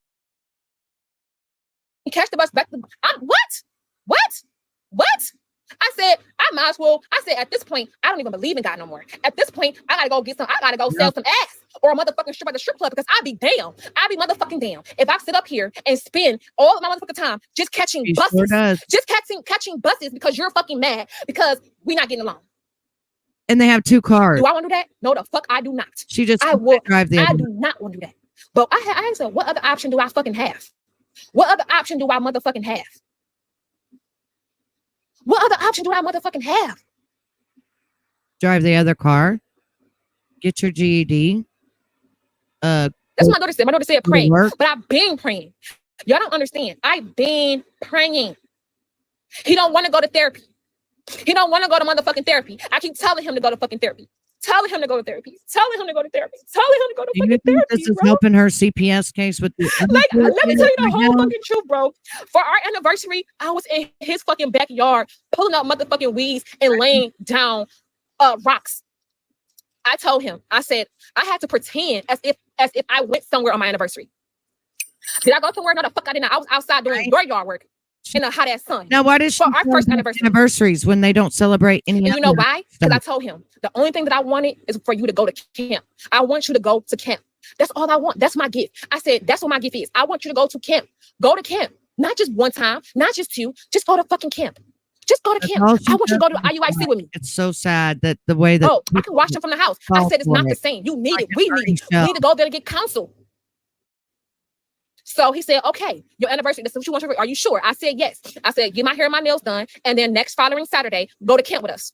Catch the bus back. What? I said, I might as well. I said, at this point, I don't even believe in God no more. At this point, I gotta go get some. I gotta go sell some ass or a motherfucking strip at the strip club, because I'd be damn. I'd be motherfucking damn if I sit up here and spend all of my motherfucking time just catching buses, just catching buses because you're fucking mad because we're not getting along. And they have 2 cars. Do I want to do that? No, the fuck I do not. She just I will drive the. I do not want to do that. But I said, what other option do I fucking have? What other option do I motherfucking have? What other option do I motherfucking have? Drive the other car. Get your GED. That's what my daughter said. My daughter said to pray, work? but I've been praying. Y'all don't understand. I've been praying. He don't want to go to therapy. He don't want to go to motherfucking therapy. I keep telling him to go to fucking therapy. Telling him to go to therapy. Telling him to go to therapy. Telling him to go to Do you fucking think therapy, this is bro. helping her CPS case with the Like, let me tell you the right whole now? fucking truth, bro. For our anniversary, I was in his fucking backyard pulling out motherfucking weeds and laying down rocks. I told him, I said, I had to pretend as if I went somewhere on my anniversary. Did I go somewhere? No, the fuck I didn't. I was outside doing dooryard work in a hot ass sun. Now, why does she For our first celebrate anniversary. anniversaries when they don't celebrate any? And you know other why? Because I stuff? told him the only thing that I wanted is for you to go to camp. I want you to go to camp. That's all I want. That's my gift. I said, that's what my gift is. I want you to go to camp. Go to camp. Not just one time, not just two. Just go to fucking camp. Just go to That's camp. all she I want you to go to does is IUIC with me. It's so sad that the way that Oh, I can watch them from the house. I fall said it's for not the it. same. You need Like it. We an need it. Ernie We need to go there to get counsel. So he said, okay, your anniversary, that's what you want to do. Are you sure? I said, yes. I said, get my hair and my nails done. And then next following Saturday, go to camp with us.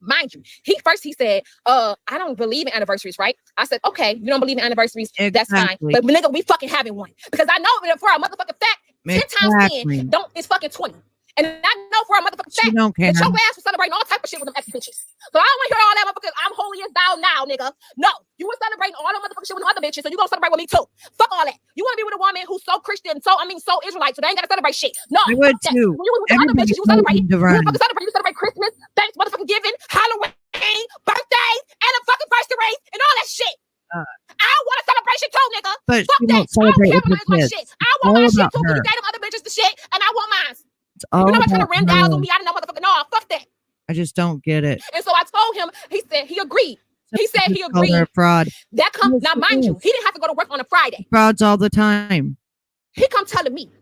Mind you, he said, I don't believe in anniversaries, right? I said, okay, you don't believe in anniversaries. That's fine. Exactly. But nigga, we fucking having one. Because I know that for a motherfucking fact, 10 times 10 it's fucking 20. And I know for a motherfucking She fact don't care. that your ass was celebrating all type of shit with them ex bitches. So I don't want to hear all that motherfuckers. I'm holy as thou now, nigga. No, you were celebrating all that motherfucking shit with them other bitches, so you gonna celebrate with me too. Fuck all that. You want to be with a woman who's so Christian, so Israelite, so they ain't gotta celebrate shit. No, I would fuck that. too. When you with other Everybody bitches, you told celebrate. him to You run. fucking celebrate. You celebrate Christmas, thanks motherfucking giving, Halloween, birthdays, and a fucking birthday and all that shit. I want a celebration too, nigga. But Fuck she that. won't celebrate I don't with care her about my kids. shit. I want my all shit about too. When her. you date them other bitches the shit, and I want mine. It's all You're not trying to about run down her. on me. I don't know motherfucker. No, fuck that. I just don't get it. And so I told him, he said he agreed. He said he Called her agreed. a fraud. That comes Yes, now, she mind you, is. he didn't have to go to work on a Friday. Frauds all the time. He come telling me.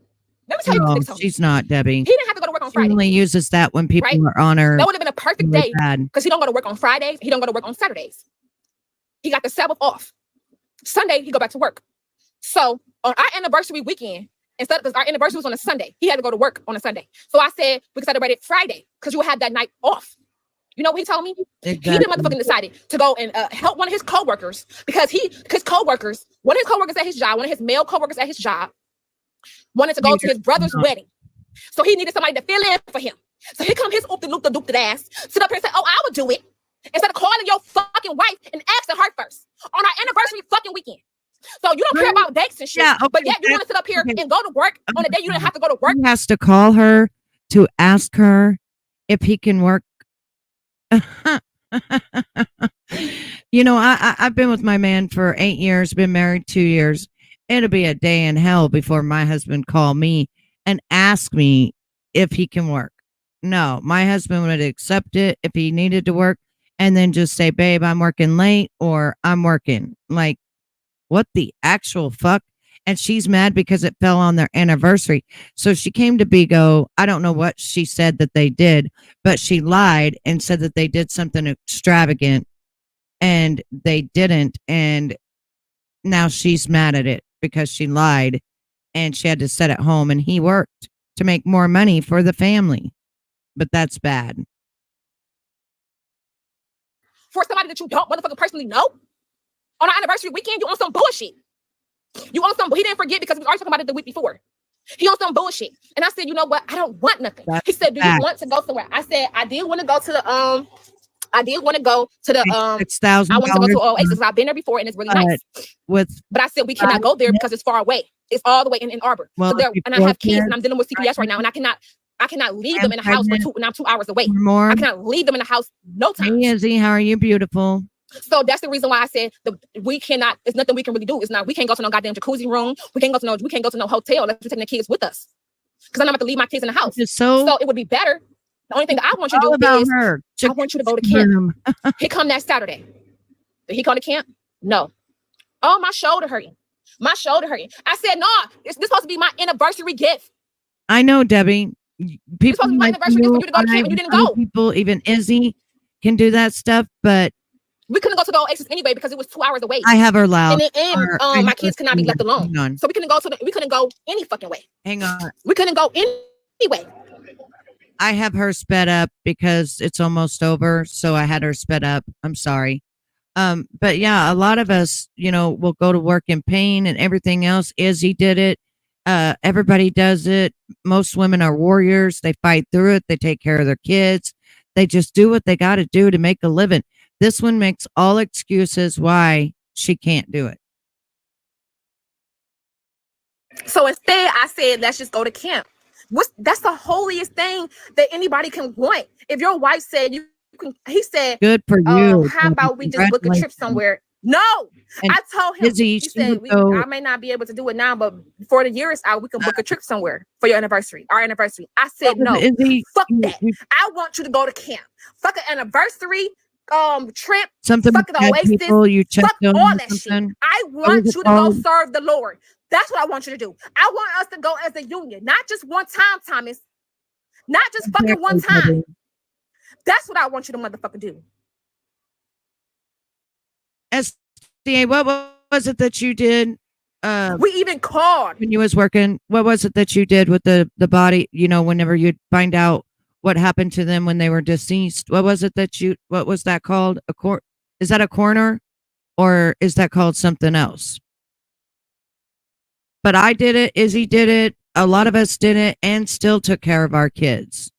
Let me tell you what No, they told me. she's not, Debbie. He didn't have to go to work on She Friday. only uses that when people Right? are on her. That would have been a perfect really day bad. because he don't go to work on Fridays. He don't go to work on Saturdays. He got the Sabbath off. Sunday, he go back to work. So on our anniversary weekend, instead because our anniversary was on a Sunday, he had to go to work on a Sunday. So I said we could celebrate it Friday because you will have that night off. You know what he told me? Exactly. He didn't motherfucking decided to go and help one of his coworkers because one of his coworkers at his job, one of his male coworkers at his job, wanted to go to his brother's wedding. So he needed somebody to fill in for him. So here come his oop-de-loop-de-doop ass, sit up here and say, oh, I would do it. Instead of calling your fucking wife and asking her first on our anniversary fucking weekend. So you don't care about dates and shit, Yeah, okay, but yet you want to sit up here and go to work on the day you didn't have to go to work. He has to call her to ask her if he can work. You know, I've been with my man for 8 years, been married 2 years. It'll be a day in hell before my husband call me and ask me if he can work. No, my husband would accept it if he needed to work and then just say, babe, I'm working late or I'm working. Like, what the actual fuck? And she's mad because it fell on their anniversary. So she came to Bigo. I don't know what she said that they did, but she lied and said that they did something extravagant and they didn't. And now she's mad at it because she lied and she had to sit at home and he worked to make more money for the family. But that's bad. For somebody that you don't motherfucking personally know on our anniversary weekend, you on some bullshit. You on some, he didn't forget because we already talking about it the week before. He on some bullshit. And I said, you know what? I don't want nothing. That's he said, do you fact. want to go somewhere? I said, I did want to go to the I want to go to $6,000. Oasis because I've been there before and it's really nice. But I said we cannot go there because it's far away. It's all the way in Ann Arbor. Well, So there, if you and I have kids kids, and I'm dealing with CPS right now, and I cannot leave them in the house when I'm 2 hours away. More. I cannot leave them in the house no time. Hey, Izzy, how are you? Beautiful. So that's the reason why I said we cannot. There's nothing we can really do. It's not. We can't go to no goddamn jacuzzi room. We can't go to no hotel unless we're taking the kids with us. Because I'm about to leave my kids in the house. So it would be better. The only thing that I want you to all do about is her. I want you to go to camp. He come that Saturday. Did he come to camp? No. Oh, my shoulder hurting. My shoulder hurting. I said, no, this supposed to be my anniversary gift. I know, Debbie. People my like anniversary gift for you to go to camp and you didn't go. People, even Izzy, can do that stuff, but we couldn't go to the Oasis anyway because it was 2 hours away. I have her loud. And my kids cannot be left alone. So we couldn't go any fucking way. Hang on. We couldn't go anyway. I have her sped up because it's almost over. So I had her sped up. I'm sorry. But yeah, a lot of us, will go to work in pain and everything else. Izzy did it. Everybody does it. Most women are warriors. They fight through it. They take care of their kids. They just do what they got to do to make a living. This one makes all excuses why she can't do it. So instead, I said, let's just go to camp. That's the holiest thing that anybody can want. If your wife said you can, he said, good for you. How about we just book a trip somewhere? No, and I told him. Izzy, he said, I may not be able to do it now, but before the year is out, we can book a trip somewhere for your anniversary, our anniversary. I said, no, Izzy, fuck that. I want you to go to camp. Fuck an anniversary trip. Something fuck the Oasis. People, you fuck all that shit. I want you to go serve the Lord. That's what I want you to do. I want us to go as a union, not just one time, Thomas. Not just fucking one time. That's what I want you to motherfucking do. SDA, what was it that you did? We even called when you was working. What was it that you did with the body? Whenever you'd find out what happened to them when they were deceased. What was it that what was that called? Is that a coroner, or is that called something else? But I did it. Izzy did it. A lot of us did it and still took care of our kids.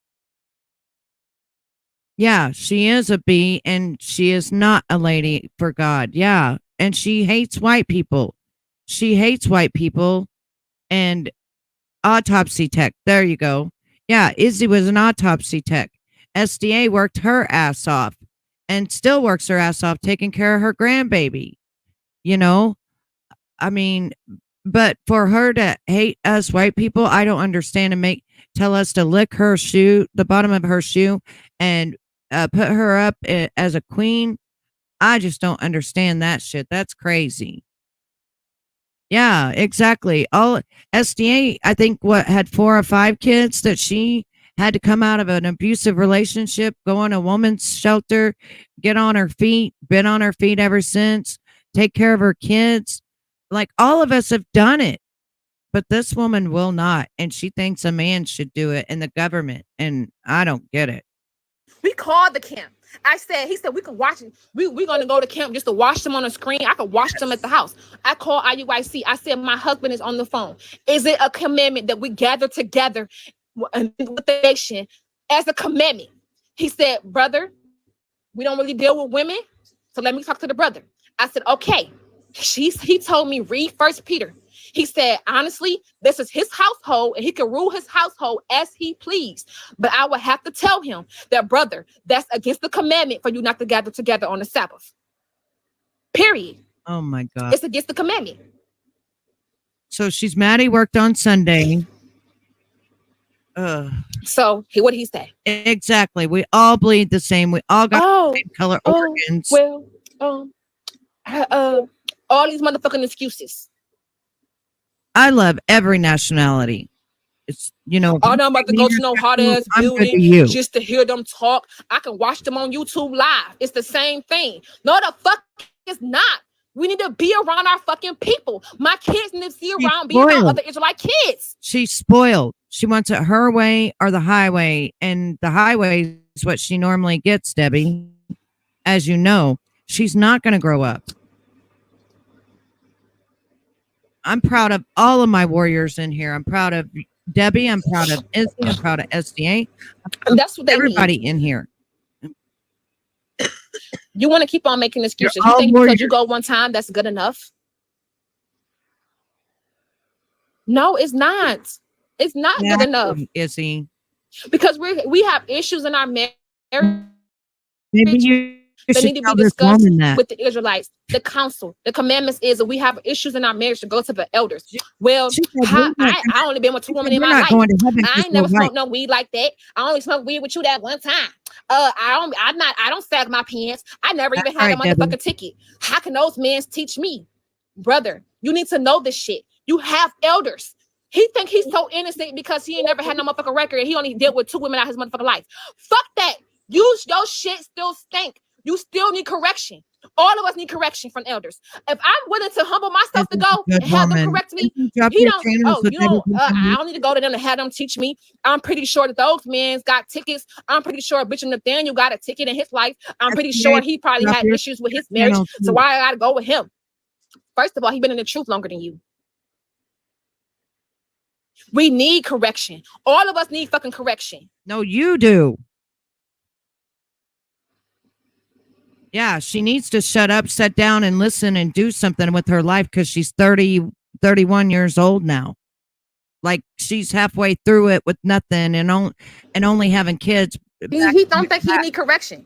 Yeah, she is a bee and she is not a lady for God. Yeah. And she hates white people. She hates white people and autopsy tech. There you go. Yeah, Izzy was an autopsy tech. SDA worked her ass off and still works her ass off taking care of her grandbaby. I mean, but for her to hate us white people, I don't understand, and tell us to lick her shoe, the bottom of her shoe, and put her up as a queen. I just don't understand that shit. That's crazy. Yeah, exactly. All SDA, I think, had 4 or 5 kids that she had to come out of an abusive relationship, go in a woman's shelter, get on her feet, been on her feet ever since, take care of her kids. Like, all of us have done it, but this woman will not. And she thinks a man should do it in the government. And I don't get it. We called the camp. He said, we could watch it. We're going to go to camp just to watch them on the screen. I could watch them at the house. I called IUIC. I said, my husband is on the phone. Is it a commandment that we gather together with the nation as a commandment? He said, brother, we don't really deal with women, so let me talk to the brother. I said, okay. He told me, read 1 Peter. He said, honestly, this is his household and he can rule his household as he pleased. But I would have to tell him that, brother, that's against the commandment for you not to gather together on the Sabbath. Period. Oh my God. It's against the commandment. So she's mad he worked on Sunday. So what did he say? Exactly. We all bleed the same. We all got the same color organs. Well, all these motherfucking excuses. I love every nationality. It's, I'm about to go to no hot ass building just to hear them talk. I can watch them on YouTube live. It's the same thing. No, the fuck it's not. We need to be around our fucking people. My kids need to be around other Israelite kids. She's spoiled. She wants it her way or the highway. And the highway is what she normally gets, Debbie. As you know, she's not going to grow up. I'm proud of all of my warriors in here. I'm proud of Debbie. I'm proud of Izzy. I'm proud of SDA. That's what everybody in here. You want to keep on making excuses. You think because you go one time, that's good enough? No, it's not. It's not good enough. Izzy. Because we have issues in our marriage. Maybe you that need to be discussed with the Israelites, the council. The commandments is that we have issues in our marriage to go to the elders. Well, I only been with 2 women in my life. I ain't never smoked no weed like that. I only smoked weed with you that one time. I don't sag my pants. I never even had a motherfucking ticket. How can those men teach me? Brother, you need to know this shit. You have elders. He think he's so innocent because he ain't never had no motherfucking record and he only dealt with 2 women out his motherfucking life. Fuck that. Your shit still stink. You still need correction. All of us need correction from elders. If I'm willing to humble myself to This is go a good and have them woman. correct me, Can you drop he your don't. channel Oh, so you Debbie know, can come I in? don't need to go to them to have them teach me. I'm pretty sure that those men got tickets. I'm pretty sure Bishop Nathaniel got a ticket in his life. I'm pretty sure he probably Drop had your issues with his marriage. channel, So too. why I gotta go with him? First of all, he been in the truth longer than you. We need correction. All of us need fucking correction. No, you do. Yeah, she needs to shut up, sit down, and listen and do something with her life because she's 31 years old now. Like she's halfway through it with nothing and only having kids. He don't think he need correction.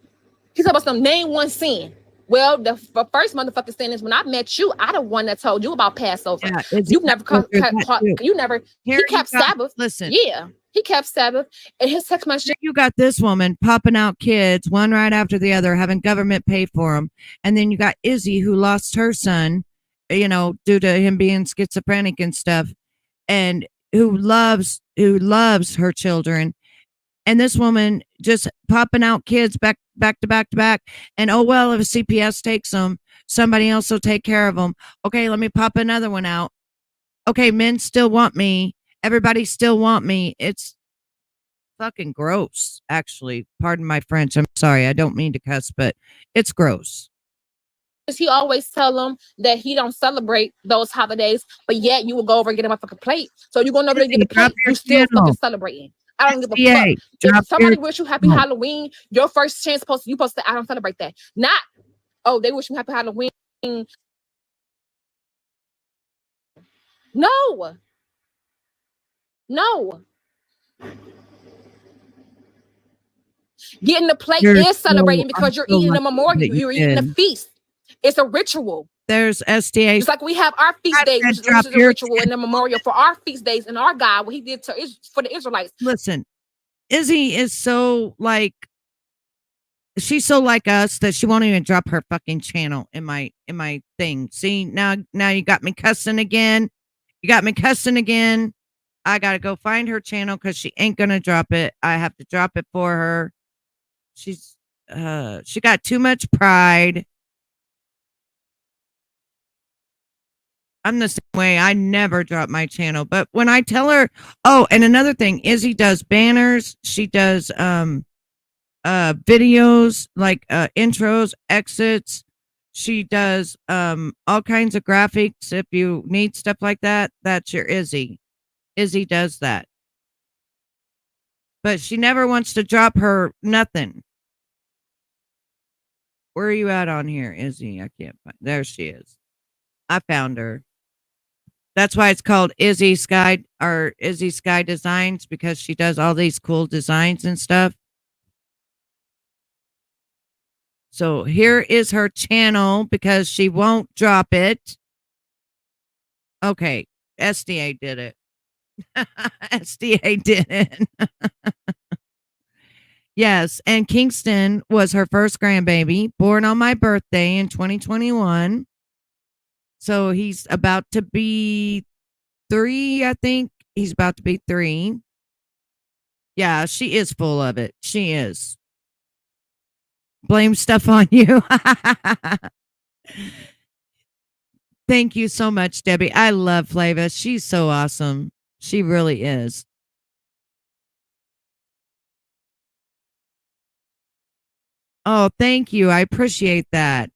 He's about to name one sin. Well, the first motherfucking sin is when I met you. I the one that told you about Passover. Yeah, You never you never. Here He kept Sabbath. Listen, Yeah, he kept Sabbath. And his text message. you got this woman popping out kids one right after the other, having government pay for them, and then you got Izzy who lost her son, you know, due to him being schizophrenic and stuff, and who loves her children. And this woman just popping out kids back to back. And oh, well, if CPS takes them, somebody else will take care of them. Okay, let me pop another one out. Okay, men still want me. Everybody still want me. It's fucking gross, actually. Pardon my French. I'm sorry. I don't mean to cuss, but it's gross. He always tell them that he don't celebrate those holidays, but yet you will go over and get him a fucking plate. So you going over there and get the plate, you still fucking celebrating. I don't give a fuck. If somebody wish you happy Halloween, your first chance you supposed to say, I don't celebrate that. Not, oh, they wish you happy Halloween. No. Getting the plate is celebrating because you're eating a memorial. You're eating a feast. It's a ritual. There's SDA. It's like we have our feast days, which is a ritual and a memorial for our feast days and our God, what he did for the Israelites. Listen, Izzy is so like, she's so like us that she won't even drop her fucking channel in my thing. See, now you got me cussing again. I gotta go find her channel because she ain't gonna drop it. I have to drop it for her. She got too much pride. I'm the same way. I never drop my channel. But when I tell her, oh, and another thing, Izzy does banners. She does videos like intros, exits. She does all kinds of graphics. If you need stuff like that, that's your Izzy. Izzy does that. But she never wants to drop her nothing. Where are you at on here, Izzy? I can't find. There she is. I found her. That's why it's called Izzy Sky or Izzy Sky Designs, because she does all these cool designs and stuff. So here is her channel because she won't drop it. Okay, SDA did it. SDA did it. Yes, and Kingston was her first grandbaby, born on my birthday in 2021. So he's about to be 3, I think. He's about to be 3. Yeah, she is full of it. She is. Blame stuff on you. Thank you so much, Debbie. I love Flava. She's so awesome. She really is. Oh, thank you. I appreciate that.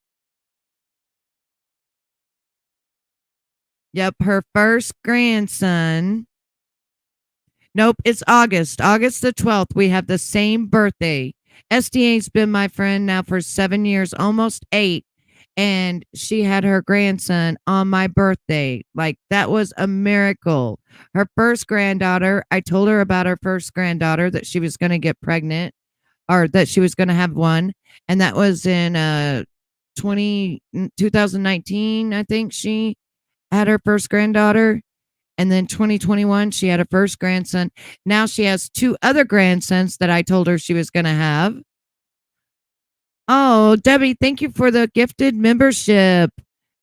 Yep, her first grandson. Nope, it's August. August the 12th. We have the same birthday. SDA's been my friend now for 7 years, almost 8. And she had her grandson on my birthday. Like, that was a miracle. Her first granddaughter, I told her about her first granddaughter, that she was going to get pregnant, or that she was going to have one. And that was in 2019, I think she had her first granddaughter. And then 2021, she had her first grandson. Now she has 2 other grandsons that I told her she was going to have. Oh, Debbie, thank you for the gifted membership.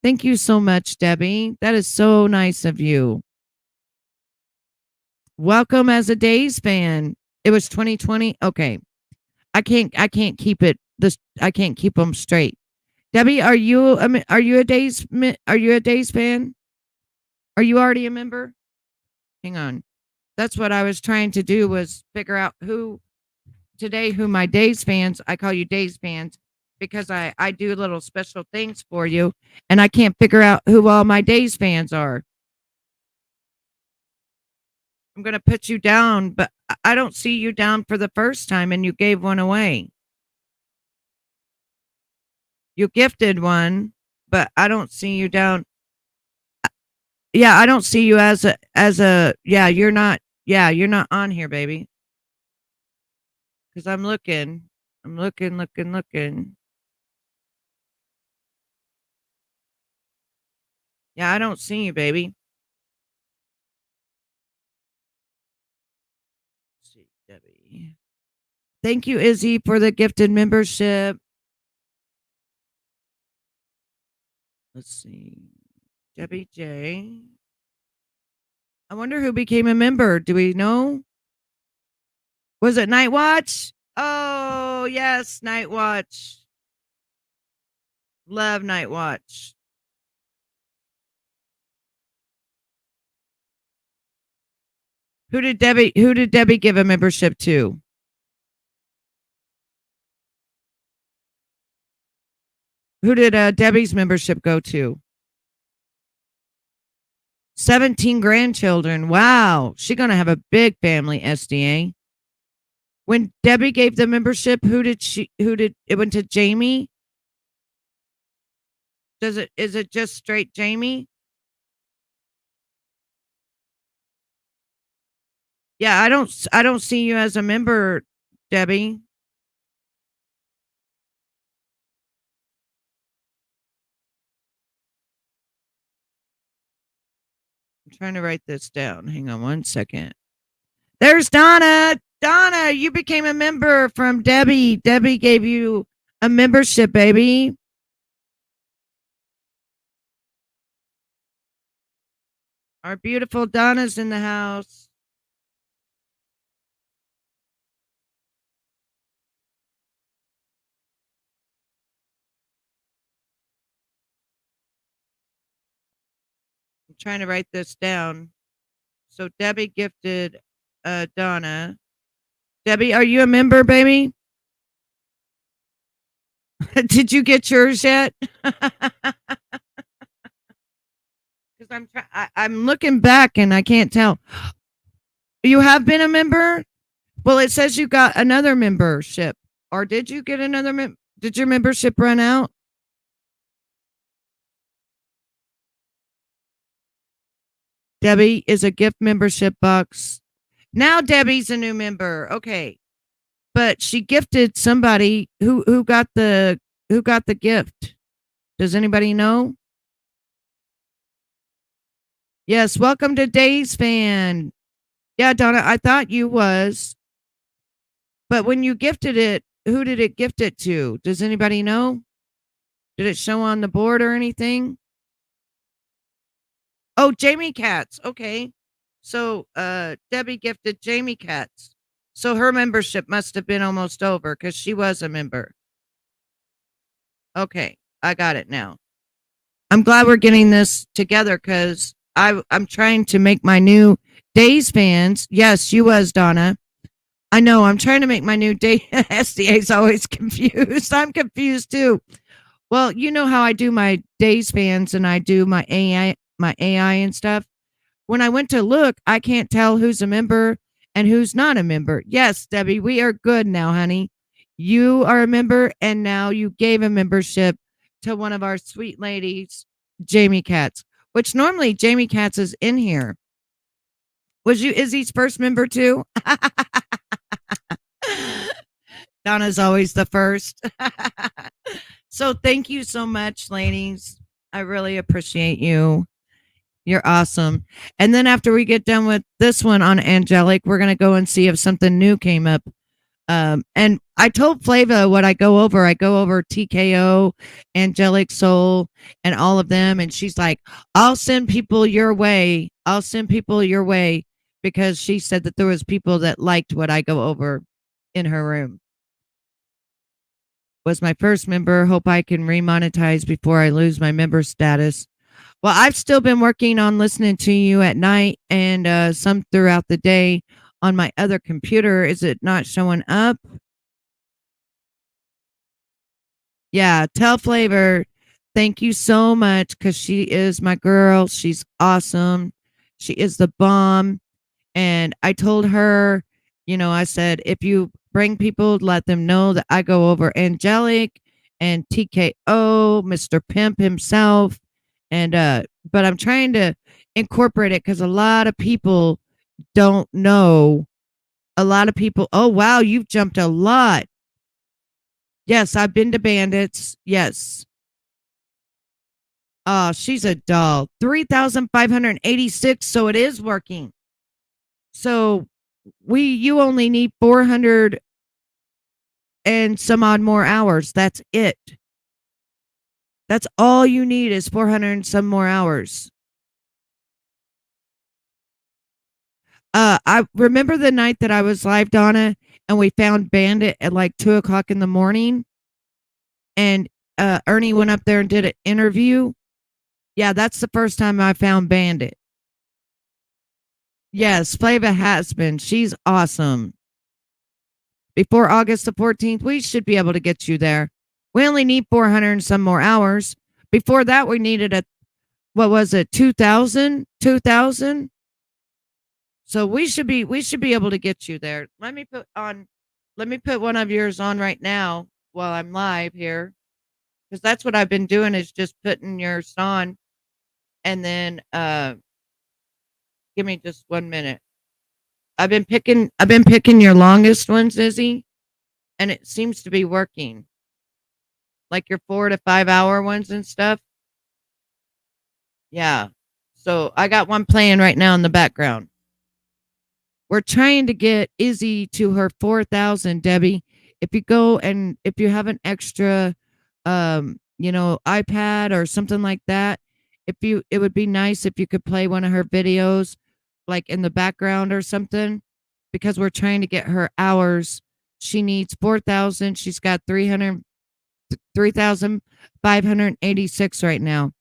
Thank you so much, Debbie. That is so nice of you. Welcome as a Days fan. It was 2020. Okay. I can't keep it this. I can't keep them straight. Debbie, are you a Days fan? Are you already a member? Hang on. That's what I was trying to do, was figure out who my Days fans. I call you Days fans because I do little special things for you, and I can't figure out who all my Days fans are. I'm going to put you down, but I don't see you down for the first time, and you gave one away. You gifted one, but I don't see you down. Yeah, I don't see you as a you're not on here, baby. Because I'm looking. Yeah, I don't see you, baby. Let's see, Debbie. Thank you, Izzy, for the gifted membership. Let's see. Debbie J. I wonder who became a member. Do we know? Was it Night Watch? Oh, yes, Night Watch. Love Night Watch. Who did Debbie give a membership to? Who did Debbie's membership go to? 17 grandchildren. Wow. She's going to have a big family, SDA. When Debbie gave the membership, it went to Jamie? Is it just straight Jamie? Yeah, I don't see you as a member, Debbie. I'm trying to write this down. Hang on one second. There's Donna. Donna, you became a member from Debbie. Debbie gave you a membership, baby. Our beautiful Donna's in the house. I'm trying to write this down. So Debbie gifted Donna. Debbie, are you a member, baby? Did you get yours yet? Because I'm looking back and I can't tell. You have been a member? Well, it says you got another membership. Or did you get another did your membership run out? Debbie is a gift membership box. Now Debbie's a new member. Okay. But she gifted somebody who got the gift. Does anybody know? Yes, welcome to Days Fan. Yeah, Donna, I thought you was. But when you gifted it, who did it gift it to? Does anybody know? Did it show on the board or anything? Oh, Jamie Katz. Okay. So Debbie gifted Jamie Katz. So her membership must have been almost over because she was a member. Okay, I got it now. I'm glad we're getting this together because I'm trying to make my new Days fans. Yes, you was, Donna. I know. I'm trying to make my new day. SDA's always confused. I'm confused too. Well, you know how I do my Days fans and I do my AI and stuff. When I went to look, I can't tell who's a member and who's not a member. Yes, Debbie, we are good now, honey. You are a member, and now you gave a membership to one of our sweet ladies, Jamie Katz, which normally Jamie Katz is in here. Was you Izzy's first member too? Donna's always the first. So thank you so much, ladies. I really appreciate you. You're awesome. And then after we get done with this one on angelic, we're going to go and see if something new came up. And I told Flava what I go over. I go over TKO, Angelic Soul, and all of them. And she's like, I'll send people your way. I'll send people your way, because she said that there was people that liked what I go over in her room, was my first member. Hope I can remonetize before I lose my member status. Well, I've still been working on listening to you at night and some throughout the day on my other computer. Is it not showing up? Yeah, tell Flavor, thank you so much because she is my girl. She's awesome. She is the bomb. And I told her, I said, if you bring people, let them know that I go over Angelic and TKO, Mr. Pimp himself. And, but I'm trying to incorporate it because a lot of people don't know. A lot of people, oh, wow, you've jumped a lot. Yes, I've been to Bandits. Yes. Oh, she's a doll. 3,586. So it is working. So you only need 400 and some odd more hours. That's it. That's all you need is 400 and some more hours. I remember the night that I was live, Donna, and we found Bandit at like 2:00 in the morning. And Ernie went up there and did an interview. Yeah, that's the first time I found Bandit. Yes, Flava has been. She's awesome. Before August the 14th, we should be able to get you there. We only need 400 and some more hours. Before that, we needed what was it, 2,000? 2,000? So we should be able to get you there. Let me put one of yours on right now while I'm live here. Because that's what I've been doing is just putting yours on. And then give me just 1 minute. I've been picking your longest ones, Izzy, and it seems to be working. Like your 4 to 5 hour ones and stuff. Yeah. So I got one playing right now in the background. We're trying to get Izzy to her 4,000, Debbie. If you go and if you have an extra iPad or something like that, it would be nice if you could play one of her videos like in the background or something, because we're trying to get her hours. She needs 4,000. She's got 3,586 right now.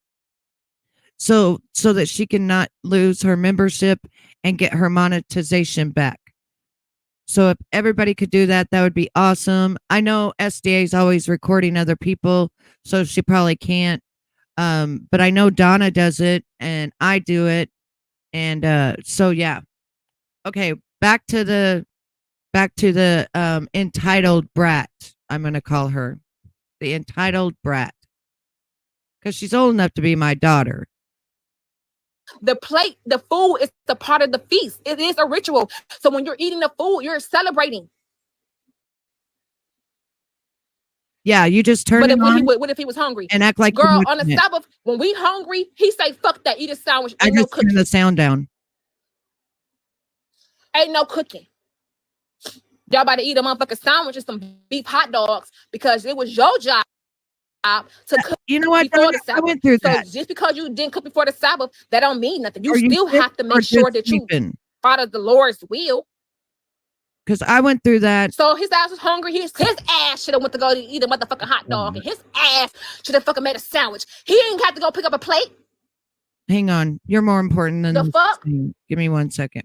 So that she can not lose her membership and get her monetization back. So if everybody could do that, that would be awesome. I know SDA is always recording other people, so she probably can't. But I know Donna does it and I do it. And so yeah. Okay, back to the entitled brat. I'm gonna call her the entitled brat. Because she's old enough to be my daughter. The plate, the food is the part of the feast. It is a ritual. So when you're eating the food, you're celebrating. Yeah, you just turn it on. What if he was hungry? And act like, girl, on the Sabbath, when we hungry, he say, fuck that, eat a sandwich. I just turn the sound down. Ain't no cooking. Y'all about to eat a motherfucking sandwich and some beef hot dogs because it was your job to cook. You know what? I went through that. So just because you didn't cook before the Sabbath, that don't mean nothing. You still have to make sure that you follow the Lord's will. Because I went through that. So his ass was hungry. His ass should have went to go eat a motherfucking hot dog. And his ass should have fucking made a sandwich. He didn't have to go pick up a plate. Hang on. You're more important than the fuck. Give me 1 second.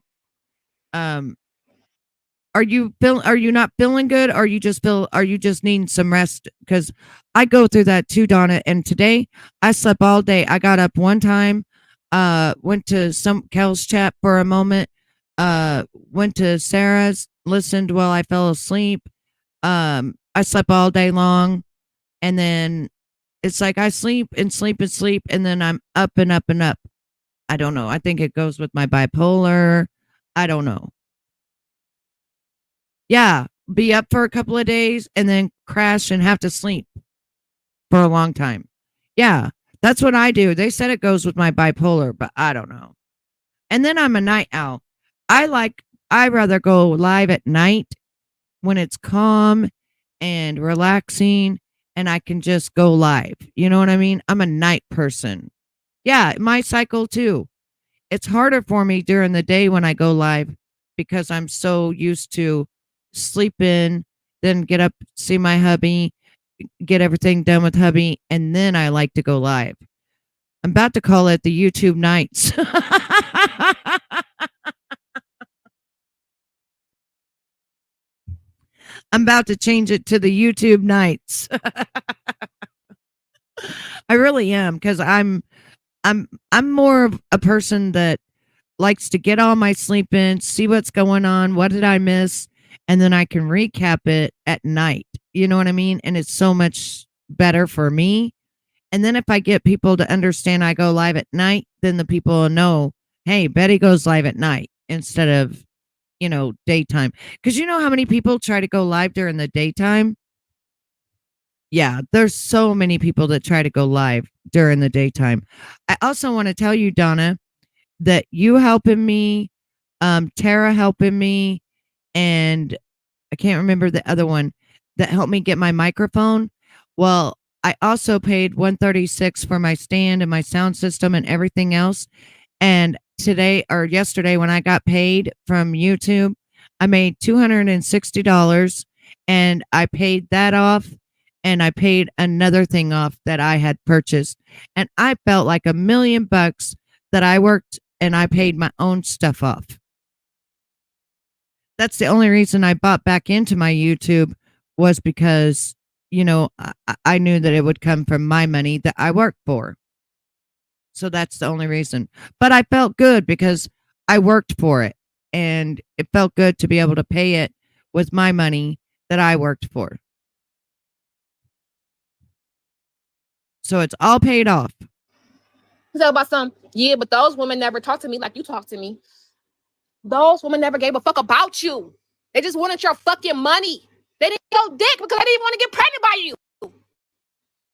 Are you not feeling good? Or are you just needing some rest? Because I go through that too, Donna. And today I slept all day. I got up one time, went to some Kel's chat for a moment, went to Sarah's, listened while I fell asleep. I slept all day long. And then it's like I sleep and sleep and sleep. And then I'm up and up and up. I don't know. I think it goes with my bipolar. I don't know. Yeah, be up for a couple of days and then crash and have to sleep for a long time. Yeah, that's what I do. They said it goes with my bipolar, but I don't know. And then I'm a night owl. I rather go live at night when it's calm and relaxing and I can just go live. You know what I mean? I'm a night person. Yeah, my cycle too. It's harder for me during the day when I go live because I'm so used to sleep in, then get up, see my hubby, get everything done with hubby, and then I like to go live. I'm about to call it the YouTube nights. I'm about to change it to the YouTube nights. I really am, because I'm more of a person that likes to get all my sleep in, see what's going on, what did I miss, and then I can recap it at night. You know what I mean? And it's so much better for me. And then if I get people to understand I go live at night, then the people will know, hey, Betty goes live at night instead of, daytime. Because you know how many people try to go live during the daytime? Yeah, there's so many people that try to go live during the daytime. I also want to tell you, Donna, that you helping me, Tara helping me, and I can't remember the other one that helped me get my microphone. Well, I also paid $136 for my stand and my sound system and everything else. And today or yesterday, when I got paid from YouTube, I made $260, and I paid that off, and I paid another thing off that I had purchased. And I felt like $1 million that I worked and I paid my own stuff off. That's the only reason I bought back into my YouTube, was because, I knew that it would come from my money that I worked for. So that's the only reason. But I felt good because I worked for it, and it felt good to be able to pay it with my money that I worked for. So it's all paid off. So about yeah, but those women never talked to me like you talk to me. Those women never gave a fuck about you. They just wanted your fucking money. They didn't get your dick because they didn't want to get pregnant by you.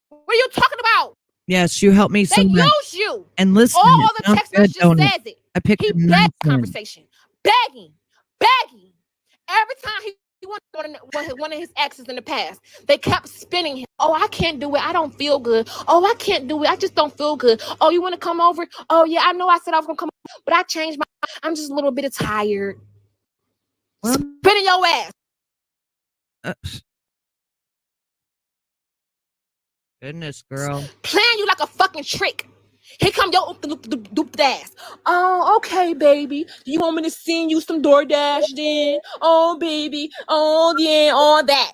What are you talking about? Yes, you helped me so much. They use you. And listen, all the text messages says it. I picked he begged conversation, begging. Every time he went one of his exes in the past, they kept spinning him. Oh, I can't do it. I don't feel good. Oh, I can't do it. I just don't feel good. Oh, you want to come over? Oh, yeah, I know I said I was going to come over, but I changed my mind. I'm just a little bit tired. Well, spinning your ass. Goodness, girl. Playing you like a fucking trick. Here come your doop ass. Oh, okay, baby. You want me to send you some DoorDash then? Oh, baby. Oh, yeah, all that.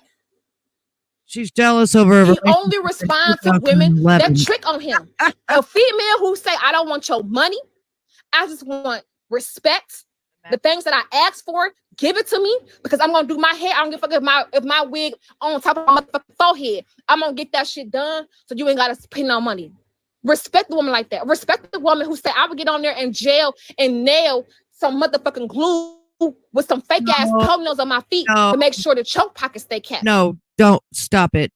She's jealous over. He only responds to women that trick on him. A female who say, I don't want your money. I just want respect. The things that I asked for, give it to me, because I'm gonna do my hair. I don't give a fuck if my wig on top of my forehead. I'm gonna get that shit done, so you ain't gotta spend no money. Respect the woman like that. Respect the woman who said I would get on there and jail and nail some motherfucking glue with some fake ass toenails on my feet to make sure the choke pockets stay kept. No, don't stop it,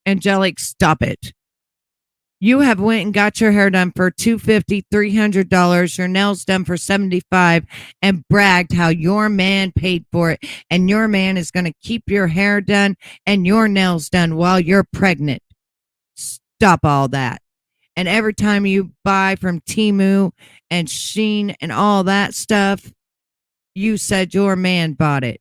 Angelic. Stop it. You have went and got your hair done for $250, $300, your nails done for $75, and bragged how your man paid for it, and your man is going to keep your hair done and your nails done while you're pregnant. Stop all that. And every time you buy from Temu and Shein and all that stuff, you said your man bought it.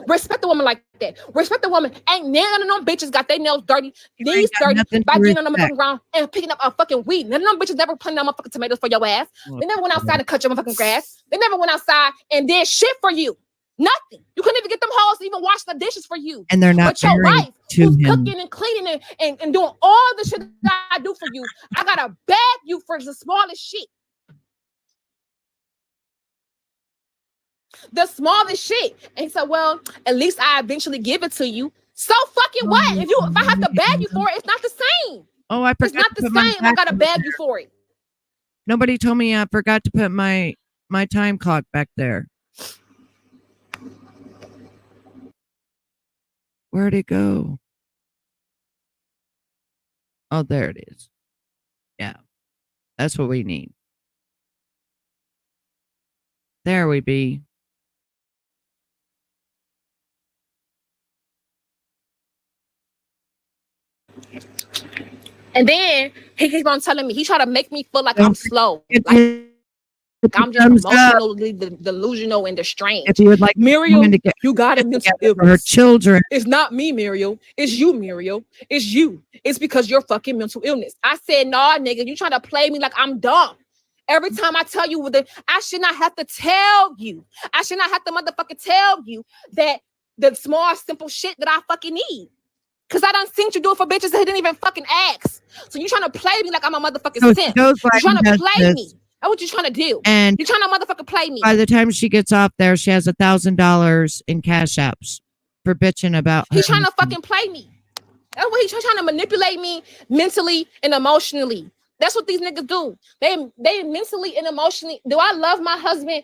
Respect the woman like that. Respect the woman. Ain't none of them bitches got their nails dirty, knees dirty by getting on the motherfucking ground and picking up a fucking weed. None of them bitches never planted them motherfucking tomatoes for your ass. They never went outside and cut your motherfucking grass. They never went outside and did shit for you. Nothing. You couldn't even get them hoes to even wash the dishes for you. And they're not. But your wife, who's cooking and cleaning and doing all the shit that I do for you, I gotta beg you for the smallest shit. The smallest shit. And so, well, at least I eventually give it to you. So fucking what? If I have to beg you for it, it's not the same. Oh, I forgot. It's not the same. I gotta beg you for it. Nobody told me I forgot to put my time clock back there. Where'd it go? Oh, there it is. Yeah, that's what we need. There we be. And then he keeps on telling me, he tried to make me feel like I'm slow. Like I'm just emotionally delusional and distressed. If you would like Muriel, to get you got a mental for her illness. children. It's not me, Muriel. It's you, Muriel. It's you. It's because you're fucking mental illness. I said, nah, nigga, you trying to play me like I'm dumb. Every time I tell you, I should not have to tell you. I should not have to motherfucking tell you that the small, simple shit that I fucking need. Because I done seen you do it for bitches that didn't even fucking ask. So you trying to play me like I'm a motherfucking simp. You're trying to play me. That's what you're trying to do. And you're trying to motherfucking play me. By the time she gets off there, she has $1,000 in cash apps for bitching about He's trying to fucking play me. That's what he's trying to manipulate me mentally and emotionally. That's what these niggas do. They mentally and emotionally. Do I love my husband?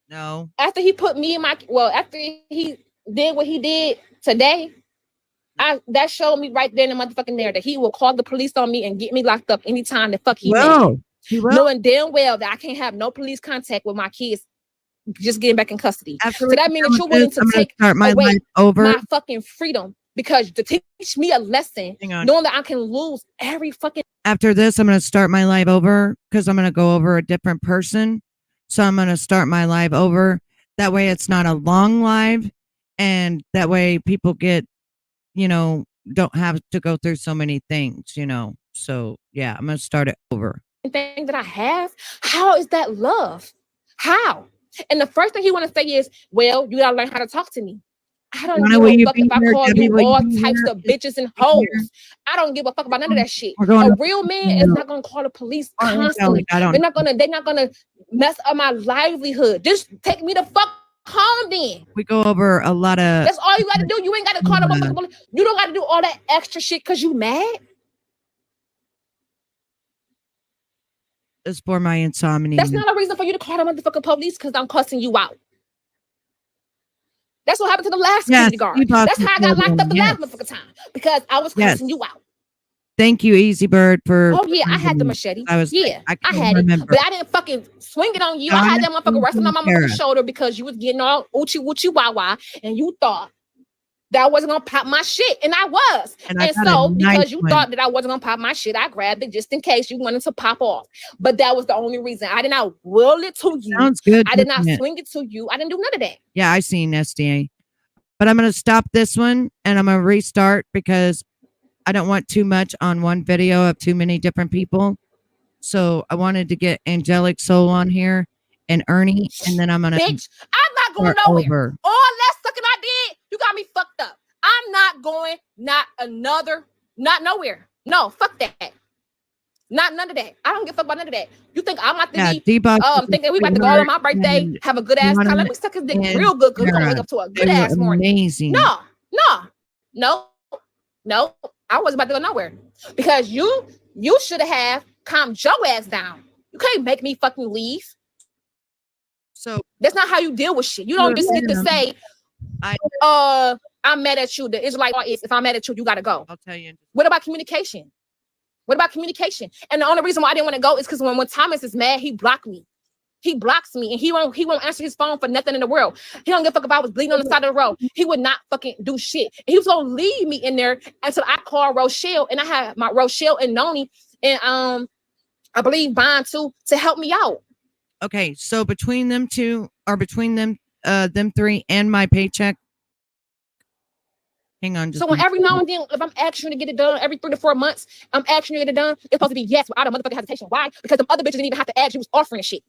No. After he put me in after he did what he did today, that showed me right there in the motherfucking there that he will call the police on me and get me locked up anytime the fuck he will. Knowing damn well that I can't have no police contact with my kids just getting back in custody. So that means that you're willing to take away my fucking freedom because to teach me a lesson, knowing that I can lose every fucking. After this, I'm going to start my live over because I'm going to go over a different person. So I'm going to start my live over. That way it's not a long live. And that way people get, don't have to go through so many things, So yeah, I'm going to start it over. Thing that I have, how is that love? How? And the first thing he want to say is, well, you gotta learn how to talk to me. I don't give a fuck if I call you all types of bitches and hoes. I don't give a fuck about none of that shit. A real man is not gonna call the police constantly. They're not gonna mess up my livelihood. Just take me the fuck home then. We go over a lot of. That's all you gotta do. You ain't gotta call the motherfucking police. You don't gotta do all that extra shit because you mad. Is for my insomnia. That's not a reason for you to call the motherfucking police because I'm cussing you out. That's what happened to the last security guard. That's how I got locked up the last motherfucking time because I was cussing you out. Thank you, Easy Bird, for. Oh yeah, I had the machete. I had remember. it, but I didn't fucking swing it on you. I had that motherfucker resting on my motherfucking shoulder because you was getting all oochie woochie wah wah, and you thought that I wasn't gonna pop my shit, and I was. And so because you thought that I wasn't gonna pop my shit, I grabbed it just in case you wanted to pop off. But that was the only reason. I did not will it to you. Sounds good. I did not swing it to you. I didn't do none of that. Yeah, I seen SDA. But I'm gonna stop this one and I'm gonna restart because I don't want too much on one video of too many different people. So I wanted to get Angelic Soul on here and Ernie, and then I'm gonna. Bitch, I'm not going nowhere. Over. All that sucking I did, you got me fucked up. I'm not going, not nowhere. No, fuck that. Not none of that. I don't give a fuck about none of that. You think I'm about to be thinking we about to go on my birthday, have a good ass time? Let me suck his dick real good because we're gonna wake up to a good ass morning. Amazing. No. I wasn't about to go nowhere. Because you should have calmed your ass down. You can't make me fucking leave. So that's not how you deal with shit. You don't just get to say, I'm mad at you. The Israelite law is if I'm mad at you, you gotta go. I'll tell you. What about communication? And the only reason why I didn't want to go is because when Thomas is mad, he blocked me. He blocks me and he won't answer his phone for nothing in the world. He don't give a fuck if I was bleeding on the side of the road. He would not fucking do shit. And he was gonna leave me in there until I called Rochelle, and I had my Rochelle and Noni and I believe Bond too to help me out. Okay, so between them two, or between them three and my paycheck. Hang on. So when every now and then, if I'm asking you to get it done every 3 to 4 months, I'm asking you to get it done. It's supposed to be yes without a motherfucking hesitation. Why? Because the other bitches didn't even have to ask. You was offering shit.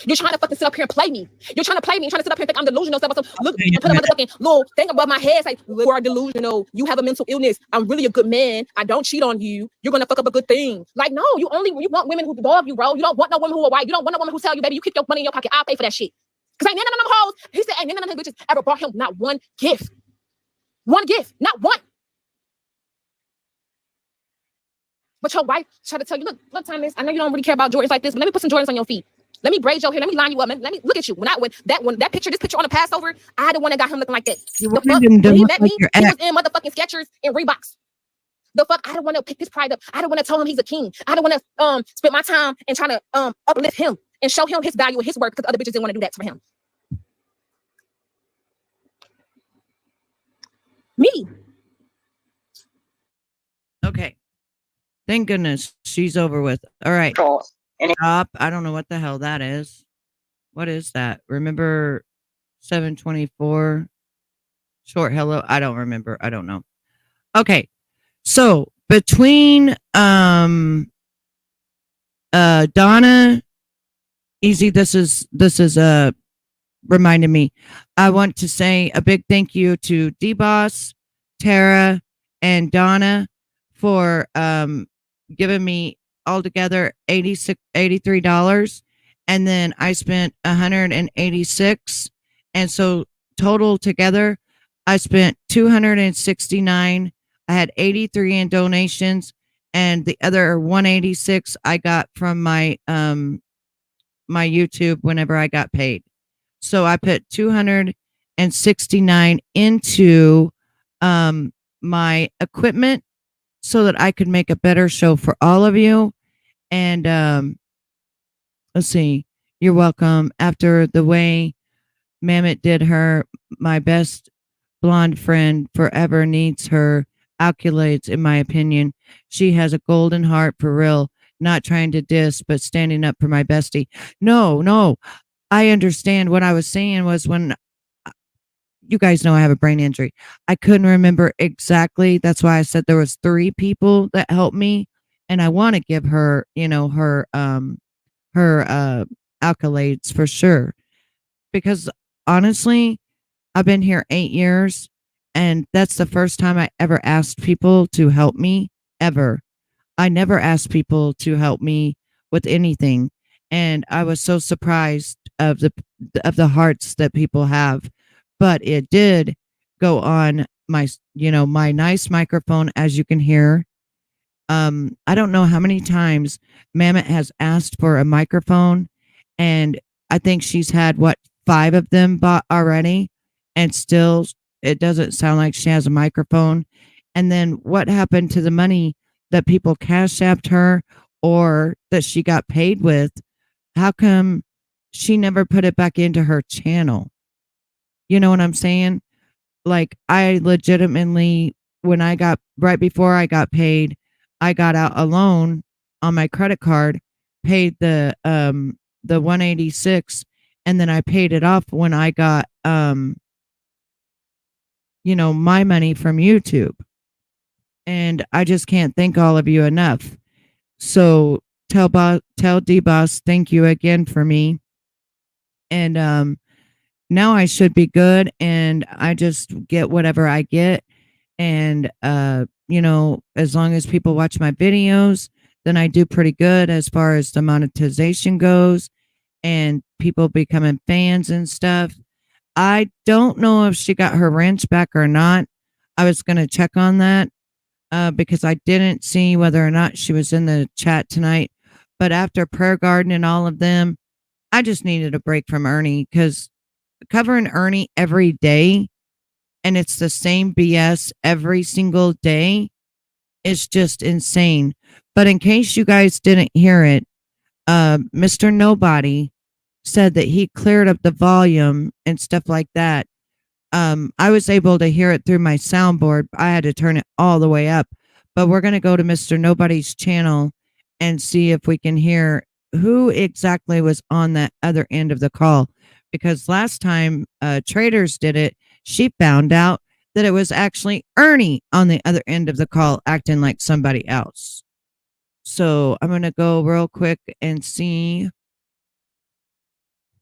You're trying to fucking sit up here and play me. You're trying to play me. You're trying to sit up here and think I'm delusional. Look, put a motherfucking little thing above my head. It's like, you are delusional. You have a mental illness. I'm really a good man. I don't cheat on you. You're gonna fuck up a good thing. Like, no, you want women who dog you, bro. You don't want no women who are white. You don't want no woman who tell you, baby, you keep your money in your pocket. I'll pay for that shit. Because ain't none of them hoes. He said, ain't none of them bitches ever brought him not one gift. One gift, not one. But your wife tried to tell you, look, Thomas, I know you don't really care about Jordans like this, but let me put some Jordans on your feet. Let me braid your hair. Let me line you up. Let me look at you. When that picture on the Passover, I had the one that got him looking like that. The fuck? When he met me, he was in motherfucking Skechers and Reeboks. The fuck? I don't want to pick his pride up. I don't want to tell him he's a king. I don't want to spend my time and try to uplift him and show him his value and his worth because other bitches didn't want to do that for him. Me. Okay. Thank goodness she's over with. All right. Stop. I don't know what the hell that is. What is that? Remember 724 short hello? I don't remember. I don't know. Okay. So between Donna, Easy, this is reminded me. I want to say a big thank you to D-Boss, Tara, and Donna for giving me altogether $83, and then I spent $186, and so total together I spent $269. I had 83 in donations, and the other 186 I got from my my YouTube whenever I got paid. So I put 269 into my equipment so that I could make a better show for all of you. And let's see, you're welcome. After the way Mammoth did her, my best blonde friend forever needs her accolades, in my opinion. She has a golden heart for real. Not trying to diss, but standing up for my bestie. No. I understand. What I was saying was, when you guys know I have a brain injury, I couldn't remember exactly. That's why I said there was 3 people that helped me, and I want to give her, her accolades for sure. Because honestly, I've been here 8 years, and that's the first time I ever asked people to help me, ever. I never asked people to help me with anything, and I was so surprised of the hearts that people have. But it did go on my my nice microphone, as you can hear. I don't know how many times Mammoth has asked for a microphone, and I think she's had 5 of them bought already, and still it doesn't sound like she has a microphone. And then what happened to the money that people cash apped her or that she got paid with? How come she never put it back into her channel? You know what I'm saying? Like, I legitimately, right before I got paid, I got out a loan on my credit card, paid the 186, and then I paid it off when I got my money from YouTube. And I just can't thank all of you enough. So tell D-Boss thank you again for me. And now I should be good, and I just get whatever I get. And as long as people watch my videos, then I do pretty good as far as the monetization goes and people becoming fans and stuff. I don't know if she got her wrench back or not. I was going to check on that. Because I didn't see whether or not she was in the chat tonight. But after Prayer Garden and all of them, I just needed a break from Ernie, because covering Ernie every day, and it's the same BS every single day, is just insane. But in case you guys didn't hear it, Mr. Nobody said that he cleared up the volume and stuff like that. I was able to hear it through my soundboard. I had to turn it all the way up. But we're going to go to Mr. Nobody's channel and see if we can hear who exactly was on that other end of the call. Because last time Traders did it, she found out that it was actually Ernie on the other end of the call acting like somebody else. So I'm going to go real quick and see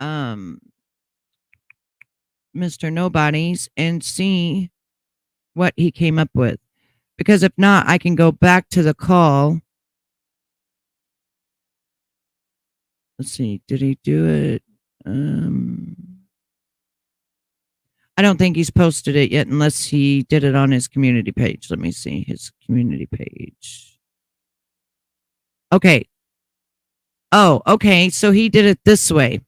Mr. Nobody's and see what he came up with. Because if not, I can go back to the call. Let's see. Did he do it? I don't think he's posted it yet unless he did it on his community page. Let me see his community page. Okay. Oh, okay. So he did it this way.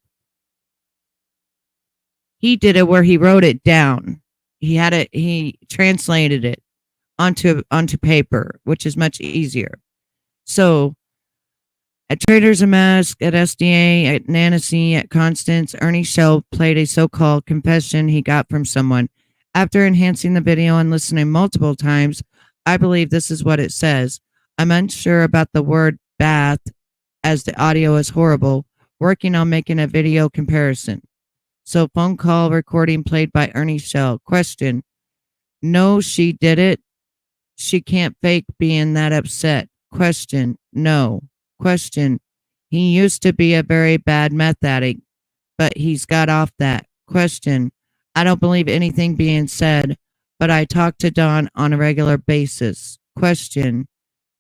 He did it where he wrote it down. He translated it onto paper, which is much easier. So at Traders of Mask, at SDA, at Nancy, at Constance, Ernie Shell played a so-called confession he got from someone. After enhancing the video and listening multiple times, I believe this is what it says. I'm unsure about the word bath as the audio is horrible. Working on making a video comparison. So phone call recording played by Ernie Shell. Question. No, she did it. She can't fake being that upset. Question. No. Question. He used to be a very bad meth addict, but he's got off that. Question. I don't believe anything being said, but I talk to Don on a regular basis. Question.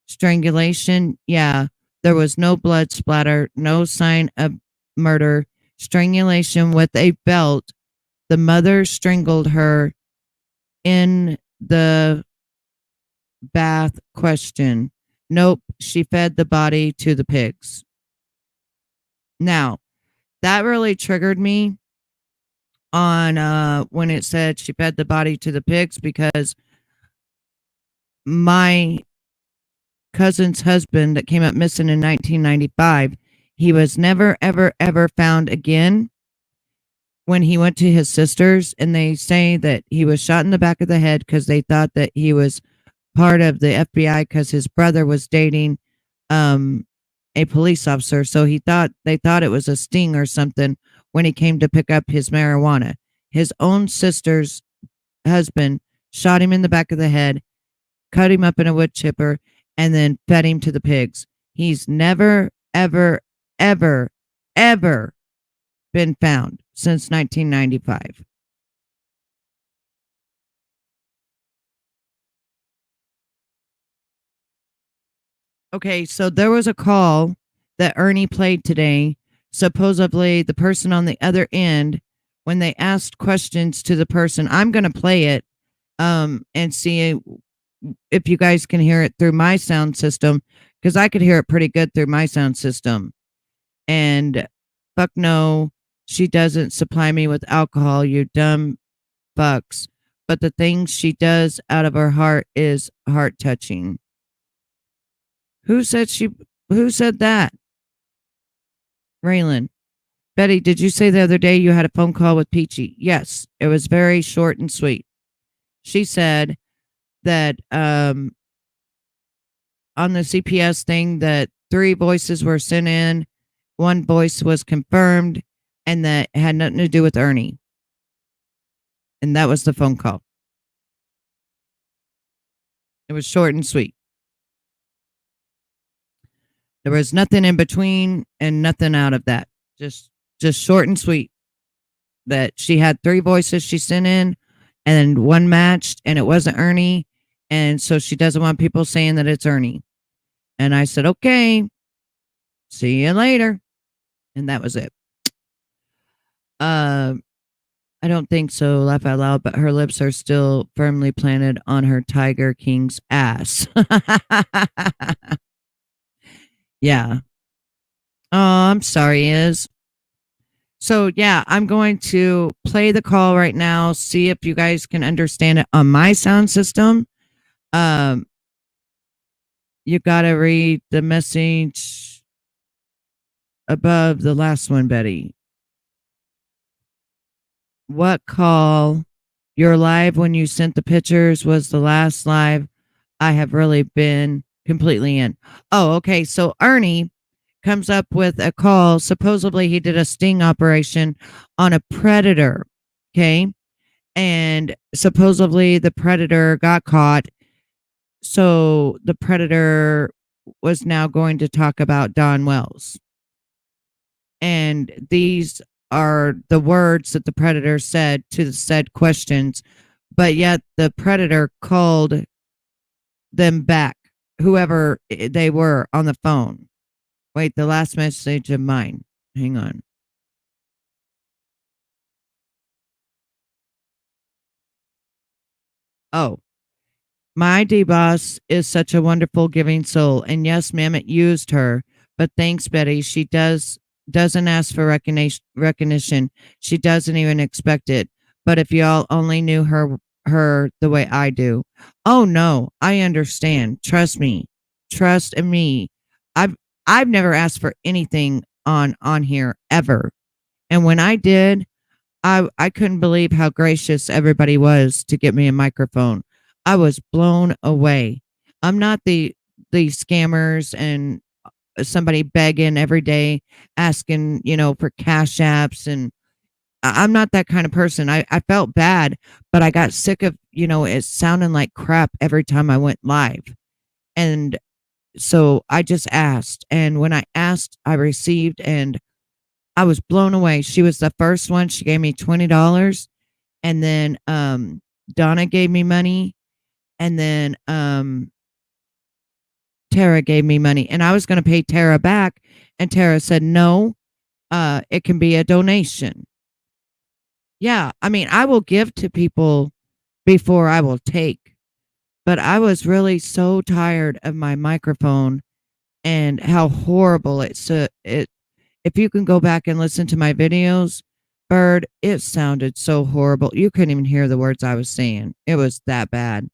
Strangulation? Yeah. There was no blood splatter, no sign of murder. Strangulation with a belt. The mother strangled her in the bath. Question. Nope, she fed the body to the pigs. Now, that really triggered me on when it said she fed the body to the pigs, because my cousin's husband that came up missing in 1995, he was never, ever, ever found again when he went to his sister's, and they say that he was shot in the back of the head because they thought that he was part of the FBI because his brother was dating a police officer. So they thought it was a sting or something when he came to pick up his marijuana. His own sister's husband shot him in the back of the head, cut him up in a wood chipper, and then fed him to the pigs. He's never, ever, ever, ever been found since 1995. Okay, so there was a call that Ernie played today. Supposedly, the person on the other end, when they asked questions to the person, I'm going to play it and see if you guys can hear it through my sound system, because I could hear it pretty good through my sound system. And fuck no, she doesn't supply me with alcohol, you dumb fucks. But the things she does out of her heart is heart touching. Who said that? Raylan. Betty, did you say the other day you had a phone call with Peachy? Yes, it was very short and sweet. She said that on the CPS thing that 3 voices were sent in, 1 voice was confirmed, and that had nothing to do with Ernie. And that was the phone call. It was short and sweet. There was nothing in between and nothing out of that. Just short and sweet. That she had 3 voices she sent in, and 1 matched, and it wasn't Ernie. And so she doesn't want people saying that it's Ernie. And I said, okay, see you later. And that was it. I don't think so, laugh out loud, but her lips are still firmly planted on her Tiger King's ass. Yeah. Oh, I'm sorry, Iz. So, yeah, I'm going to play the call right now, see if you guys can understand it on my sound system. You got to read the message above the last one, Betty. What call? Your live when you sent the pictures was the last live I have really been completely in. Oh, okay. So Ernie comes up with a call. Supposedly he did a sting operation on a predator. Okay. And supposedly the predator got caught. So the predator was now going to talk about Don Wells. And these are the words that the predator said to the said questions, but yet the predator called them back, whoever they were, on the phone. Wait, the last message of mine. Hang on. Oh, my D-boss is such a wonderful giving soul. And yes, ma'am, it used her. But thanks, Betty. She doesn't ask for recognition. She doesn't even expect it. But if y'all only knew her the way I do. Oh no, I understand. Trust me. Trust in me. I've never asked for anything on here ever. And when I did, I couldn't believe how gracious everybody was to get me a microphone. I was blown away. I'm not the scammers and somebody begging every day, asking, for cash apps. And I'm not that kind of person. I felt bad, but I got sick of, it sounding like crap every time I went live. And so I just asked. And when I asked, I received, and I was blown away. She was the first one. She gave me $20. And then Donna gave me money. And then Tara gave me money. And I was going to pay Tara back. And Tara said, no, it can be a donation. Yeah, I mean, I will give to people before I will take. But I was really so tired of my microphone and how horrible it's. If you can go back and listen to my videos, Bird, it sounded so horrible. You couldn't even hear the words I was saying. It was that bad.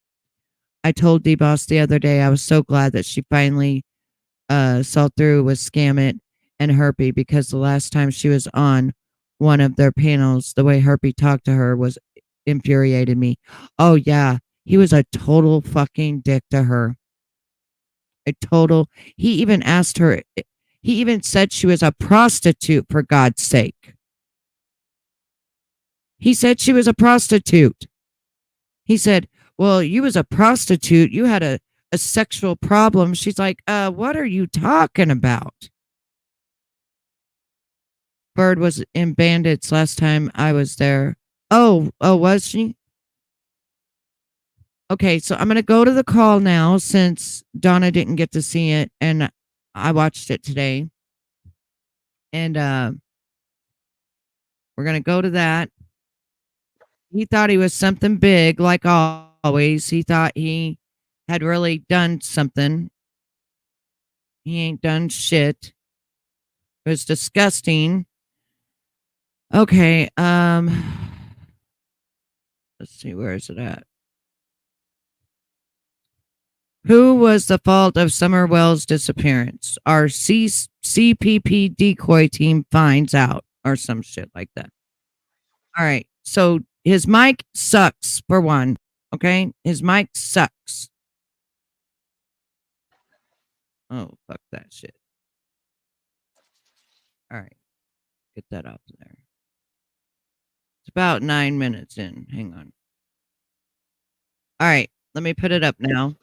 I told D-Boss the other day I was so glad that she finally saw through with Scam It and Herpy, because the last time she was on one of their panels, the way Herpy talked to her was infuriated me. Oh, yeah. He was a total fucking dick to her. He even asked her, he even said she was a prostitute, for God's sake. He said she was a prostitute. He said, well, you was a prostitute. You had a sexual problem. She's like, what are you talking about? Bird was in Bandits last time I was there. Oh, was she? Okay, so I'm going to go to the call now since Donna didn't get to see it and I watched it today. And we're going to go to that. He thought he was something big, like always. He thought he had really done something. He ain't done shit. It was disgusting. Okay, let's see, where is it at? Who was the fault of Summerwell's disappearance? Our CPP decoy team finds out, or some shit like that. All right. So his mic sucks, for one. Okay? His mic sucks. Oh, fuck that shit. All right. Get that off there. It's about 9 minutes in. Hang on. All right. Let me put it up now.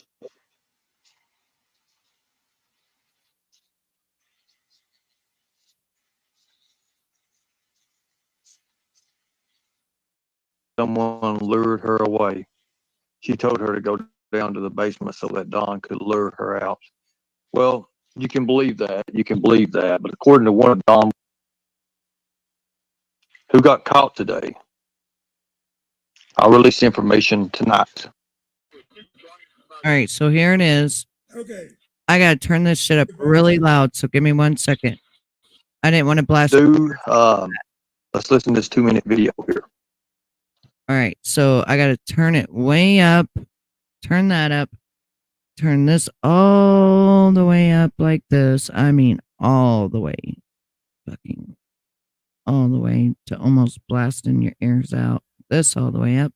Someone lured her away. She told her to go down to the basement so that Don could lure her out. Well, you can believe that. But according to one of Don, who got caught today, I'll release the information tonight. All right, so here it is. Okay. I got to turn this shit up really loud, so give me 1 second. I didn't want to blast. Dude, let's listen to this 2-minute video here. All right, so I got to turn it way up, turn that up, turn this all the way up like this. I mean, all the way, fucking all the way to almost blasting your ears out. This all the way up.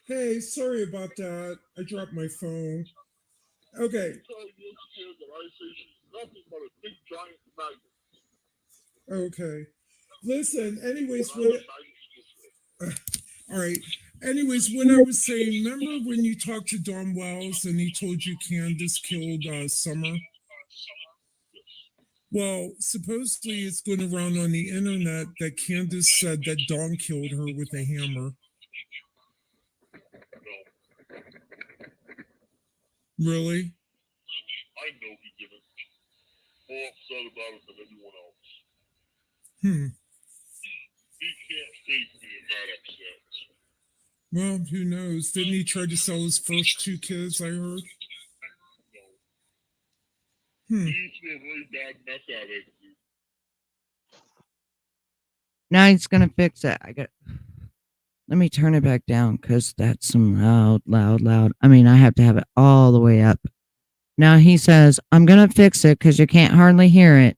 Hey, sorry about that. I dropped my phone. Okay. Okay. Listen, anyways, all right. Anyways, when I was saying, remember when you talked to Don Wells and he told you Candus killed Summer? Well, supposedly it's going around on the internet that Candus said that Don killed her with a hammer. Really? I know he didn't. More upset about it than anyone else. He can't fake being that upset. Well, who knows? Didn't he try to sell his first 2 kids, I heard? No. He used to be a really bad meth addict. Now he's going to fix it. Let me turn it back down because that's some loud. I mean, I have to have it all the way up. Now he says, I'm going to fix it because you can't hardly hear it.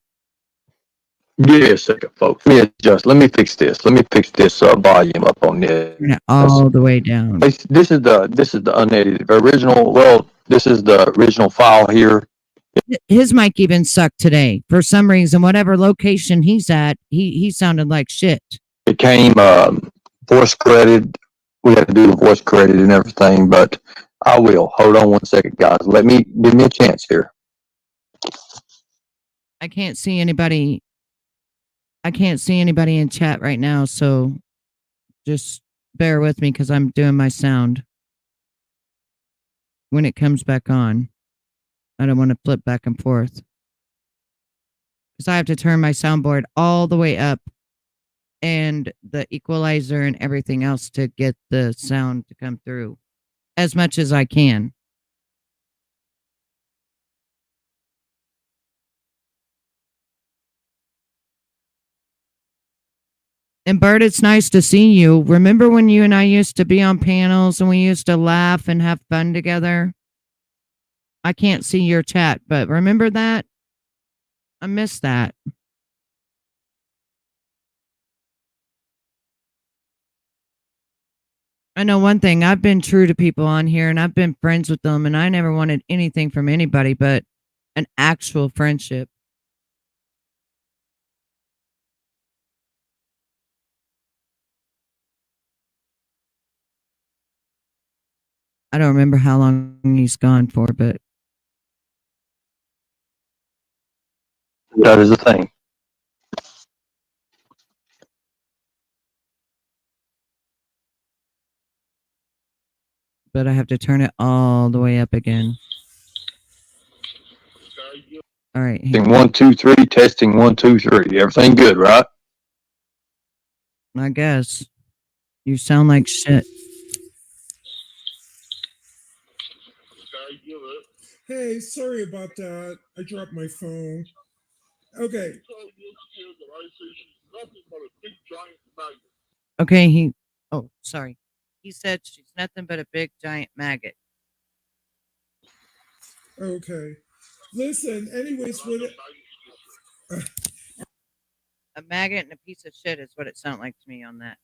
Give me a second, folks. Let me fix this. Let me fix this volume up on this. Turn it all the way down. This is the unedited original. Well, this is the original file here. His mic even sucked today. For some reason, whatever location he's at, he sounded like shit. It came voice credited. We had to do the voice credit and everything, but I will. Hold on one second, guys. Give me a chance here. I can't see anybody. I can't see anybody in chat right now, so just bear with me because I'm doing my sound. When it comes back on, I don't want to flip back and forth because I have to turn my soundboard all the way up and the equalizer and everything else to get the sound to come through as much as I can. And Bert, it's nice to see you. Remember when you and I used to be on panels and we used to laugh and have fun together? I can't see your chat, but remember that? I miss that. I know one thing. I've been true to people on here and I've been friends with them and I never wanted anything from anybody but an actual friendship. I don't remember how long he's gone for, but That is the thing. I have to turn it all the way up again. All right. Testing 1, 2, 3. Testing 1, 2, 3. Everything good, right? I guess. You sound like shit. Hey, sorry about that. I dropped my phone. Okay. Okay, oh, sorry. He said she's nothing but a big giant maggot. Okay. Listen, anyways, a maggot and a piece of shit is what it sounded like to me on that.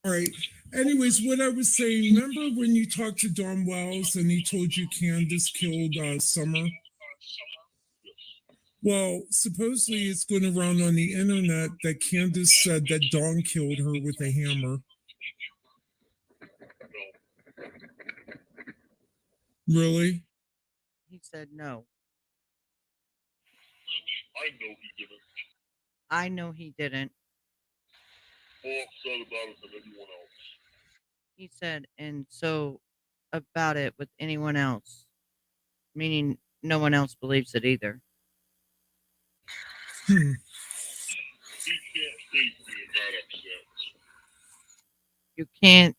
All right. Anyways, what I was saying, remember when you talked to Don Wells and he told you Candus killed Summer? Well, supposedly it's going around on the internet that Candus said that Dawn killed her with a hammer. Really? He said no. I know he didn't. I know he didn't. More upset about it than anyone else. He said, and so about it with anyone else, meaning no one else believes it either. He can't face being that upset. You can't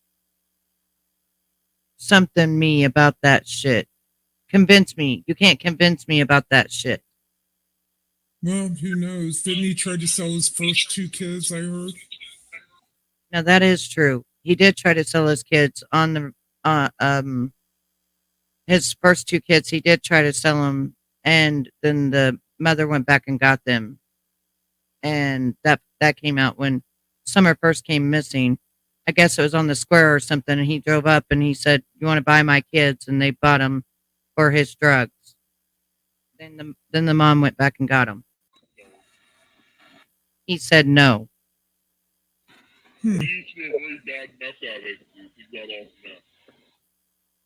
something me about that shit. Convince me. You can't convince me about that shit. Well, who knows? Didn't he try to sell his first 2 kids, I heard? Now that is true. He did try to sell his kids on the his first 2 kids. He did try to sell them, and then the mother went back and got them, and that came out when Summer first came missing. I guess it was on the square or something, and he drove up and he said, "You want to buy my kids?" And they bought them for his drugs. Then the mom went back and got them. He said no. He used to be a really bad meth addict. He got off meth.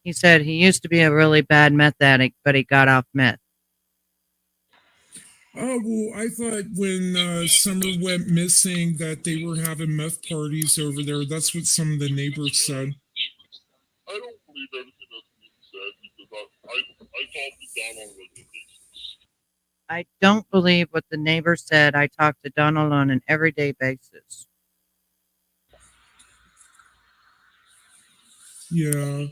He said he used to be a really bad meth addict, but he got off meth. Oh, well, I thought when Summer went missing that they were having meth parties over there. That's what some of the neighbors said. I don't believe everything that's being said because I talk to Don on a regular basis. I don't believe what the neighbor said. I talk to Donald on an everyday basis. Yeah.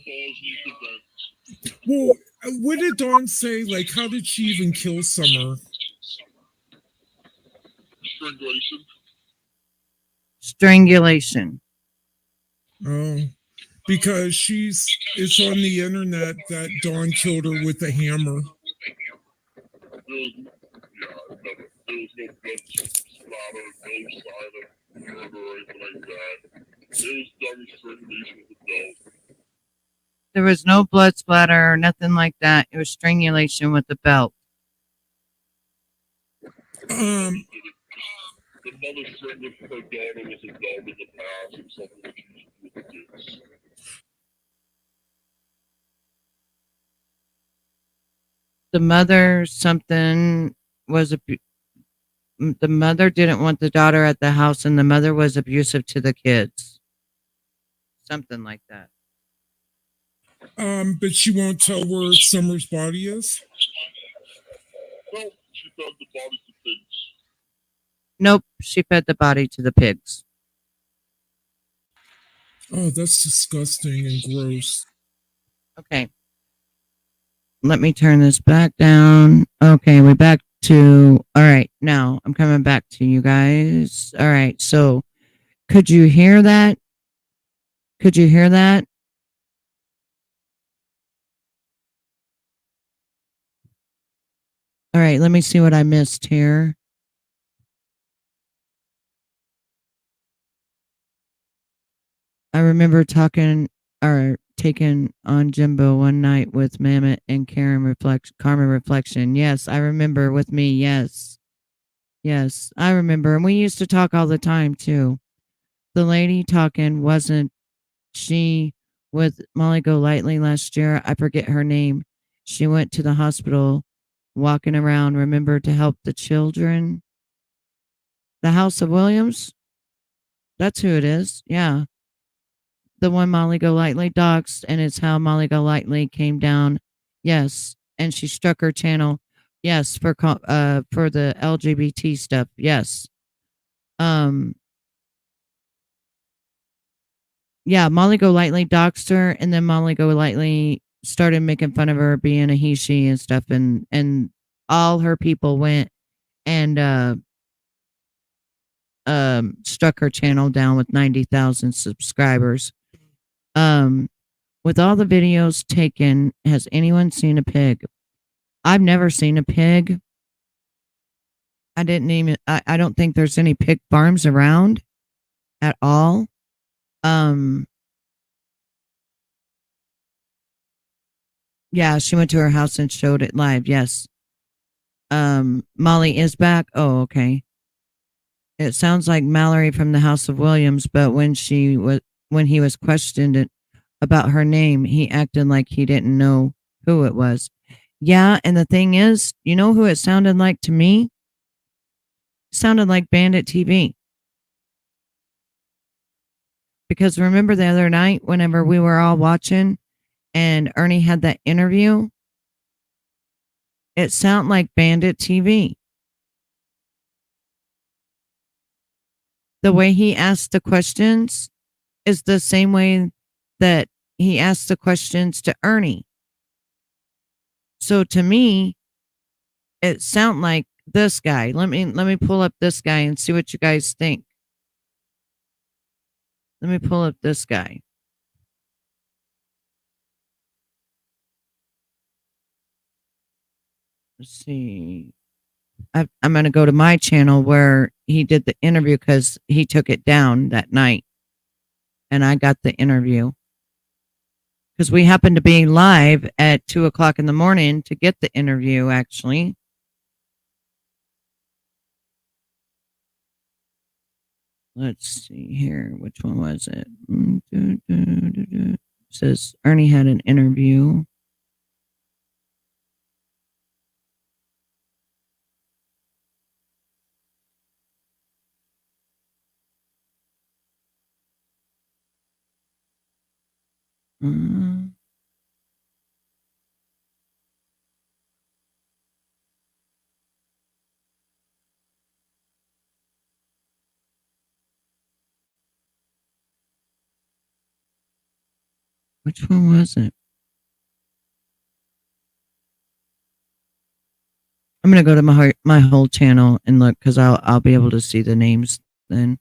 Well, what did Dawn say? Like, how did she even kill Summer? Strangulation. Oh, because it's on the internet that Dawn killed her with a hammer. There was no blood splatter, no sign of murder or anything like that. It was done with strangulation with a belt. There was no blood splatter or nothing like that. It was strangulation with a belt. The mother strangled her daughter with a belt in the past or something that she used to do with kids. The mother the mother didn't want the daughter at the house, and the mother was abusive to the kids. Something like that. But she won't tell where Summer's body is? Well, she fed the body to pigs. Nope, she fed the body to the pigs. Oh, that's disgusting and gross. Okay. Let me turn this back down. Okay, we're back to, all right, now I'm coming back to you guys. All right, so could you hear that? Could you hear that? All right, let me see what I missed here. I remember taking on Jimbo one night with Mammoth and Karma Reflection. Yes, I remember with me. Yes. Yes, I remember. And we used to talk all the time too. The lady talking wasn't she with Molly Golightly last year? I forget her name. She went to the hospital walking around, remember, to help the children. The House of Williams? That's who it is. Yeah. The one Molly Golightly doxed, and it's how Molly Golightly came down. Yes. And she struck her channel. Yes, for the LGBT stuff. Yes. Yeah, Molly Golightly doxed her, and then Molly Golightly started making fun of her being a he, she, and stuff, and all her people went and struck her channel down with 90,000 subscribers. With all the videos taken, has anyone seen a pig? I've never seen a pig. I don't think there's any pig farms around at all. Yeah, she went to her house and showed it live. Yes. Molly is back. Oh, okay. It sounds like Mallory from the House of Williams, but when he was questioned about her name, he acted like he didn't know who it was. Yeah, and the thing is, you know who it sounded like to me? It sounded like Bandit TV. Because remember the other night, whenever we were all watching and Ernie had that interview, it sounded like Bandit TV. The way he asked the questions is the same way that he asked the questions to Ernie. So to me, it sounded like this guy. Let me pull up this guy and see what you guys think. Let me pull up this guy. Let's see. I'm going to go to my channel where he did the interview because he took it down that night. And I got the interview. Because we happened to be live at 2:00 in the morning to get the interview, actually. Let's see here. Which one was it? It says Ernie had an interview. Which one was it? I'm gonna go to my whole channel and look because I'll be able to see the names then.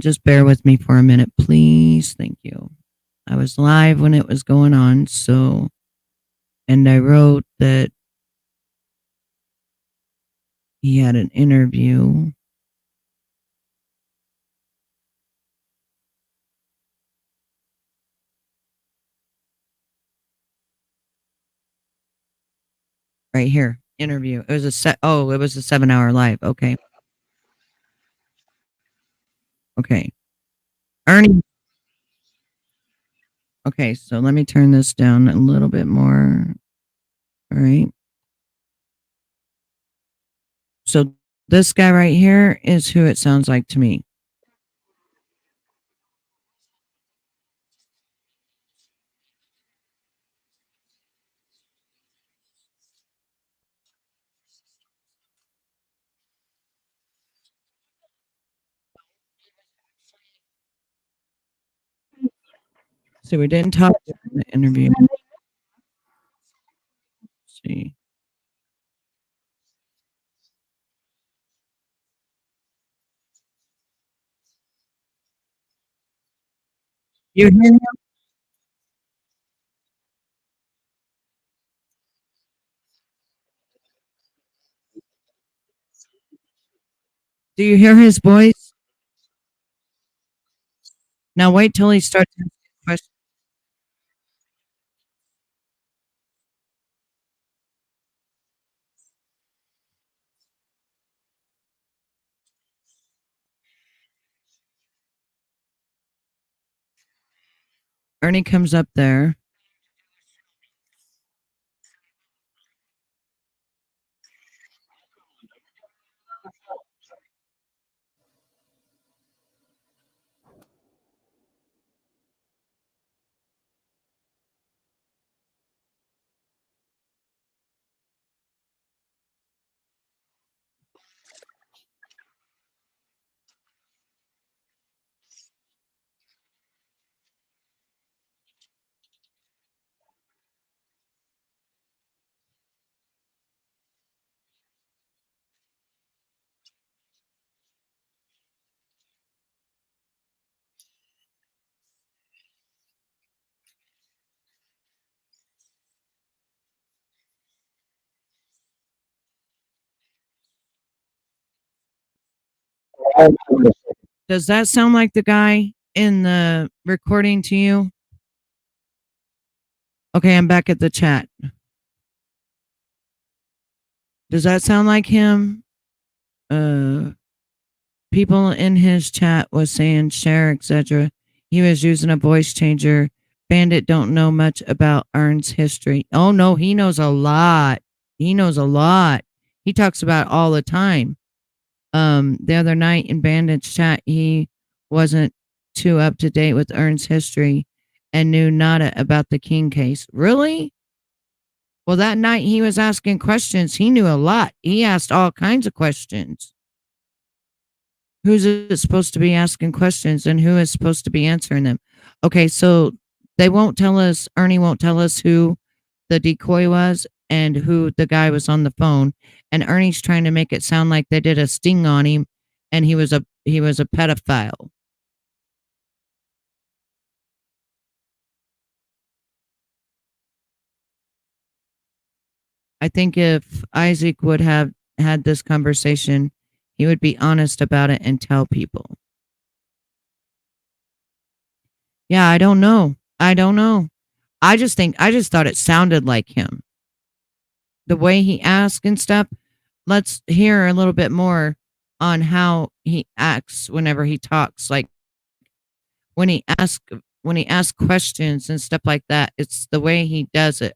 Just bear with me for a minute, please. Thank you. I was live when it was going on, so, and I wrote that He had an interview. Right here, interview. It was a it was a 7-hour live. Okay. Okay. Ernie. Okay, so let me turn this down a little bit more. All right. So this guy right here is who it sounds like to me. So we didn't talk in the interview. Let's see. You hear him? Do you hear his voice? Now wait till he starts asking questions. Ernie comes up there. Does that sound like the guy in the recording to you? Okay, I'm back at the chat. Does that sound like him? People in his chat was saying share, etc. He was using a voice changer. Bandit don't know much about Ern's history. Oh no, he knows a lot. He knows a lot. He talks about it all the time. The other night in Bandit's chat, he wasn't too up to date with Ern's history and knew nada about the King case. Really? Well, that night he was asking questions. He knew a lot. He asked all kinds of questions. Who's it supposed to be asking questions and who is supposed to be answering them? Okay, so they won't tell us, Ernie won't tell us who the decoy was and who the guy was on the phone. And Ernie's trying to make it sound like they did a sting on him and he was a pedophile. I think if Isaac would have had this conversation, he would be honest about it and tell people. Yeah, I don't know. I don't know. I just thought it sounded like him. The way he asked and stuff. Let's hear a little bit more on how he acts whenever he talks. Like when he asks questions and stuff like that. It's the way he does it.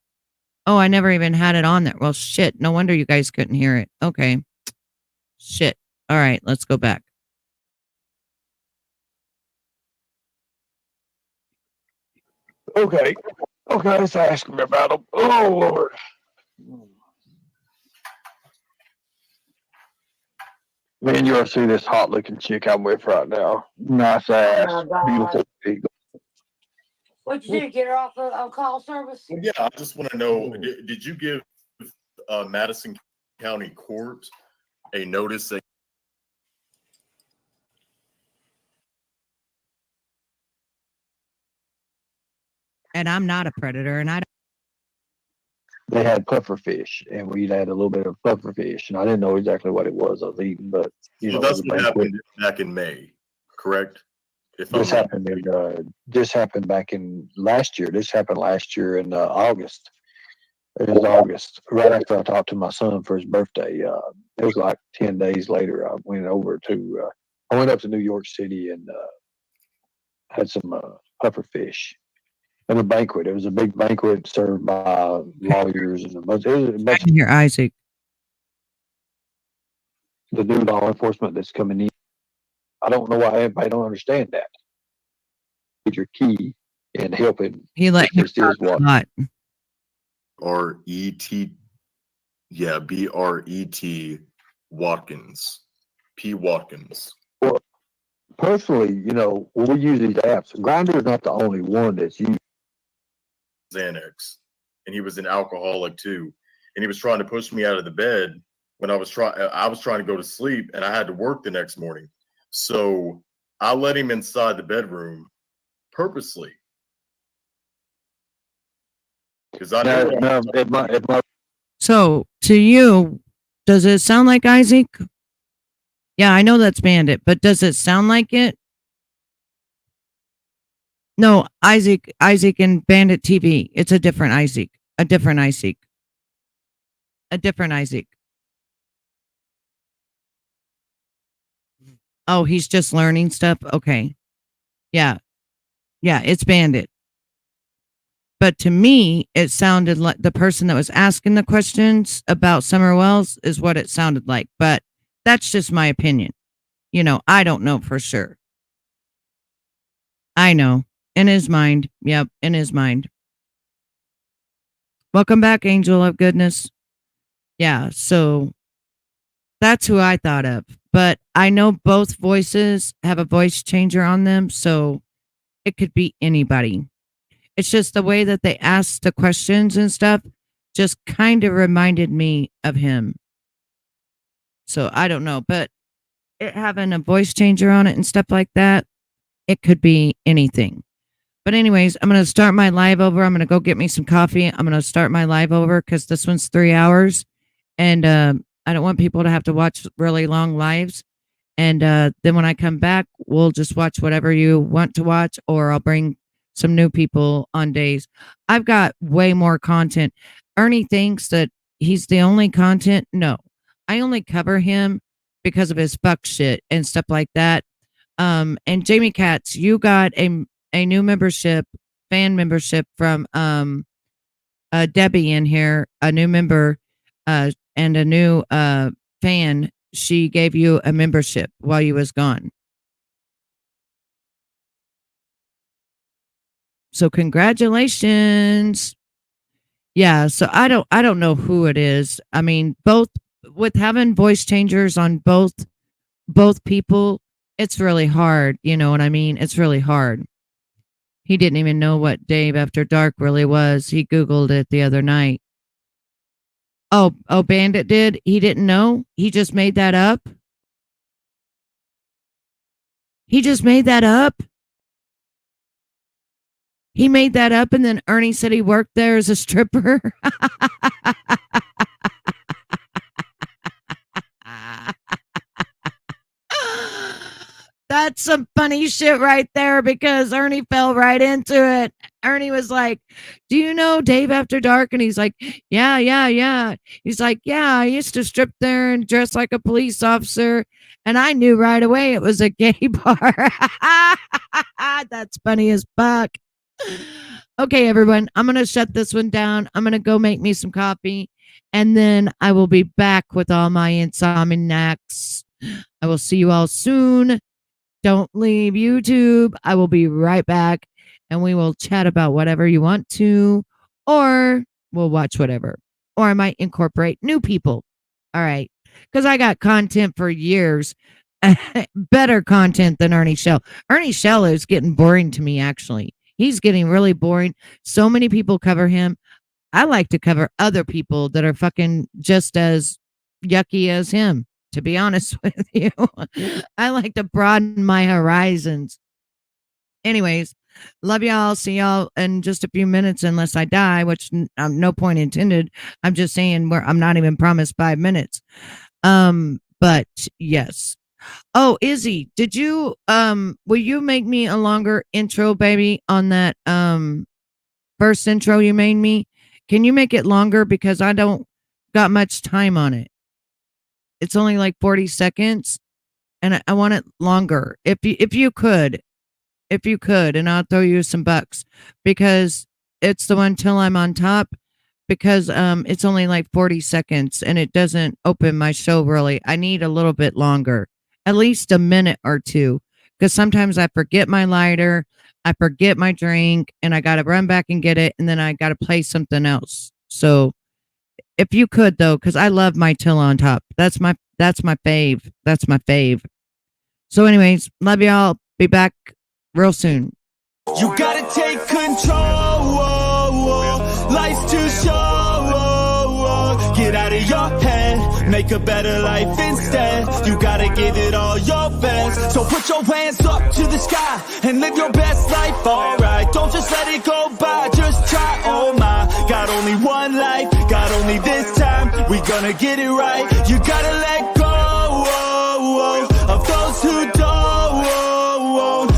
Oh, I never even had it on there. Well, shit. No wonder you guys couldn't hear it. Okay. Shit. All right, let's go back. Okay. Okay, let's ask him about him. Oh, Lord. Man, you ought to see this hot looking chick I'm with right now. Nice ass. Beautiful eagle. What'd you do? Get her off of call service? Yeah, I just want to know, did you give Madison County Court a notice that And I'm not a predator and I don't. they had puffer fish, and we'd had a little bit of puffer fish, and I didn't know exactly what it was I was eating, but you So know, that's it was a what banquet. happened back in May, correct? If This I'm happened in, this happened back in last year. This happened last year in August. It was August, right after I talked to my son for his birthday. It was like 10 days later. I went over to, I went up to New York City and had some puffer fish at a banquet. It was a big banquet served by lawyers and a bunch, it was a I bunch can hear Isaac. of the new law enforcement that's coming in. I don't know why everybody don't understand that. Your key in helping. He let him This is what. not. R-E-T, yeah, B-R-E-T Watkins, P. Watkins. Well, personally, you know, when we use these apps, Grindr is not the only one that's used. Xanax, and he was an alcoholic too, and he was trying to push me out of the bed when I was trying to go to sleep, and I had to work the next morning. So I let him inside the bedroom purposely because I know. So to you, does it sound like Isaac? Yeah, I know that's Bandit, but does it sound like it? No, Isaac and Bandit TV. It's a different Isaac. A different Isaac. A different Isaac. Oh, he's just learning stuff? Okay. Yeah. Yeah, it's Bandit. But to me, it sounded like the person that was asking the questions about Summer Wells is what it sounded like. But that's just my opinion. You know, I don't know for sure. I know. In his mind. Yep, in his mind. Welcome back, Angel of Goodness. Yeah, so that's who I thought of. But I know both voices have a voice changer on them, so it could be anybody. It's just the way that they asked the questions and stuff just kind of reminded me of him. So I don't know, but it having a voice changer on it and stuff like that, it could be anything. But anyways, I'm going to start my live over. I'm going to go get me some coffee. I'm going to start my live over because this one's 3 hours. And I don't want people to have to watch really long lives. And then when I come back, we'll just watch whatever you want to watch, or I'll bring some new people on days. I've got way more content. Ernie thinks that he's the only content. No, I only cover him because of his fuck shit and stuff like that. And Jamie Katz, you got a new membership, fan membership from Debbie in here, a new member and a new fan. She gave you a membership while you was gone. So congratulations. Yeah, so I don't know who it is. I mean, both with having voice changers on both people, it's really hard, you know what I mean? It's really hard. He didn't even know what Dave After Dark really was. He Googled it the other night. Oh, Bandit did? He didn't know? He just made that up? He just made that up? He made that up, and then Ernie said he worked there as a stripper. That's some funny shit right there, because Ernie fell right into it. Ernie was like, do you know Dave After Dark? And he's like, yeah. He's like, yeah, I used to strip there and dress like a police officer. And I knew right away it was a gay bar. That's funny as fuck. Okay, everyone, I'm going to shut this one down. I'm going to go make me some coffee, and then I will be back with all my insomniacs. I will see you all soon. Don't leave YouTube. I will be right back, and we will chat about whatever you want to, or we'll watch whatever, or I might incorporate new people. All right, because I got content for years. Better content than Ernie Shell. Ernie Shell is getting boring to me, actually. He's getting really boring. So many people cover him. I like to cover other people that are fucking just as yucky as him, to be honest with you. I like to broaden my horizons. Anyways, Love y'all. See y'all in just a few minutes, unless I die, which no point intended. I'm just saying I'm not even promised 5 minutes. But yes. Oh, Izzy, did you will you make me a longer intro, baby, on that first intro you made me? Can you make it longer, because I don't got much time on it? It's only like 40 seconds, and I want it longer. If you could, and I'll throw you some bucks, because it's the one Till I'm on Top, because it's only like 40 seconds and it doesn't open my show really. I need a little bit longer, at least a minute or two, because sometimes I forget my lighter, I forget my drink, and I got to run back and get it, and then I got to play something else. So if you could, though, because I love my Till on Top. That's my fave. That's my fave. So anyways, love y'all. Be back real soon. You gotta take control. Life's too short. Get out of your head, make a better life instead. You gotta give it all your best. So put your hands up to the sky and live your best life, alright. Don't just let it go by, just try, oh my. Got only one life, got only this time. We gonna get it right. You gotta let go of those who don't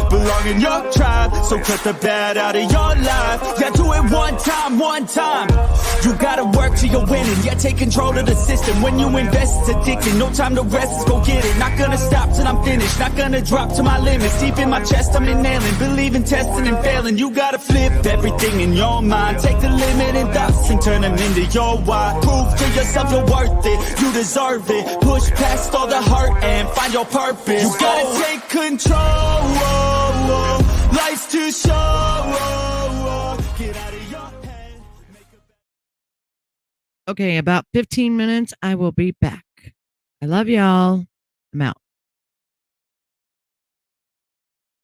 belong in your tribe. So cut the bad out of your life. Yeah, do it one time. You gotta work till you're winning. Yeah, take control of the system. When you invest, it's addicting. No time to rest, let's go get it. Not gonna stop till I'm finished. Not gonna drop to my limits. Deep in my chest, I'm inhaling. Believing, testing, and failing. You gotta flip everything in your mind. Take the limiting thoughts and turn them into your why. Prove to yourself you're worth it. You deserve it. Push past all the hurt and find your purpose. You gotta take control. Life's too short. Get out of your head. Okay, about 15 minutes. I will be back. I love y'all. I'm out.